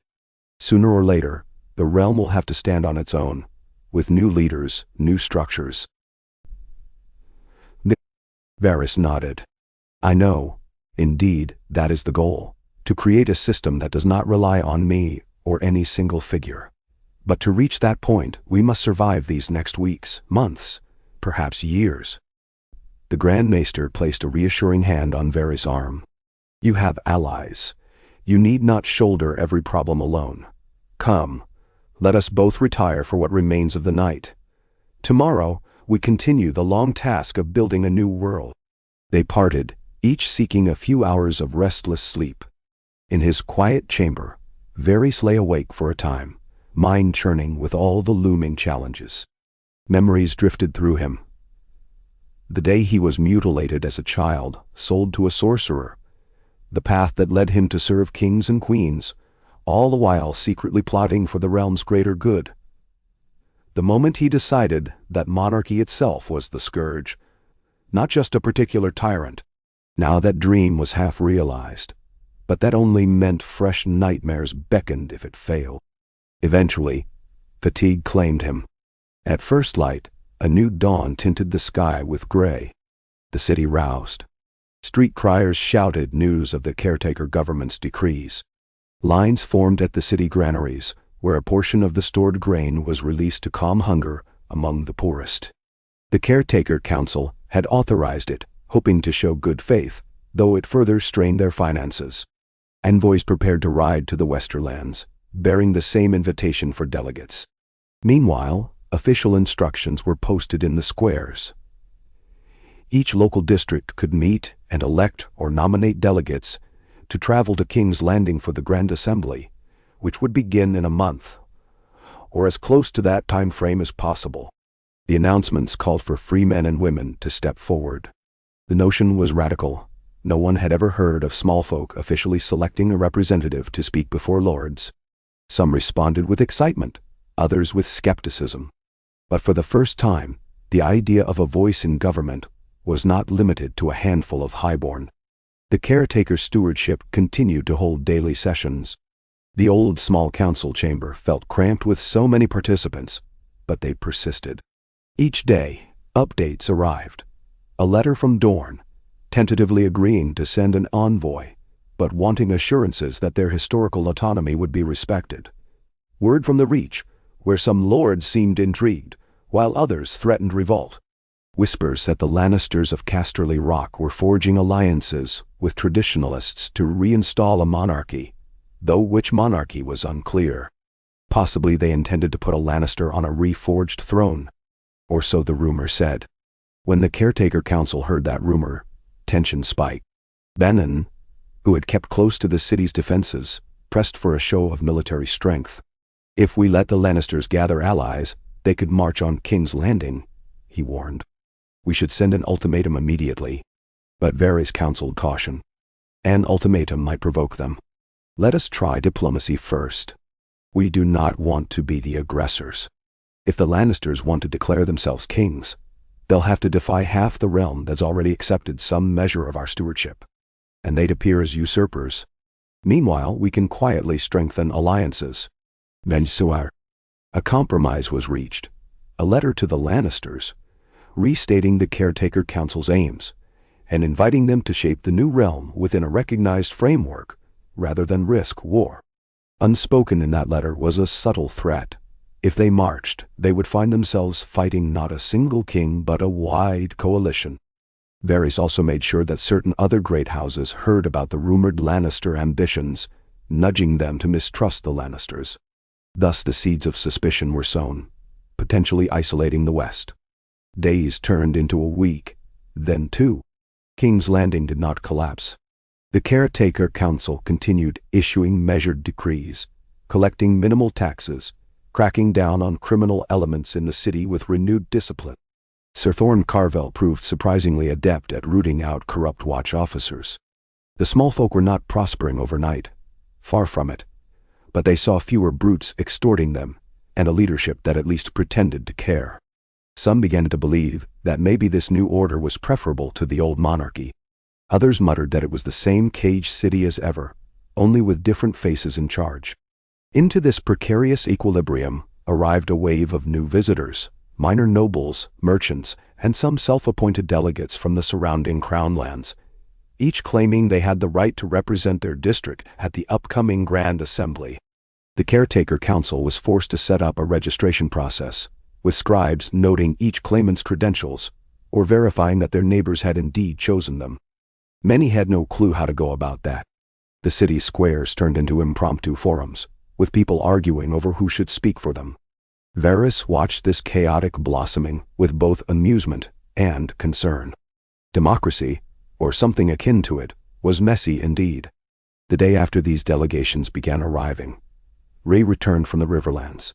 Sooner or later, the realm will have to stand on its own, with new leaders, new structures." Varys nodded. "I know. Indeed, that is the goal, to create a system that does not rely on me or any single figure. But to reach that point, we must survive these next weeks, months, perhaps years." The Grand Maester placed a reassuring hand on Varys' arm. "You have allies. You need not shoulder every problem alone. Come, let us both retire for what remains of the night. Tomorrow, we continue the long task of building a new world." They parted, each seeking a few hours of restless sleep. In his quiet chamber, Varys lay awake for a time, mind churning with all the looming challenges. Memories drifted through him. The day he was mutilated as a child, sold to a sorcerer. The path that led him to serve kings and queens, all the while secretly plotting for the realm's greater good. The moment he decided that monarchy itself was the scourge, not just a particular tyrant. Now that dream was half realized, but that only meant fresh nightmares beckoned if it failed. Eventually, fatigue claimed him. At first light, a new dawn tinted the sky with gray. The city roused. Street criers shouted news of the caretaker government's decrees. Lines formed at the city granaries, where a portion of the stored grain was released to calm hunger among the poorest. The caretaker council had authorized it, hoping to show good faith, though it further strained their finances. Envoys prepared to ride to the Westerlands, bearing the same invitation for delegates. Meanwhile, official instructions were posted in the squares. Each local district could meet and elect or nominate delegates to travel to King's Landing for the Grand Assembly, which would begin in a month, or as close to that time frame as possible. The announcements called for free men and women to step forward. The notion was radical. No one had ever heard of small folk officially selecting a representative to speak before lords. Some responded with excitement, others with skepticism. But for the first time, the idea of a voice in government was not limited to a handful of highborn. The caretaker stewardship continued to hold daily sessions. The old small council chamber felt cramped with so many participants, but they persisted. Each day, updates arrived. A letter from Dorne, tentatively agreeing to send an envoy, but wanting assurances that their historical autonomy would be respected. Word from the Reach, where some lords seemed intrigued, while others threatened revolt. Whispers that the Lannisters of Casterly Rock were forging alliances with traditionalists to reinstall a monarchy, though which monarchy was unclear. Possibly they intended to put a Lannister on a reforged throne, or so the rumor said. When the caretaker council heard that rumor, tension spiked. Bannon, who had kept close to the city's defenses, pressed for a show of military strength. If we let the Lannisters gather allies, they could march on King's Landing, he warned. We should send an ultimatum immediately. But Varys counseled caution. An ultimatum might provoke them. Let us try diplomacy first. We do not want to be the aggressors. If the Lannisters want to declare themselves kings, they'll have to defy half the realm that's already accepted some measure of our stewardship. And they'd appear as usurpers. Meanwhile, we can quietly strengthen alliances. Mensuar. A compromise was reached. A letter to the Lannisters, restating the caretaker council's aims, and inviting them to shape the new realm within a recognized framework, rather than risk war. Unspoken in that letter was a subtle threat. If they marched, they would find themselves fighting not a single king but a wide coalition. Varys also made sure that certain other great houses heard about the rumored Lannister ambitions, nudging them to mistrust the Lannisters. Thus the seeds of suspicion were sown, potentially isolating the West. Days turned into a week, then 2. King's Landing did not collapse. The caretaker council continued issuing measured decrees, collecting minimal taxes, cracking down on criminal elements in the city with renewed discipline. Sir Thorne Carvel proved surprisingly adept at rooting out corrupt watch officers. The small folk were not prospering overnight, far from it, but they saw fewer brutes extorting them, and a leadership that at least pretended to care. Some began to believe that maybe this new order was preferable to the old monarchy. Others muttered that it was the same cage city as ever, only with different faces in charge. Into this precarious equilibrium arrived a wave of new visitors, minor nobles, merchants, and some self-appointed delegates from the surrounding crown lands, each claiming they had the right to represent their district at the upcoming Grand Assembly. The caretaker council was forced to set up a registration process, with scribes noting each claimant's credentials, or verifying that their neighbors had indeed chosen them. Many had no clue how to go about that. The city's squares turned into impromptu forums, with people arguing over who should speak for them. Varys watched this chaotic blossoming with both amusement and concern. Democracy, or something akin to it, was messy indeed. The day after these delegations began arriving, Rhae returned from the Riverlands.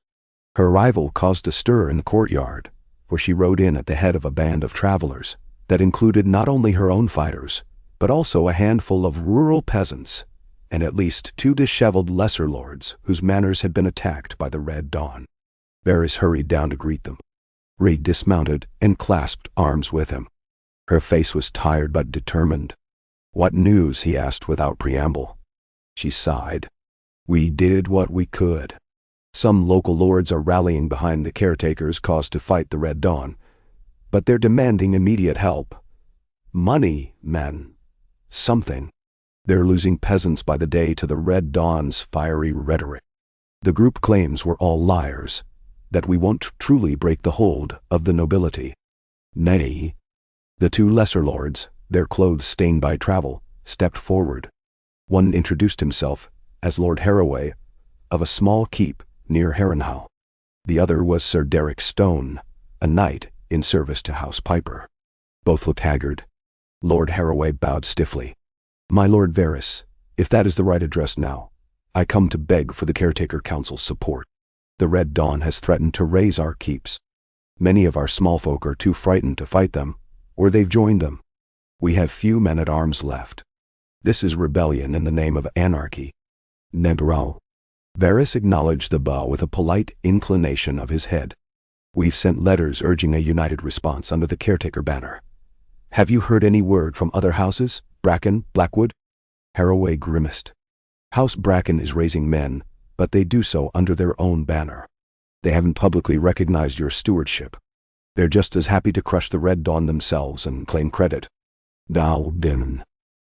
Her arrival caused a stir in the courtyard, for she rode in at the head of a band of travelers that included not only her own fighters, but also a handful of rural peasants, and at least 2 disheveled lesser lords whose manners had been attacked by the Red Dawn. Varys hurried down to greet them. Rhae dismounted and clasped arms with him. Her face was tired but determined. "What news?" he asked without preamble. She sighed. "We did what we could. Some local lords are rallying behind the caretaker's cause to fight the Red Dawn, but they're demanding immediate help. Money, men. Something. They're losing peasants by the day to the Red Dawn's fiery rhetoric. The group claims we're all liars, that we won't truly break the hold of the nobility." Nay. The 2 lesser lords, their clothes stained by travel, stepped forward. One introduced himself as Lord Harroway, of a small keep near Harrenhal. The other was Sir Derek Stone, a knight in service to House Piper. Both looked haggard. Lord Harroway bowed stiffly. "My Lord Varys, if that is the right address now, I come to beg for the caretaker council's support. The Red Dawn has threatened to raze our keeps. Many of our small folk are too frightened to fight them, or they've joined them. We have few men at arms left. This is rebellion in the name of anarchy." Nebral. Varys acknowledged the bow with a polite inclination of his head. "We've sent letters urging a united response under the caretaker banner. Have you heard any word from other houses?" Bracken, Blackwood? Haraway grimaced. House Bracken is raising men, but they do so under their own banner. They haven't publicly recognized your stewardship. They're just as happy to crush the Red Dawn themselves and claim credit. Daldin.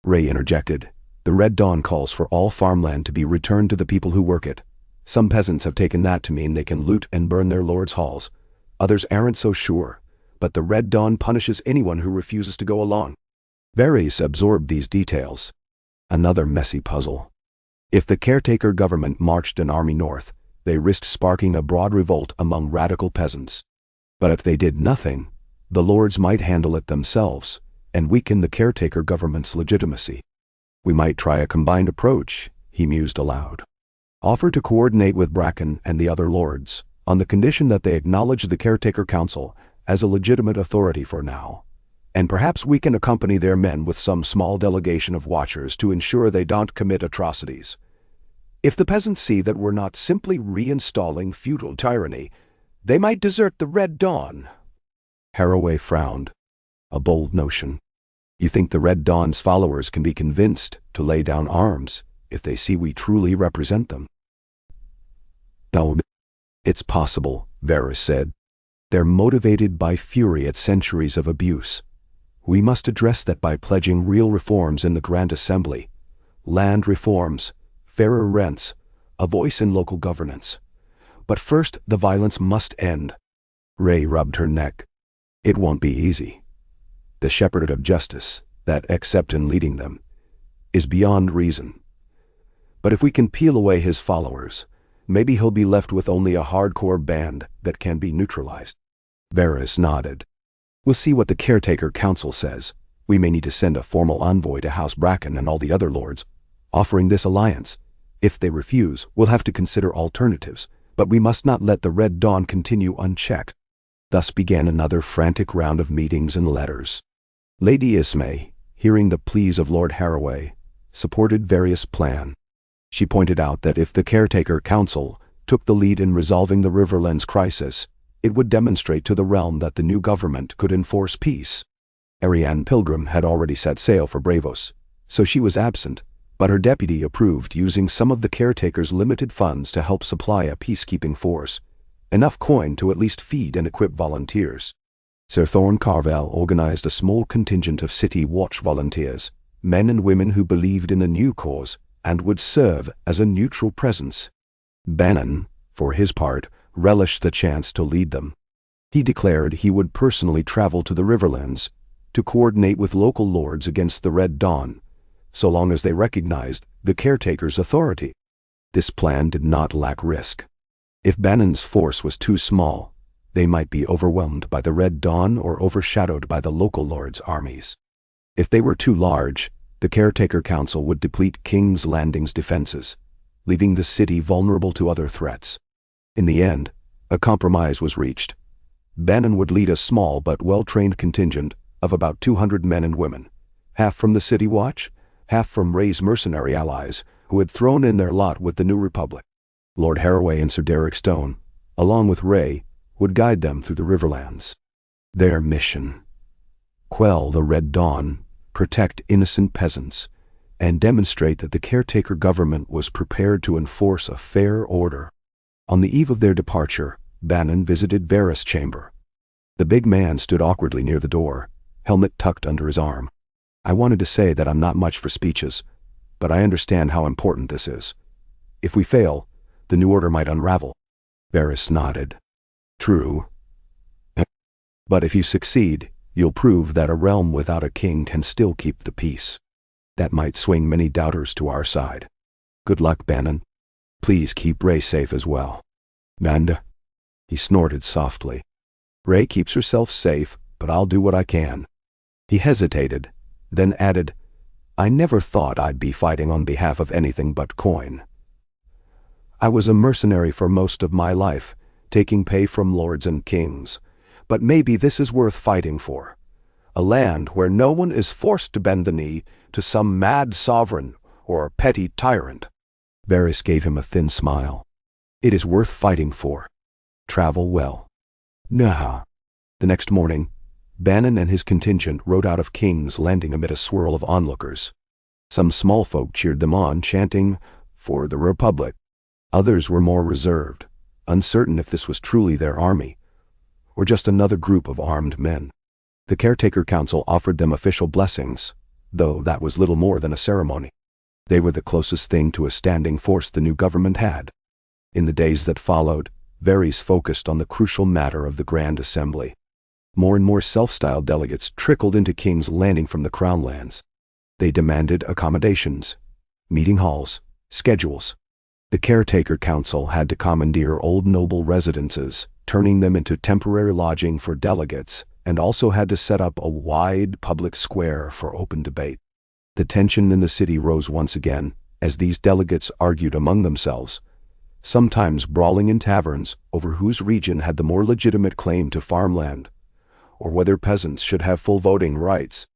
Ray interjected. The Red Dawn calls for all farmland to be returned to the people who work it. Some peasants have taken that to mean they can loot and burn their lord's halls. Others aren't so sure, but the Red Dawn punishes anyone who refuses to go along. Varys absorbed these details. Another messy puzzle. If the caretaker government marched an army north, they risked sparking a broad revolt among radical peasants. But if they did nothing, the lords might handle it themselves and weaken the caretaker government's legitimacy. We might try a combined approach, he mused aloud. Offer to coordinate with Bracken and the other lords, on the condition that they acknowledge the caretaker council as a legitimate authority for now. And perhaps we can accompany their men with some small delegation of watchers to ensure they don't commit atrocities. If the peasants see that we're not simply reinstalling feudal tyranny, they might desert the Red Dawn. Haraway frowned. A bold notion. You think the Red Dawn's followers can be convinced to lay down arms if they see we truly represent them? No, it's possible, Varys said. They're motivated by fury at centuries of abuse. We must address that by pledging real reforms in the Grand Assembly. Land reforms, fairer rents, a voice in local governance. But first, the violence must end. Ray rubbed her neck. It won't be easy. The shepherd of justice, that except in leading them, is beyond reason. But if we can peel away his followers, maybe he'll be left with only a hardcore band that can be neutralized. Varys nodded. We'll see what the caretaker council says. We may need to send a formal envoy to House Bracken and all the other lords, offering this alliance. If they refuse, we'll have to consider alternatives, but we must not let the Red Dawn continue unchecked. Thus began another frantic round of meetings and letters. Lady Ismay, hearing the pleas of Lord Haraway, supported Varys' plan. She pointed out that if the caretaker council took the lead in resolving the Riverlands crisis, it would demonstrate to the realm that the new government could enforce peace. Arianne Pilgrim had already set sail for Bravos, so she was absent, but her deputy approved using some of the caretaker's limited funds to help supply a peacekeeping force, enough coin to at least feed and equip volunteers. Sir Thorne Carvel organized a small contingent of city watch volunteers, men and women who believed in the new cause and would serve as a neutral presence. Bannon, for his part, relished the chance to lead them. He declared he would personally travel to the Riverlands to coordinate with local lords against the Red Dawn, so long as they recognized the caretaker's authority. This plan did not lack risk. If Bannon's force was too small, they might be overwhelmed by the Red Dawn or overshadowed by the local lords' armies. If they were too large, the caretaker council would deplete King's Landing's defenses, leaving the city vulnerable to other threats. In the end, a compromise was reached. Bannon would lead a small but well-trained contingent of about 200 men and women, half from the City Watch, half from Ray's mercenary allies who had thrown in their lot with the New Republic. Lord Haraway and Sir Derek Stone, along with Ray, would guide them through the Riverlands. Their mission: quell the Red Dawn, protect innocent peasants, and demonstrate that the caretaker government was prepared to enforce a fair order. On the eve of their departure, Bannon visited Varys' chamber. The big man stood awkwardly near the door, helmet tucked under his arm. I wanted to say that I'm not much for speeches, but I understand how important this is. If we fail, the new order might unravel. Varys nodded. True. But if you succeed, you'll prove that a realm without a king can still keep the peace. That might swing many doubters to our side. Good luck, Bannon. Please keep Ray safe as well. And he snorted softly. Ray keeps herself safe, but I'll do what I can. He hesitated, then added, I never thought I'd be fighting on behalf of anything but coin. I was a mercenary for most of my life, taking pay from lords and kings, but maybe this is worth fighting for. A land where no one is forced to bend the knee to some mad sovereign or petty tyrant. Varys gave him a thin smile. It is worth fighting for. Travel well. Nah. The next morning, Bannon and his contingent rode out of King's Landing amid a swirl of onlookers. Some small folk cheered them on, chanting, "For the Republic." Others were more reserved, uncertain if this was truly their army, or just another group of armed men. The Caretaker Council offered them official blessings, though that was little more than a ceremony. They were the closest thing to a standing force the new government had. In the days that followed, Varys focused on the crucial matter of the Grand Assembly. More and more self-styled delegates trickled into King's Landing from the Crown lands. They demanded accommodations, meeting halls, schedules. The Caretaker Council had to commandeer old noble residences, turning them into temporary lodging for delegates, and also had to set up a wide public square for open debate. The tension in the city rose once again, as these delegates argued among themselves, sometimes brawling in taverns over whose region had the more legitimate claim to farmland, or whether peasants should have full voting rights.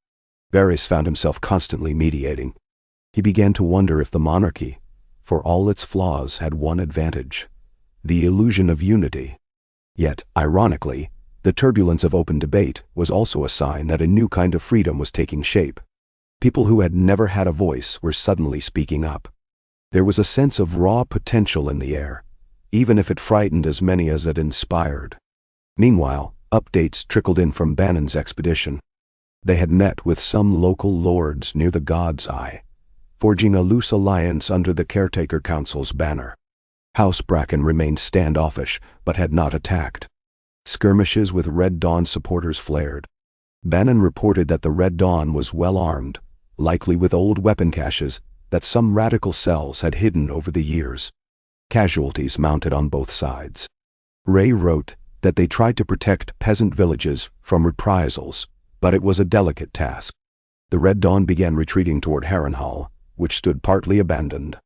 Varys found himself constantly mediating. He began to wonder if the monarchy, for all its flaws, had one advantage: the illusion of unity. Yet, ironically, the turbulence of open debate was also a sign that a new kind of freedom was taking shape. People who had never had a voice were suddenly speaking up. There was a sense of raw potential in the air, even if it frightened as many as it inspired. Meanwhile, updates trickled in from Bannon's expedition. They had met with some local lords near the God's Eye, forging a loose alliance under the Caretaker Council's banner. House Bracken remained standoffish, but had not attacked. Skirmishes with Red Dawn supporters flared. Bannon reported that the Red Dawn was well armed, likely with old weapon caches that some radical cells had hidden over the years. Casualties mounted on both sides. Ray wrote that they tried to protect peasant villages from reprisals, but it was a delicate task. The Red Dawn began retreating toward Harrenhal, which stood partly abandoned.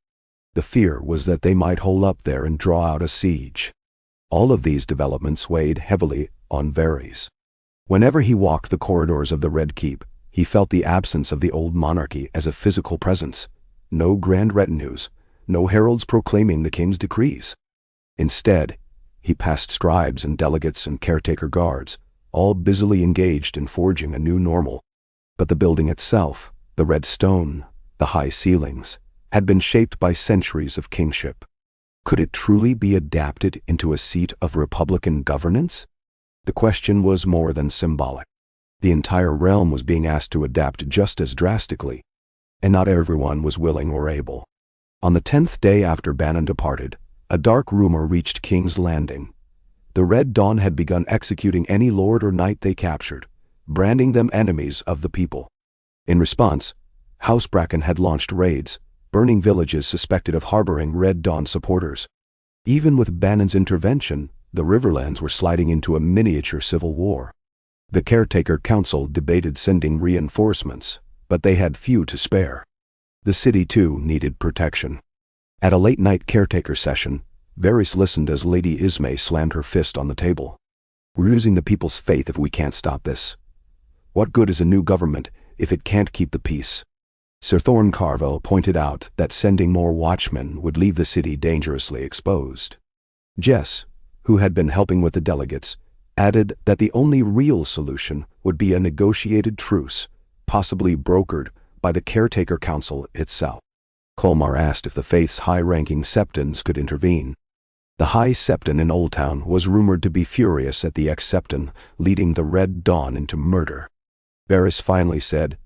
The fear was that they might hole up there and draw out a siege. All of these developments weighed heavily on Varys. Whenever he walked the corridors of the Red Keep, he felt the absence of the old monarchy as a physical presence. No grand retinues, no heralds proclaiming the king's decrees. Instead, he passed scribes and delegates and caretaker guards, all busily engaged in forging a new normal. But the building itself, the red stone, the high ceilings, had been shaped by centuries of kingship. Could it truly be adapted into a seat of republican governance? The question was more than symbolic. The entire realm was being asked to adapt just as drastically, and not everyone was willing or able. On the 10th day after Bannon departed, a dark rumor reached King's Landing. The Red Dawn had begun executing any lord or knight they captured, branding them enemies of the people. In response, House Bracken had launched raids, burning villages suspected of harboring Red Dawn supporters. Even with Bannon's intervention, the Riverlands were sliding into a miniature civil war. The Caretaker Council debated sending reinforcements, but they had few to spare. The city, too, needed protection. At a late-night caretaker session, Varys listened as Lady Ismay slammed her fist on the table. "We're losing the people's faith if we can't stop this. What good is a new government if it can't keep the peace?" Sir Thorne Carville pointed out that sending more watchmen would leave the city dangerously exposed. Jess, who had been helping with the delegates, added that the only real solution would be a negotiated truce, possibly brokered by the Caretaker Council itself. Colmar asked if the Faith's high-ranking Septons could intervene. The High Septon in Old Town was rumored to be furious at the ex-Septon leading the Red Dawn into murder. Varys finally said,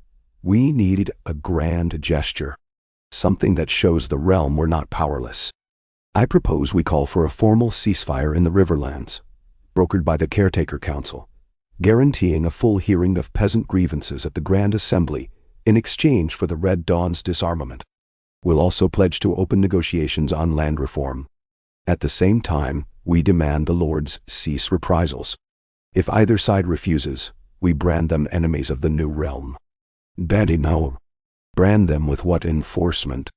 "We need a grand gesture, something that shows the realm we're not powerless. I propose we call for a formal ceasefire in the Riverlands, brokered by the Caretaker Council, guaranteeing a full hearing of peasant grievances at the Grand Assembly in exchange for the Red Dawn's disarmament. We'll also pledge to open negotiations on land reform. At the same time, we demand the lords cease reprisals. If either side refuses, we brand them enemies of the new realm." "Daddy, no. Brand them with what enforcement?"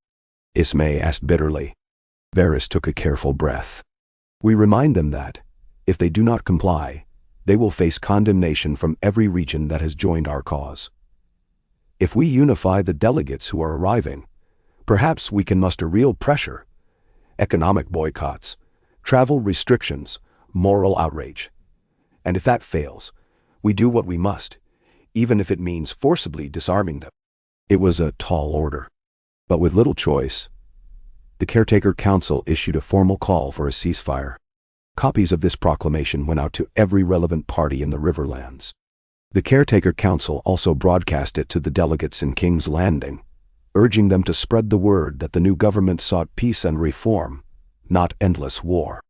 Ismay asked bitterly. Varys took a careful breath. "We remind them that, if they do not comply, they will face condemnation from every region that has joined our cause. If we unify the delegates who are arriving, perhaps we can muster real pressure. Economic boycotts, travel restrictions, moral outrage. And if that fails, We do what we must, even if it means forcibly disarming them. It was a tall order. But with little choice, the Caretaker Council issued a formal call for a ceasefire. Copies of this proclamation went out to every relevant party in the Riverlands. The Caretaker Council also broadcast it to the delegates in King's Landing, urging them to spread the word that the new government sought peace and reform, not endless war.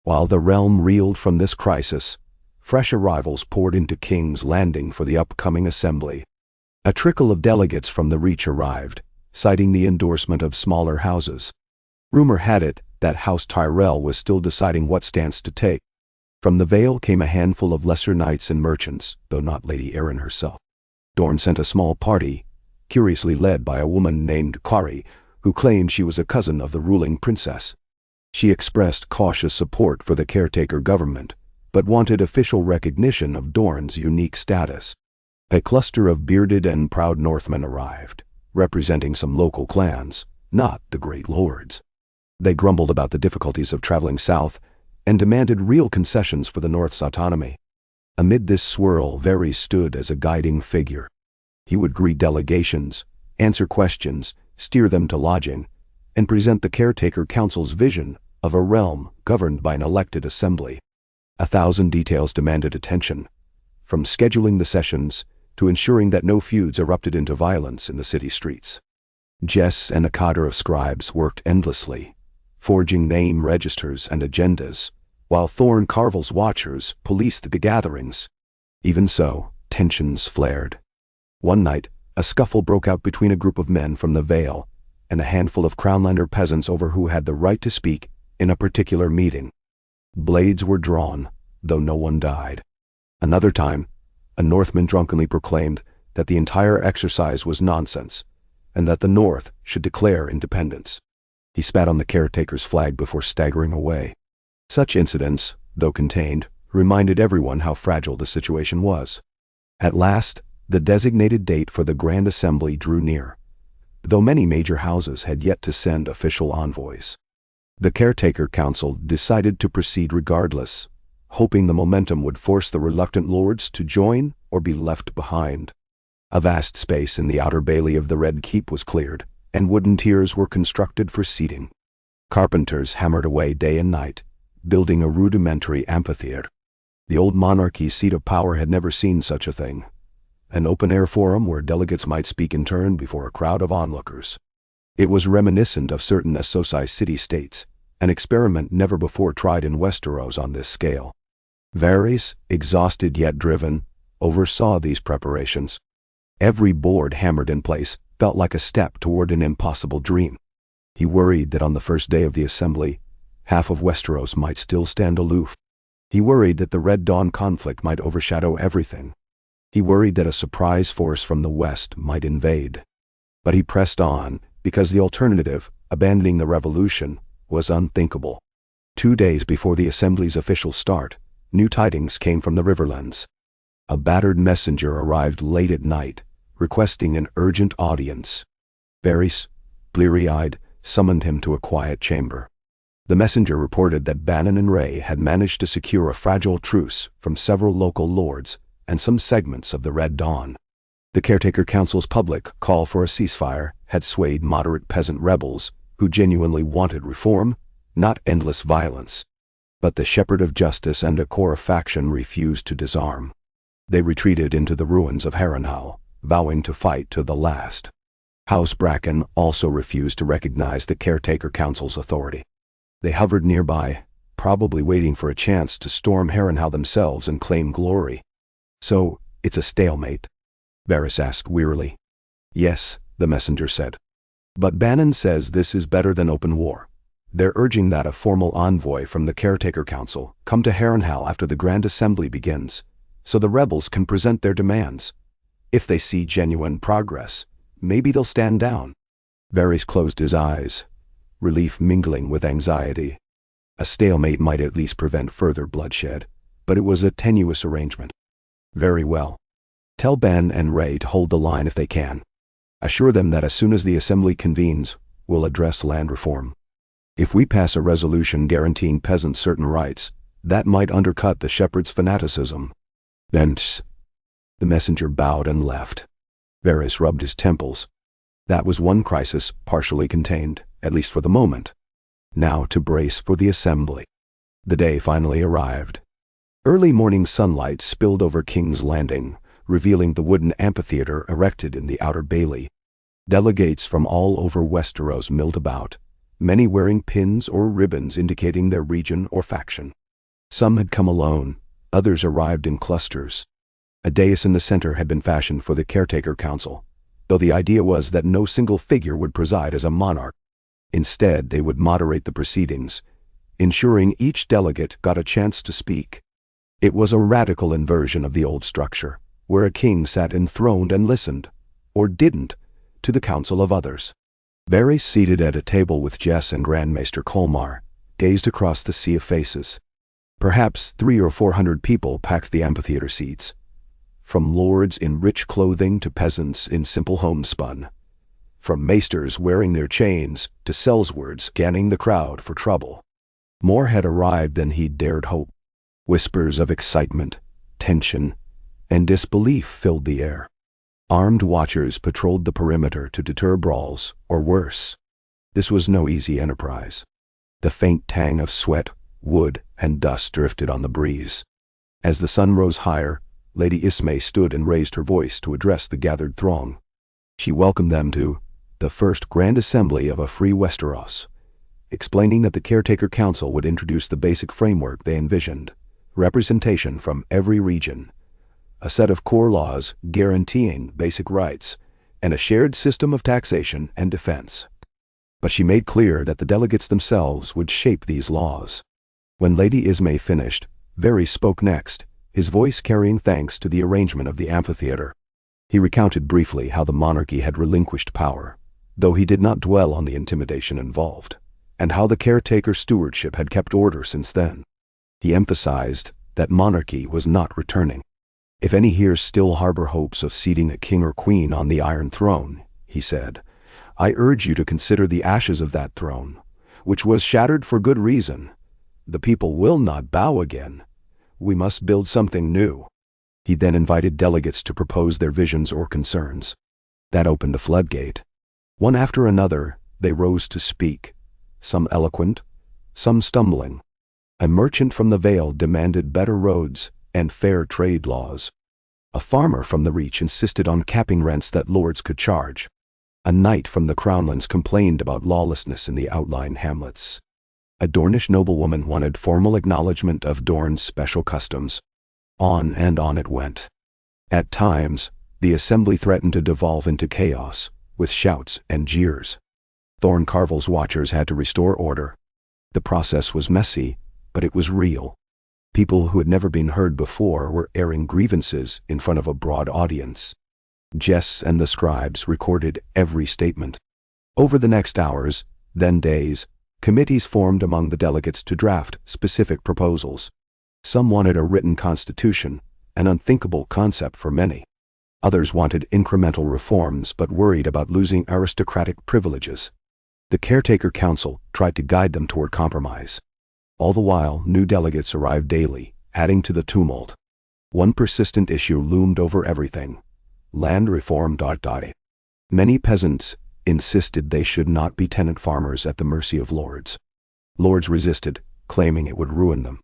While the realm reeled from this crisis, fresh arrivals poured into King's Landing for the upcoming assembly. A trickle of delegates from the Reach arrived, citing the endorsement of smaller houses. Rumor had it that House Tyrell was still deciding what stance to take. From the Vale came a handful of lesser knights and merchants, though not Lady Erin herself. Dorne sent a small party, curiously led by a woman named Kari, who claimed she was a cousin of the ruling princess. She expressed cautious support for the caretaker government, but wanted official recognition of Dorne's unique status. A cluster of bearded and proud Northmen arrived, representing some local clans, not the great lords. They grumbled about the difficulties of traveling south and demanded real concessions for the North's autonomy. Amid this swirl, Varys stood as a guiding figure. He would greet delegations, answer questions, steer them to lodging, and present the Caretaker Council's vision of a realm governed by an elected assembly. 1,000 details demanded attention, from scheduling the sessions to ensuring that no feuds erupted into violence in the city streets. Jess and a cadre of scribes worked endlessly, forging name registers and agendas, while Thorne Carvel's watchers policed the gatherings. Even so, tensions flared. One night, a scuffle broke out between a group of men from the Vale and a handful of Crownlander peasants over who had the right to speak in a particular meeting. Blades were drawn, though no one died. Another time, a Northman drunkenly proclaimed that the entire exercise was nonsense, and that the North should declare independence. He spat on the caretaker's flag before staggering away. Such incidents, though contained, reminded everyone how fragile the situation was. At last, the designated date for the Grand Assembly drew near, though many major houses had yet to send official envoys. The Caretaker Council decided to proceed regardless, hoping the momentum would force the reluctant lords to join or be left behind. A vast space in the outer bailey of the Red Keep was cleared, and wooden tiers were constructed for seating. Carpenters hammered away day and night, building a rudimentary amphitheater. The old monarchy's seat of power had never seen such a thing, an open-air forum where delegates might speak in turn before a crowd of onlookers. It was reminiscent of certain Associ city-states, an experiment never before tried in Westeros on this scale. Varys, exhausted yet driven, oversaw these preparations. Every board hammered in place felt like a step toward an impossible dream. He worried that on the first day of the assembly, half of Westeros might still stand aloof. He worried that the Red Dawn conflict might overshadow everything. He worried that a surprise force from the west might invade. But he pressed on, because the alternative, abandoning the revolution, was unthinkable. 2 days before the assembly's official start, new tidings came from the Riverlands. A battered messenger arrived late at night, requesting an urgent audience. Varys, bleary-eyed, summoned him to a quiet chamber. The messenger reported that Bannon and Ray had managed to secure a fragile truce from several local lords and some segments of the Red Dawn. The Caretaker Council's public call for a ceasefire had swayed moderate peasant rebels who genuinely wanted reform, not endless violence. But the Shepherd of Justice and a core faction refused to disarm. They retreated into the ruins of Harrenhal, vowing to fight to the last. House Bracken also refused to recognize the Caretaker Council's authority. They hovered nearby, probably waiting for a chance to storm Harrenhal themselves and claim glory. "So, it's a stalemate?" Varys asked wearily. "Yes," the messenger said. "But Bannon says this is better than open war. They're urging that a formal envoy from the Caretaker Council come to Harrenhal after the Grand Assembly begins, so the rebels can present their demands. If they see genuine progress, maybe they'll stand down." Varys closed his eyes, relief mingling with anxiety. A stalemate might at least prevent further bloodshed, but it was a tenuous arrangement. "Very well. Tell Ben and Ray to hold the line if they can. Assure them that as soon as the assembly convenes, we'll address land reform. If we pass a resolution guaranteeing peasants certain rights, that might undercut the shepherd's fanaticism. Then The messenger bowed and left. Varys rubbed his temples. That was one crisis partially contained, at least for the moment. Now to brace for the assembly. The day finally arrived. Early morning sunlight spilled over King's Landing, revealing the wooden amphitheater erected in the outer bailey. Delegates from all over Westeros milled about, many wearing pins or ribbons indicating their region or faction. Some had come alone, others arrived in clusters. A dais in the center had been fashioned for the Caretaker Council, though the idea was that no single figure would preside as a monarch. Instead, they would moderate the proceedings, ensuring each delegate got a chance to speak. It was a radical inversion of the old structure, where a king sat enthroned and listened, or didn't, to the counsel of others. Varys, seated at a table with Jess and Grand Maester Colmar, gazed across the sea of faces. Perhaps 300 or 400 people packed the amphitheater seats, from lords in rich clothing to peasants in simple homespun, from maesters wearing their chains to sellswards scanning the crowd for trouble. More had arrived than he'd dared hope. Whispers of excitement, tension, and disbelief filled the air. Armed watchers patrolled the perimeter to deter brawls, or worse. This was no easy enterprise. The faint tang of sweat, wood, and dust drifted on the breeze. As the sun rose higher, Lady Ismay stood and raised her voice to address the gathered throng. She welcomed them to the first grand assembly of a free Westeros, explaining that the Caretaker Council would introduce the basic framework they envisioned: representation from every region, a set of core laws guaranteeing basic rights, and a shared system of taxation and defense. But she made clear that the delegates themselves would shape these laws. When Lady Ismay finished, Varys spoke next, his voice carrying thanks to the arrangement of the amphitheater. He recounted briefly how the monarchy had relinquished power, though he did not dwell on the intimidation involved, and how the caretaker stewardship had kept order since then. He emphasized that monarchy was not returning. If any here still harbor hopes of seating a king or queen on the Iron Throne, he said, I urge you to consider the ashes of that throne, which was shattered for good reason. The people will not bow again. We must build something new. He then invited delegates to propose their visions or concerns. That opened a floodgate. One after another, they rose to speak, some eloquent, some stumbling. A merchant from the Vale demanded better roads and fair trade laws. A farmer from the Reach insisted on capping rents that lords could charge. A knight from the Crownlands complained about lawlessness in the outlying hamlets. A Dornish noblewoman wanted formal acknowledgement of Dorne's special customs. On and on it went. At times, the assembly threatened to devolve into chaos, with shouts and jeers. Thorne Carvel's watchers had to restore order. The process was messy, but it was real. People who had never been heard before were airing grievances in front of a broad audience. Jess and the scribes recorded every statement. Over the next hours, then days, committees formed among the delegates to draft specific proposals. Some wanted a written constitution, an unthinkable concept for many. Others wanted incremental reforms but worried about losing aristocratic privileges. The Caretaker Council tried to guide them toward compromise. All the while, new delegates arrived daily, adding to the tumult. One persistent issue loomed over everything: land reform. Many peasants insisted they should not be tenant farmers at the mercy of lords. Lords resisted, claiming it would ruin them.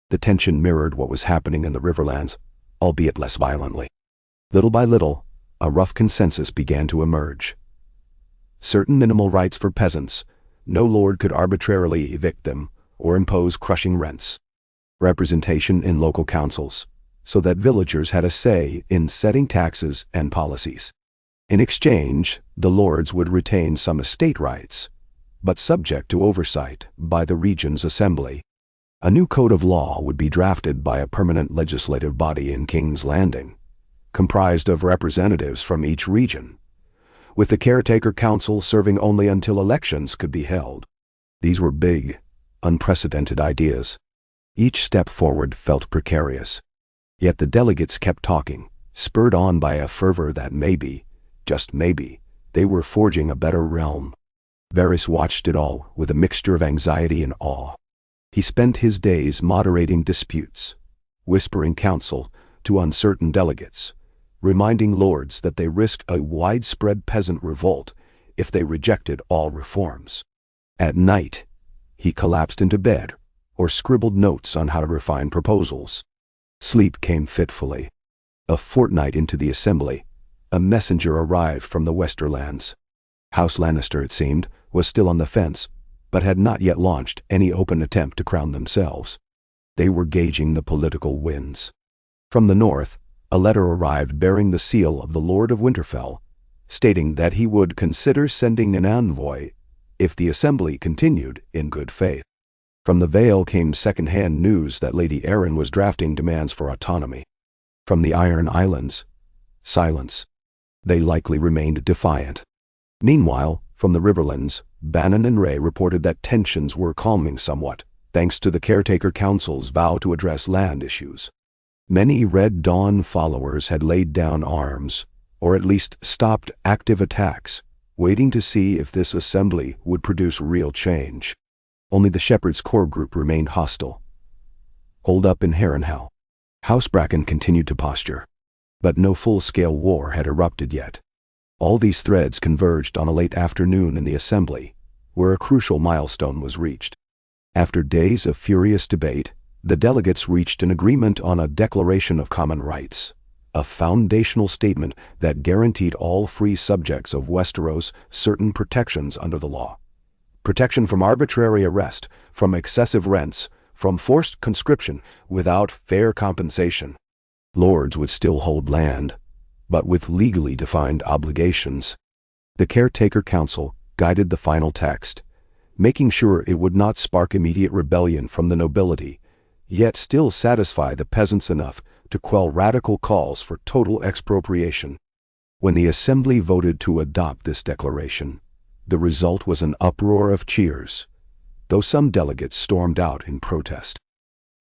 The tension mirrored what was happening in the Riverlands, albeit less violently. Little by little, a rough consensus began to emerge. Certain minimal rights for peasants. No lord could arbitrarily evict them or impose crushing rents. Representation in local councils, so that villagers had a say in setting taxes and policies. In exchange, the lords would retain some estate rights, but subject to oversight by the region's assembly. A new code of law would be drafted by a permanent legislative body in King's Landing, comprised of representatives from each region, with the Caretaker Council serving only until elections could be held. These were big, unprecedented ideas. Each step forward felt precarious. Yet the delegates kept talking, spurred on by a fervor that maybe, just maybe, they were forging a better realm. Varys watched it all with a mixture of anxiety and awe. He spent his days moderating disputes, whispering counsel to uncertain delegates, reminding lords that they risked a widespread peasant revolt if they rejected all reforms. At night, he collapsed into bed or scribbled notes on how to refine proposals. Sleep came fitfully. A fortnight into the assembly, a messenger arrived from the Westerlands. House Lannister, it seemed, was still on the fence, but had not yet launched any open attempt to crown themselves. They were gauging the political winds. From the north, a letter arrived bearing the seal of the Lord of Winterfell, stating that he would consider sending an envoy if the assembly continued in good faith. From the Vale came second-hand news that Lady Arryn was drafting demands for autonomy. From the Iron Islands, silence. They likely remained defiant. Meanwhile, from the Riverlands, Bannon and Ray reported that tensions were calming somewhat, thanks to the Caretaker Council's vow to address land issues. Many Red Dawn followers had laid down arms, or at least stopped active attacks, waiting to see if this assembly would produce real change. Only the Shepherd's core group remained hostile. Holed up in Harrenhal, House Bracken continued to posture. But no full-scale war had erupted yet. All these threads converged on a late afternoon in the assembly, where a crucial milestone was reached. After days of furious debate, the delegates reached an agreement on a Declaration of Common Rights, a foundational statement that guaranteed all free subjects of Westeros certain protections under the law. Protection from arbitrary arrest, from excessive rents, from forced conscription without fair compensation. Lords would still hold land, but with legally defined obligations. The Caretaker Council guided the final text, making sure it would not spark immediate rebellion from the nobility, yet still satisfy the peasants enough to quell radical calls for total expropriation. When the assembly voted to adopt this declaration, the result was an uproar of cheers, though some delegates stormed out in protest.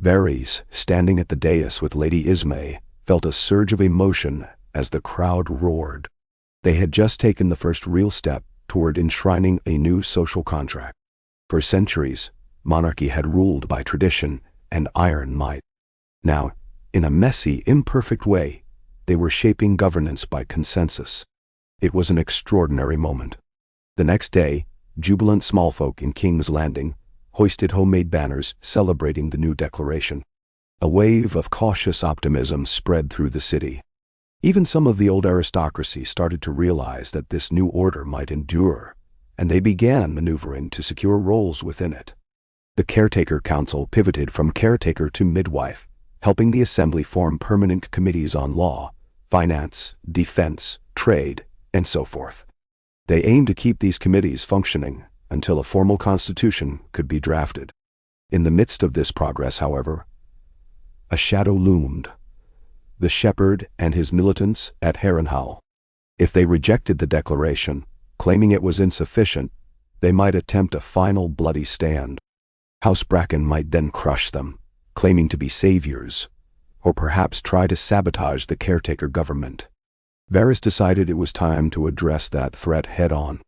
Varys, standing at the dais with Lady Ismay, felt a surge of emotion as the crowd roared. They had just taken the first real step toward enshrining a new social contract. For centuries, monarchy had ruled by tradition and iron might. Now, in a messy, imperfect way, they were shaping governance by consensus. It was an extraordinary moment. The next day, jubilant smallfolk in King's Landing hoisted homemade banners celebrating the new declaration. A wave of cautious optimism spread through the city. Even some of the old aristocracy started to realize that this new order might endure, and they began maneuvering to secure roles within it. The Caretaker Council pivoted from caretaker to midwife, helping the assembly form permanent committees on law, finance, defense, trade, and so forth. They aimed to keep these committees functioning until a formal constitution could be drafted. In the midst of this progress, however, a shadow loomed: the shepherd and his militants at Harrenhal. If they rejected the declaration, claiming it was insufficient, they might attempt a final bloody stand. House Bracken might then crush them, claiming to be saviors, or perhaps try to sabotage the caretaker government. Varys decided it was time to address that threat head-on.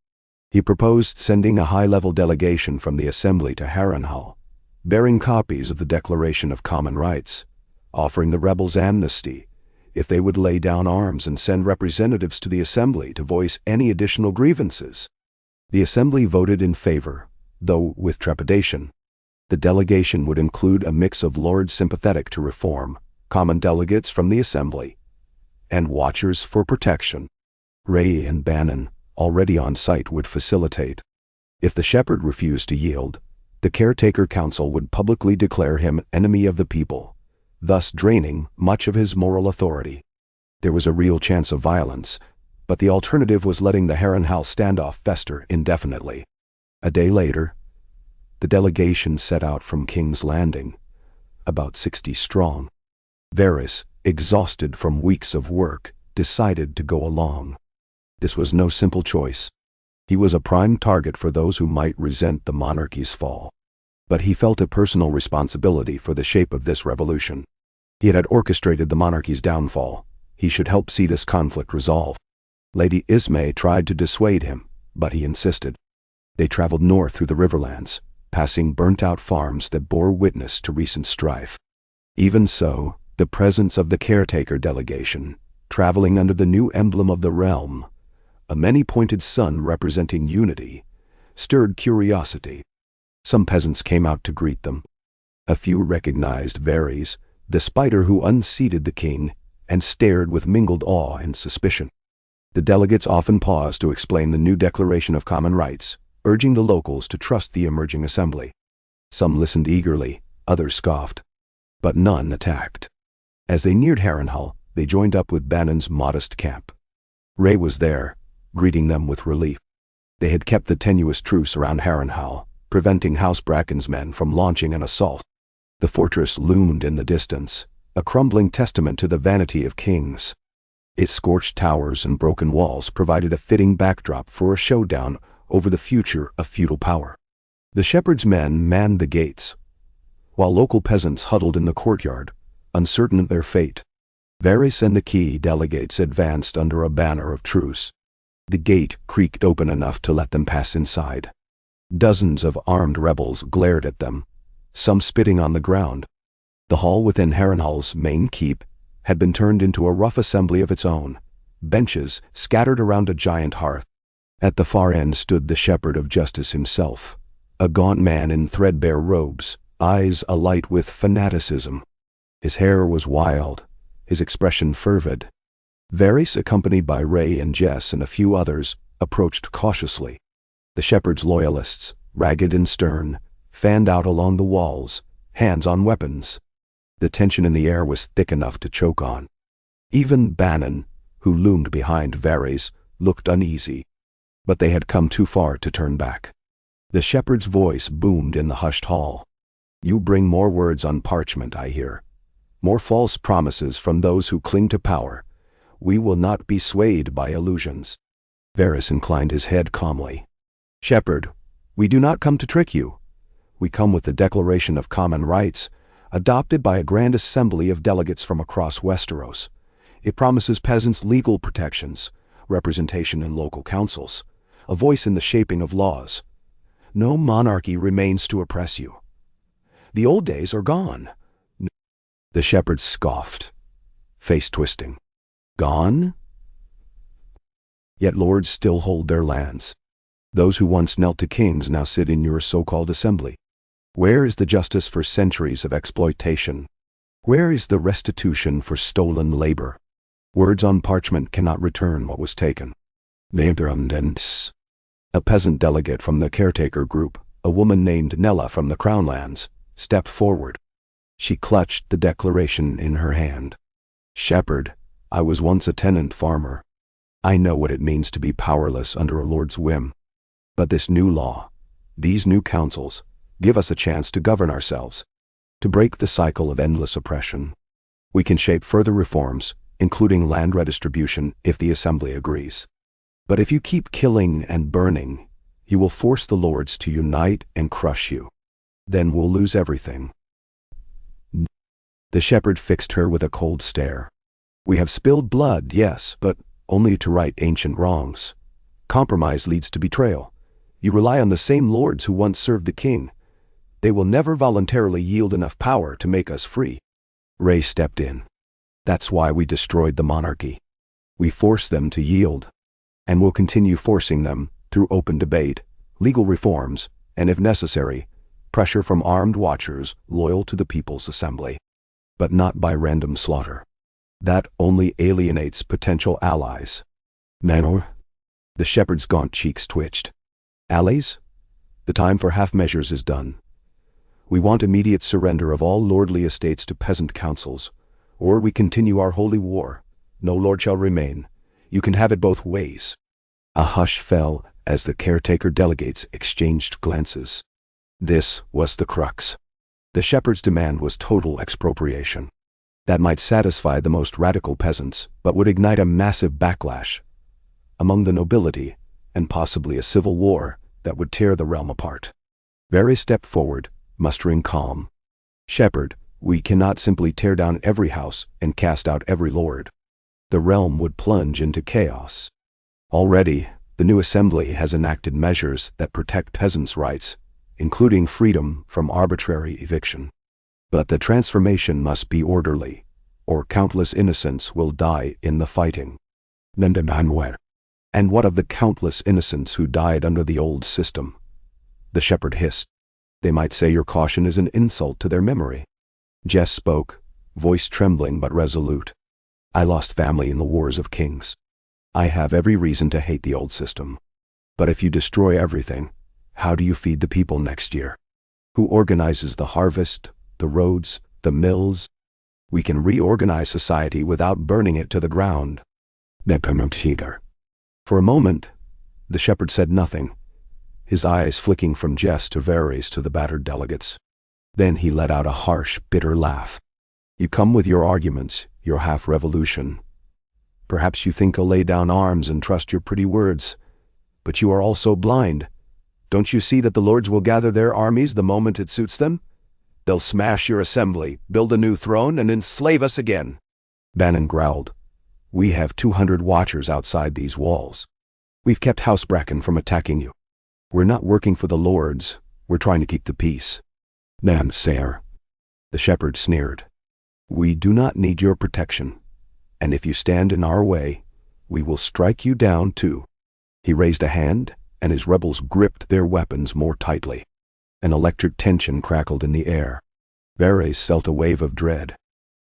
He proposed sending a high-level delegation from the assembly to Harrenhal, bearing copies of the Declaration of Common Rights, offering the rebels amnesty if they would lay down arms and send representatives to the assembly to voice any additional grievances. The assembly voted in favor, though with trepidation. The delegation would include a mix of lords sympathetic to reform, common delegates from the assembly, and watchers for protection. Ray and Bannon, already on site, would facilitate. If the shepherd refused to yield, the Caretaker Council would publicly declare him enemy of the people, thus draining much of his moral authority. There was a real chance of violence, but the alternative was letting the Harrenhal standoff fester indefinitely. A day later, the delegation set out from King's Landing, about 60 strong. Varys, exhausted from weeks of work, decided to go along. This was no simple choice. He was a prime target for those who might resent the monarchy's fall. But he felt a personal responsibility for the shape of this revolution. He had orchestrated the monarchy's downfall. He should help see this conflict resolved. Lady Ismay tried to dissuade him, but he insisted. They traveled north through the Riverlands, passing burnt-out farms that bore witness to recent strife. Even so, the presence of the caretaker delegation traveling under the new emblem of the realm, a many-pointed sun representing unity, stirred curiosity. Some peasants came out to greet them. A few recognized Varys, the spider who unseated the king, and stared with mingled awe and suspicion. The delegates often paused to explain the new Declaration of Common Rights, urging the locals to trust the emerging assembly. Some listened eagerly, others scoffed. But none attacked. As they neared Harrenhal, they joined up with Bannon's modest camp. Ray was there, greeting them with relief. They had kept the tenuous truce around Harrenhal, preventing House Bracken's men from launching an assault. The fortress loomed in the distance, a crumbling testament to the vanity of kings. Its scorched towers and broken walls provided a fitting backdrop for a showdown over the future of feudal power. The shepherd's men manned the gates, while local peasants huddled in the courtyard, uncertain of their fate. Varys and the key delegates advanced under a banner of truce. The gate creaked open enough to let them pass inside. Dozens of armed rebels glared at them, some spitting on the ground. The hall within Harrenhal's main keep had been turned into a rough assembly of its own, benches scattered around a giant hearth. At the far end stood the shepherd of justice himself, a gaunt man in threadbare robes, eyes alight with fanaticism. His hair was wild, his expression fervid. Varys, accompanied by Ray and Jess and a few others, approached cautiously. The shepherd's loyalists, ragged and stern, fanned out along the walls, hands on weapons. The tension in the air was thick enough to choke on. Even Bannon, who loomed behind Varys, looked uneasy. But they had come too far to turn back. The shepherd's voice boomed in the hushed hall. "You bring more words on parchment, I hear. More false promises from those who cling to power. We will not be swayed by illusions." Varys inclined his head calmly. "Shepherd, we do not come to trick you. We come with the Declaration of Common Rights, adopted by a grand assembly of delegates from across Westeros. It promises peasants legal protections, representation in local councils, a voice in the shaping of laws. No monarchy remains to oppress you. The old days are gone." The shepherd scoffed, face twisting. "Gone? Yet lords still hold their lands. Those who once knelt to kings now sit in your so-called assembly. Where is the justice for centuries of exploitation? Where is the restitution for stolen labor? Words on parchment cannot return what was taken." A peasant delegate from the caretaker group, a woman named Nella from the Crown Lands, stepped forward. She clutched the declaration in her hand. "Shepherd, I was once a tenant farmer. I know what it means to be powerless under a lord's whim. But this new law, these new councils, give us a chance to govern ourselves, to break the cycle of endless oppression. We can shape further reforms, including land redistribution, if the assembly agrees. But if you keep killing and burning, you will force the lords to unite and crush you. Then we'll lose everything." The shepherd fixed her with a cold stare. "We have spilled blood, yes, but only to right ancient wrongs. Compromise leads to betrayal. You rely on the same lords who once served the king. They will never voluntarily yield enough power to make us free." Ray stepped in. "That's why we destroyed the monarchy. We forced them to yield. And we'll continue forcing them through open debate, legal reforms, and if necessary, pressure from armed watchers loyal to the People's Assembly. But not by random slaughter. That only alienates potential allies." "Manor?" The shepherd's gaunt cheeks twitched. "Allies? The time for half measures is done. We want immediate surrender of all lordly estates to peasant councils, or we continue our holy war. No lord shall remain. You can have it both ways." A hush fell as the caretaker delegates exchanged glances. This was the crux. The shepherd's demand was total expropriation. That might satisfy the most radical peasants, but would ignite a massive backlash among the nobility, and possibly a civil war that would tear the realm apart. Varys stepped forward, mustering calm. "Shepherd, we cannot simply tear down every house and cast out every lord. The realm would plunge into chaos. Already, the new assembly has enacted measures that protect peasants' rights, including freedom from arbitrary eviction. But the transformation must be orderly, or countless innocents will die in the fighting. And what of the countless innocents who died under the old system? The shepherd hissed. They might say your caution is an insult to their memory. Jess spoke, voice trembling but resolute. I lost family in the wars of kings. I have every reason to hate the old system. But if you destroy everything, how do you feed the people next year? Who organizes the harvest, the roads, the mills? We can reorganize society without burning it to the ground. For a moment, the shepherd said nothing, his eyes flicking from Jess to Varys to the battered delegates. Then he let out a harsh, bitter laugh. You come with your arguments, your half-revolution. Perhaps you think I'll lay down arms and trust your pretty words, but you are also blind. Don't you see that the lords will gather their armies the moment it suits them? They'll smash your assembly, build a new throne, and enslave us again. Bannon growled. We have 200 watchers outside these walls. We've kept House Bracken from attacking you. We're not working for the lords, we're trying to keep the peace. Nan, sire. The shepherd sneered. We do not need your protection, and if you stand in our way, we will strike you down too. He raised a hand, and his rebels gripped their weapons more tightly. An electric tension crackled in the air. Varys felt a wave of dread.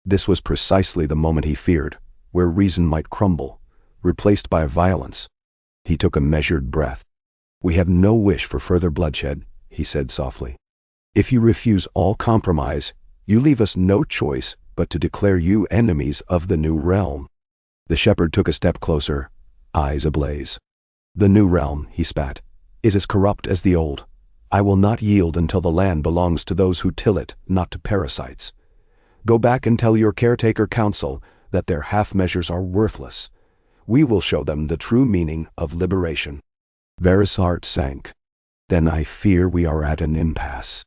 This was precisely the moment he feared, where reason might crumble, replaced by violence. He took a measured breath. We have no wish for further bloodshed, he said softly. If you refuse all compromise, you leave us no choice but to declare you enemies of the new realm. The shepherd took a step closer, eyes ablaze. The new realm, he spat, is as corrupt as the old. I will not yield until the land belongs to those who till it, not to parasites. Go back and tell your caretaker council that their half-measures are worthless. We will show them the true meaning of liberation. Varys' heart sank. Then I fear we are at an impasse.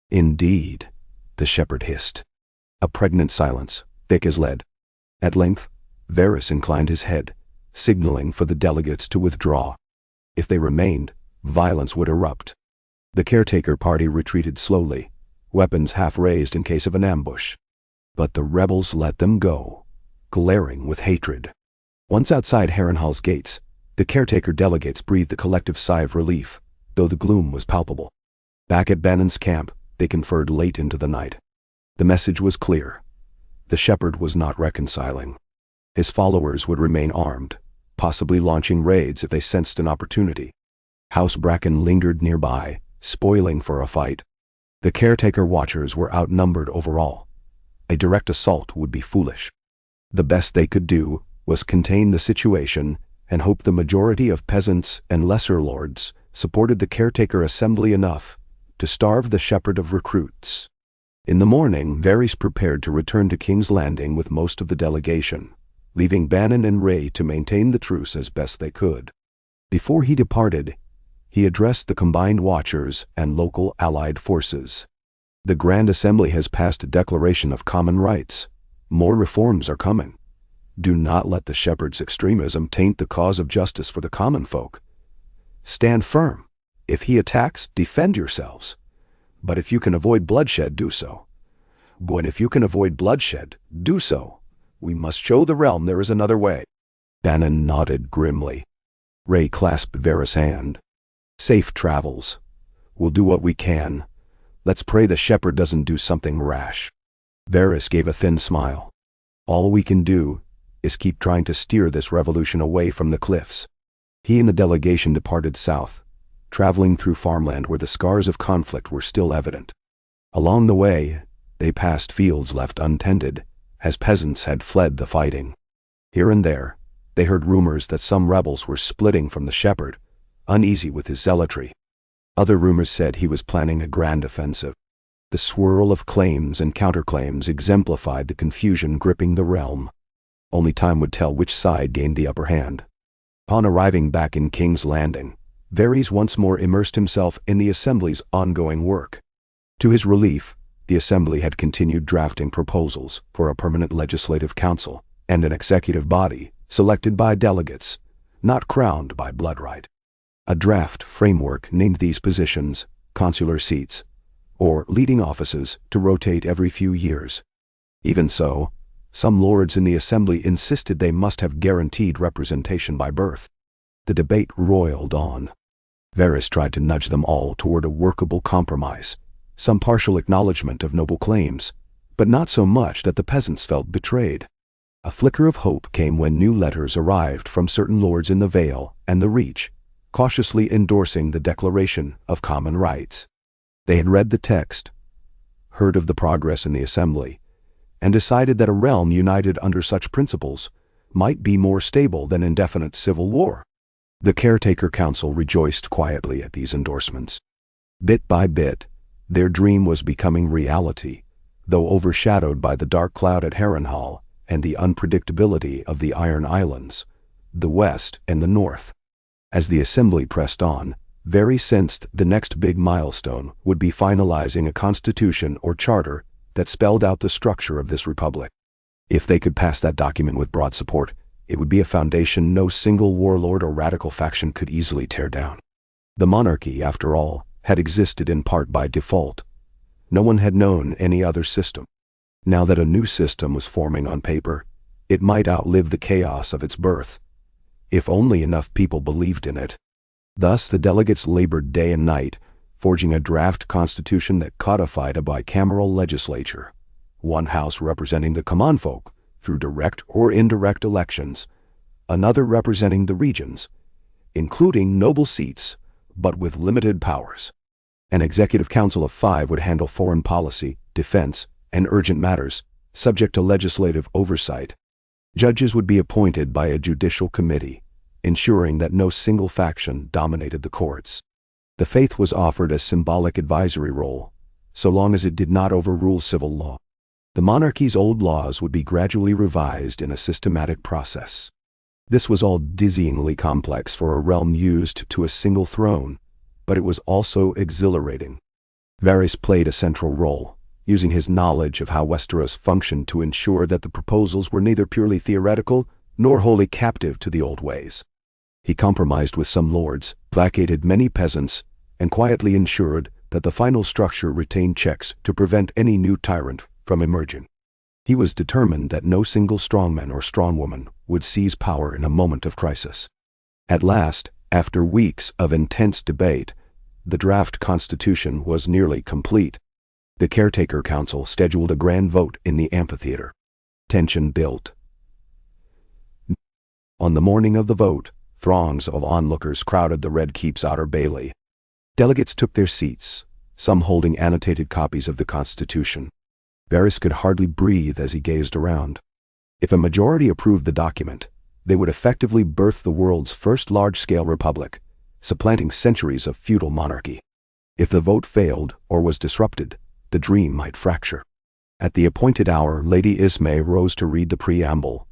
Indeed, the shepherd hissed. A pregnant silence, thick as lead. At length, Varys inclined his head, signaling for the delegates to withdraw. If they remained, violence would erupt. The caretaker party retreated slowly, weapons half raised in case of an ambush. But the rebels let them go, glaring with hatred. Once outside Harrenhal's gates, the caretaker delegates breathed a collective sigh of relief, though the gloom was palpable. Back at Bannon's camp, they conferred late into the night. The message was clear. The shepherd was not reconciling. His followers would remain armed, possibly launching raids if they sensed an opportunity. House Bracken lingered nearby, spoiling for a fight. The caretaker watchers were outnumbered overall. A direct assault would be foolish. The best they could do was contain the situation and hope the majority of peasants and lesser lords supported the caretaker assembly enough to starve the shepherd of recruits. In the morning, Varys prepared to return to King's Landing with most of the delegation, leaving Bannon and Ray to maintain the truce as best they could. Before he departed, he addressed the combined watchers and local allied forces. The Grand Assembly has passed a declaration of common rights. More reforms are coming. Do not let the shepherd's extremism taint the cause of justice for the common folk. Stand firm. If he attacks, defend yourselves. But if you can avoid bloodshed, do so. But if you can avoid bloodshed, do so. We must show the realm there is another way. Bannon nodded grimly. Ray clasped Varys' hand. Safe travels. We'll do what we can. Let's pray the shepherd doesn't do something rash. Varys gave a thin smile. All we can do is keep trying to steer this revolution away from the cliffs. He and the delegation departed south, traveling through farmland where the scars of conflict were still evident. Along the way, they passed fields left untended, as peasants had fled the fighting. Here and there, they heard rumors that some rebels were splitting from the shepherd, uneasy with his zealotry. Other rumors said he was planning a grand offensive. The swirl of claims and counterclaims exemplified the confusion gripping the realm. Only time would tell which side gained the upper hand. Upon arriving back in King's Landing, Varys once more immersed himself in the Assembly's ongoing work. To his relief, the Assembly had continued drafting proposals for a permanent legislative council and an executive body selected by delegates, not crowned by bloodright. A draft framework named these positions consular seats, or leading offices to rotate every few years. Even so, Some lords in the assembly insisted they must have guaranteed representation by birth. The debate roiled on. Varys tried to nudge them all toward a workable compromise, some partial acknowledgement of noble claims, but not so much that the peasants felt betrayed. A flicker of hope came when new letters arrived from certain lords in the Vale and the Reach, cautiously endorsing the Declaration of Common Rights. They had read the text, heard of the progress in the assembly, and decided that a realm united under such principles might be more stable than indefinite civil war. The caretaker council rejoiced quietly at these endorsements. Bit by bit, their dream was becoming reality, though overshadowed by the dark cloud at Harrenhal and the unpredictability of the Iron Islands, the West and the North. As the assembly pressed on, Varys sensed the next big milestone would be finalizing a constitution or charter that spelled out the structure of this republic. If they could pass that document with broad support, it would be a foundation no single warlord or radical faction could easily tear down. The monarchy, after all, had existed in part by default. No one had known any other system. Now that a new system was forming on paper, it might outlive the chaos of its birth, if only enough people believed in it. Thus the delegates labored day and night, forging a draft constitution that codified a bicameral legislature, one house representing the common folk through direct or indirect elections, another representing the regions, including noble seats, but with limited powers. An executive council of 5 would handle foreign policy, defense, and urgent matters, subject to legislative oversight. Judges would be appointed by a judicial committee, ensuring that no single faction dominated the courts. The faith was offered a symbolic advisory role, so long as it did not overrule civil law. The monarchy's old laws would be gradually revised in a systematic process. This was all dizzyingly complex for a realm used to a single throne, but it was also exhilarating. Varys played a central role, using his knowledge of how Westeros functioned to ensure that the proposals were neither purely theoretical nor wholly captive to the old ways. He compromised with some lords, placated many peasants, and quietly ensured that the final structure retained checks to prevent any new tyrant from emerging. He was determined that no single strongman or strongwoman would seize power in a moment of crisis. At last, after weeks of intense debate, the draft constitution was nearly complete. The caretaker council scheduled a grand vote in the amphitheater. Tension built. On the morning of the vote, throngs of onlookers crowded the Red Keep's outer bailey. Delegates took their seats, some holding annotated copies of the Constitution. Varys could hardly breathe as he gazed around. If a majority approved the document, they would effectively birth the world's first large-scale republic, supplanting centuries of feudal monarchy. If the vote failed or was disrupted, the dream might fracture. At the appointed hour, Lady Ismay rose to read the preamble.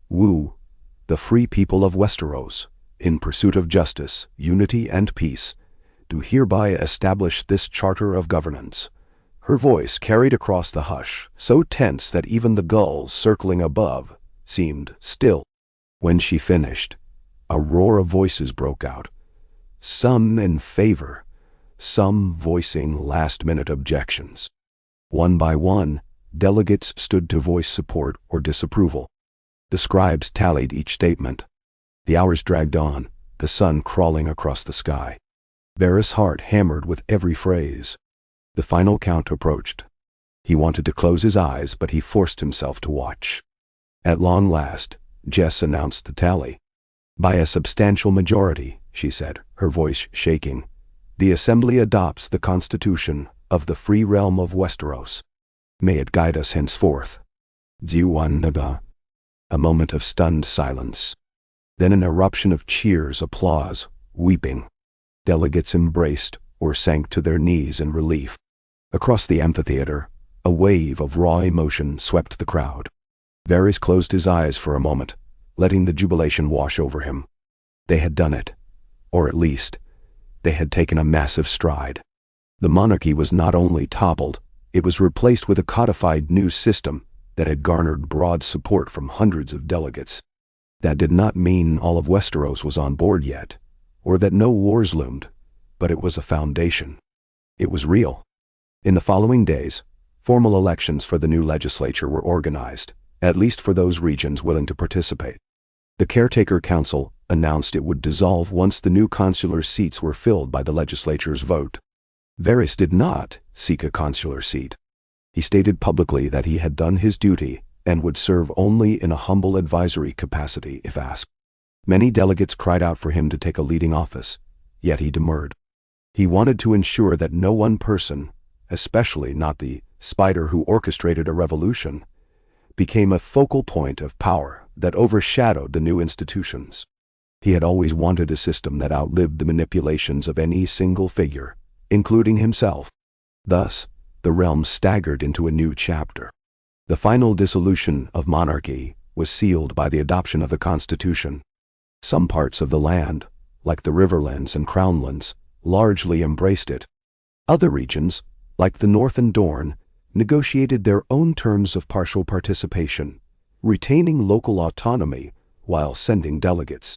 Woo, the free people of Westeros, in pursuit of justice, unity, and peace, do hereby establish this charter of governance. Her voice carried across the hush, so tense that even the gulls circling above seemed still. When she finished, a roar of voices broke out, some in favor, some voicing last-minute objections. One by one, delegates stood to voice support or disapproval. The scribes tallied each statement. The hours dragged on, the sun crawling across the sky. Varys' heart hammered with every phrase. The final count approached. He wanted to close his eyes, but he forced himself to watch. At long last, Jess announced the tally. By a substantial majority, she said, her voice shaking, the Assembly adopts the Constitution of the free realm of Westeros. May it guide us henceforth. Diwannaga. A moment of stunned silence. Then an eruption of cheers, applause, weeping. Delegates embraced or sank to their knees in relief. Across the amphitheater, a wave of raw emotion swept the crowd. Varys closed his eyes for a moment, letting the jubilation wash over him. They had done it. Or at least, they had taken a massive stride. The monarchy was not only toppled, it was replaced with a codified new system that had garnered broad support from hundreds of delegates. That did not mean all of Westeros was on board yet, or that no wars loomed, but it was a foundation. It was real. In the following days, formal elections for the new legislature were organized, at least for those regions willing to participate. The Caretaker Council announced it would dissolve once the new consular seats were filled by the legislature's vote. Varys did not seek a consular seat. He stated publicly that he had done his duty and would serve only in a humble advisory capacity if asked. Many delegates cried out for him to take a leading office, yet he demurred. He wanted to ensure that no one person, especially not the spider who orchestrated a revolution, became a focal point of power that overshadowed the new institutions. He had always wanted a system that outlived the manipulations of any single figure, including himself. Thus, the realm staggered into a new chapter. The final dissolution of monarchy was sealed by the adoption of a constitution. Some parts of the land, like the Riverlands and Crownlands, largely embraced it. Other regions, like the North and Dorne, negotiated their own terms of partial participation, retaining local autonomy while sending delegates.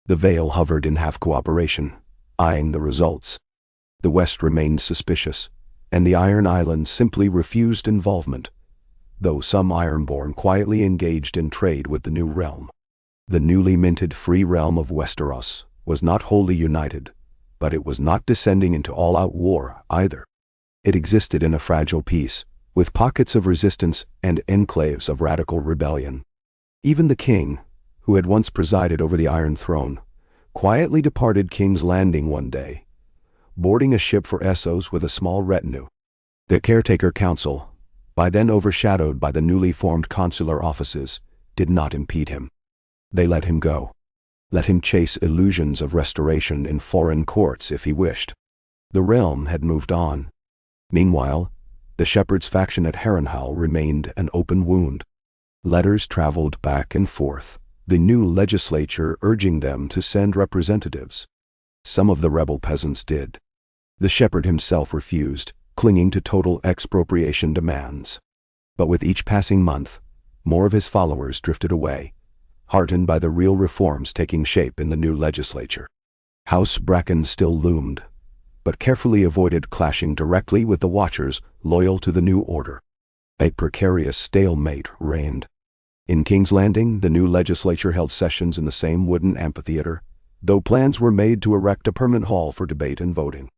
The Vale hovered in half-cooperation, eyeing the results. The West remained suspicious, and the Iron Islands simply refused involvement, though some Ironborn quietly engaged in trade with the new realm. The newly minted free realm of Westeros was not wholly united, but it was not descending into all-out war either. It existed in a fragile peace, with pockets of resistance and enclaves of radical rebellion. Even the king, who had once presided over the Iron Throne, quietly departed King's Landing one day, boarding a ship for Essos with a small retinue. The Caretaker Council, by then overshadowed by the newly formed consular offices, did not impede him. They let him go. Let him chase illusions of restoration in foreign courts if he wished. The realm had moved on. Meanwhile, the Shepherd's faction at Harrenhal remained an open wound. Letters traveled back and forth, the new legislature urging them to send representatives. Some of the rebel peasants did. The Shepherd himself refused, clinging to total expropriation demands. But with each passing month, more of his followers drifted away, heartened by the real reforms taking shape in the new legislature. House Bracken still loomed, but carefully avoided clashing directly with the Watchers loyal to the new order. A precarious stalemate reigned. In King's Landing, the new legislature held sessions in the same wooden amphitheater, though plans were made to erect a permanent hall for debate and voting.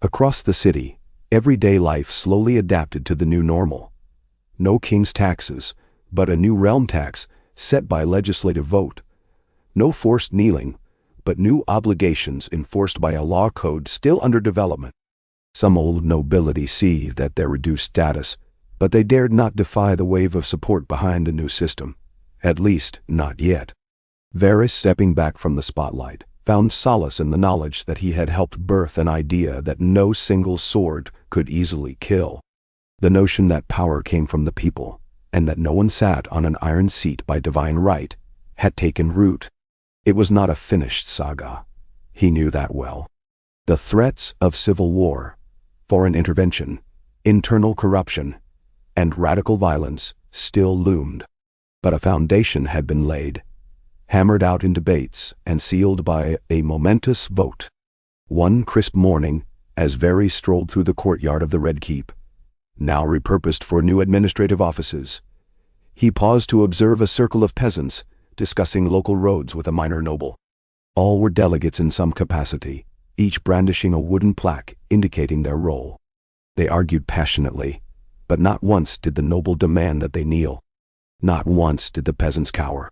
Across the city, everyday life slowly adapted to the new normal. No king's taxes, but a new realm tax set by legislative vote. No forced kneeling, but new obligations enforced by a law code still under development. Some old nobility seethed at their reduced status, but they dared not defy the wave of support behind the new system, at least not yet. Varys, stepping back from the spotlight, found solace in the knowledge that he had helped birth an idea that no single sword could easily kill. The notion that power came from the people, and that no one sat on an iron seat by divine right, had taken root. It was not a finished saga. He knew that well. The threats of civil war, foreign intervention, internal corruption, and radical violence still loomed. But a foundation had been laid, hammered out in debates and sealed by a momentous vote. One crisp morning, as Varys strolled through the courtyard of the Red Keep, now repurposed for new administrative offices, he paused to observe a circle of peasants discussing local roads with a minor noble. All were delegates in some capacity, each brandishing a wooden plaque indicating their role. They argued passionately, but not once did the noble demand that they kneel. Not once did the peasants cower.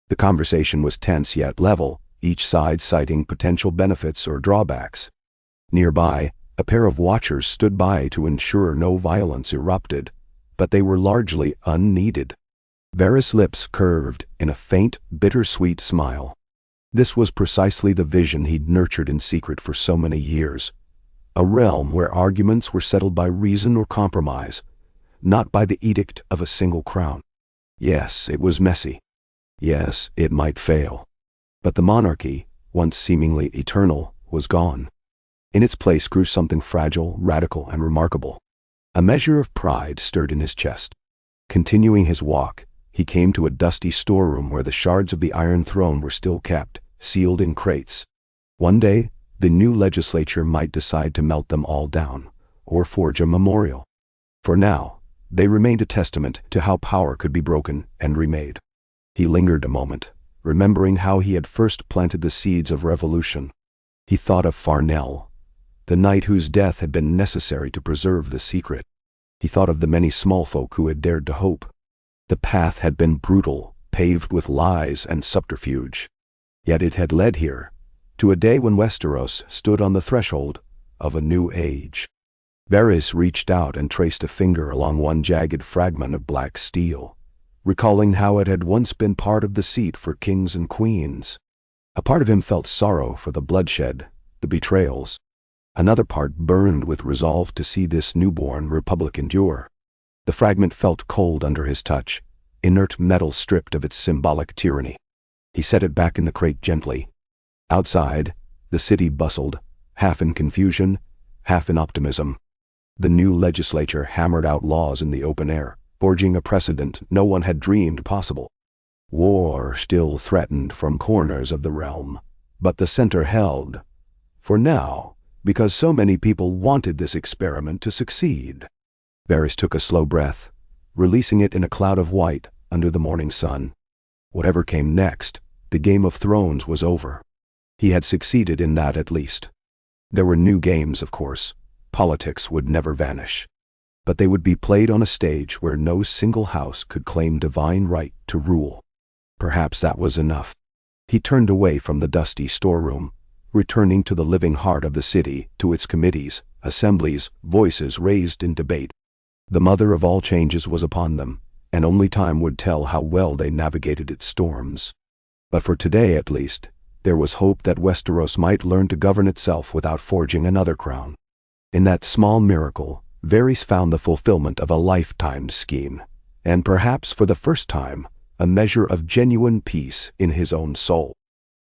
The conversation was tense yet level, each side citing potential benefits or drawbacks. Nearby, a pair of watchers stood by to ensure no violence erupted, but they were largely unneeded. Varys' lips curved in a faint, bittersweet smile. This was precisely the vision he'd nurtured in secret for so many years. A realm where arguments were settled by reason or compromise, not by the edict of a single crown. Yes, it was messy. Yes, it might fail. But the monarchy, once seemingly eternal, was gone. In its place grew something fragile, radical, and remarkable. A measure of pride stirred in his chest. Continuing his walk, he came to a dusty storeroom where the shards of the Iron Throne were still kept, sealed in crates. One day, the new legislature might decide to melt them all down, or forge a memorial. For now, They remained a testament to how power could be broken and remade. He lingered a moment, remembering how he had first planted the seeds of revolution. He thought of Farnell, the knight whose death had been necessary to preserve the secret. He thought of the many small folk who had dared to hope. The path had been brutal, paved with lies and subterfuge. Yet it had led here, to a day when Westeros stood on the threshold of a new age. Varys reached out and traced a finger along one jagged fragment of black steel, recalling how it had once been part of the seat for kings and queens. A part of him felt sorrow for the bloodshed, the betrayals. Another part burned with resolve to see this newborn republic endure. The fragment felt cold under his touch, inert metal stripped of its symbolic tyranny. He set it back in the crate gently. Outside, the city bustled, half in confusion, half in optimism. The new legislature hammered out laws in the open air, forging a precedent no one had dreamed possible. War still threatened from corners of the realm, but the center held. For now, because so many people wanted this experiment to succeed. Varys took a slow breath, releasing it in a cloud of white under the morning sun. Whatever came next, the Game of Thrones was over. He had succeeded in that at least. There were new games, of course. Politics would never vanish. But they would be played on a stage where no single house could claim divine right to rule. Perhaps that was enough. He turned away from the dusty storeroom, returning to the living heart of the city, to its committees, assemblies, voices raised in debate. The mother of all changes was upon them, and only time would tell how well they navigated its storms. But for today at least, there was hope that Westeros might learn to govern itself without forging another crown. In that small miracle, Varys found the fulfillment of a lifetime scheme, and perhaps for the first time, a measure of genuine peace in his own soul.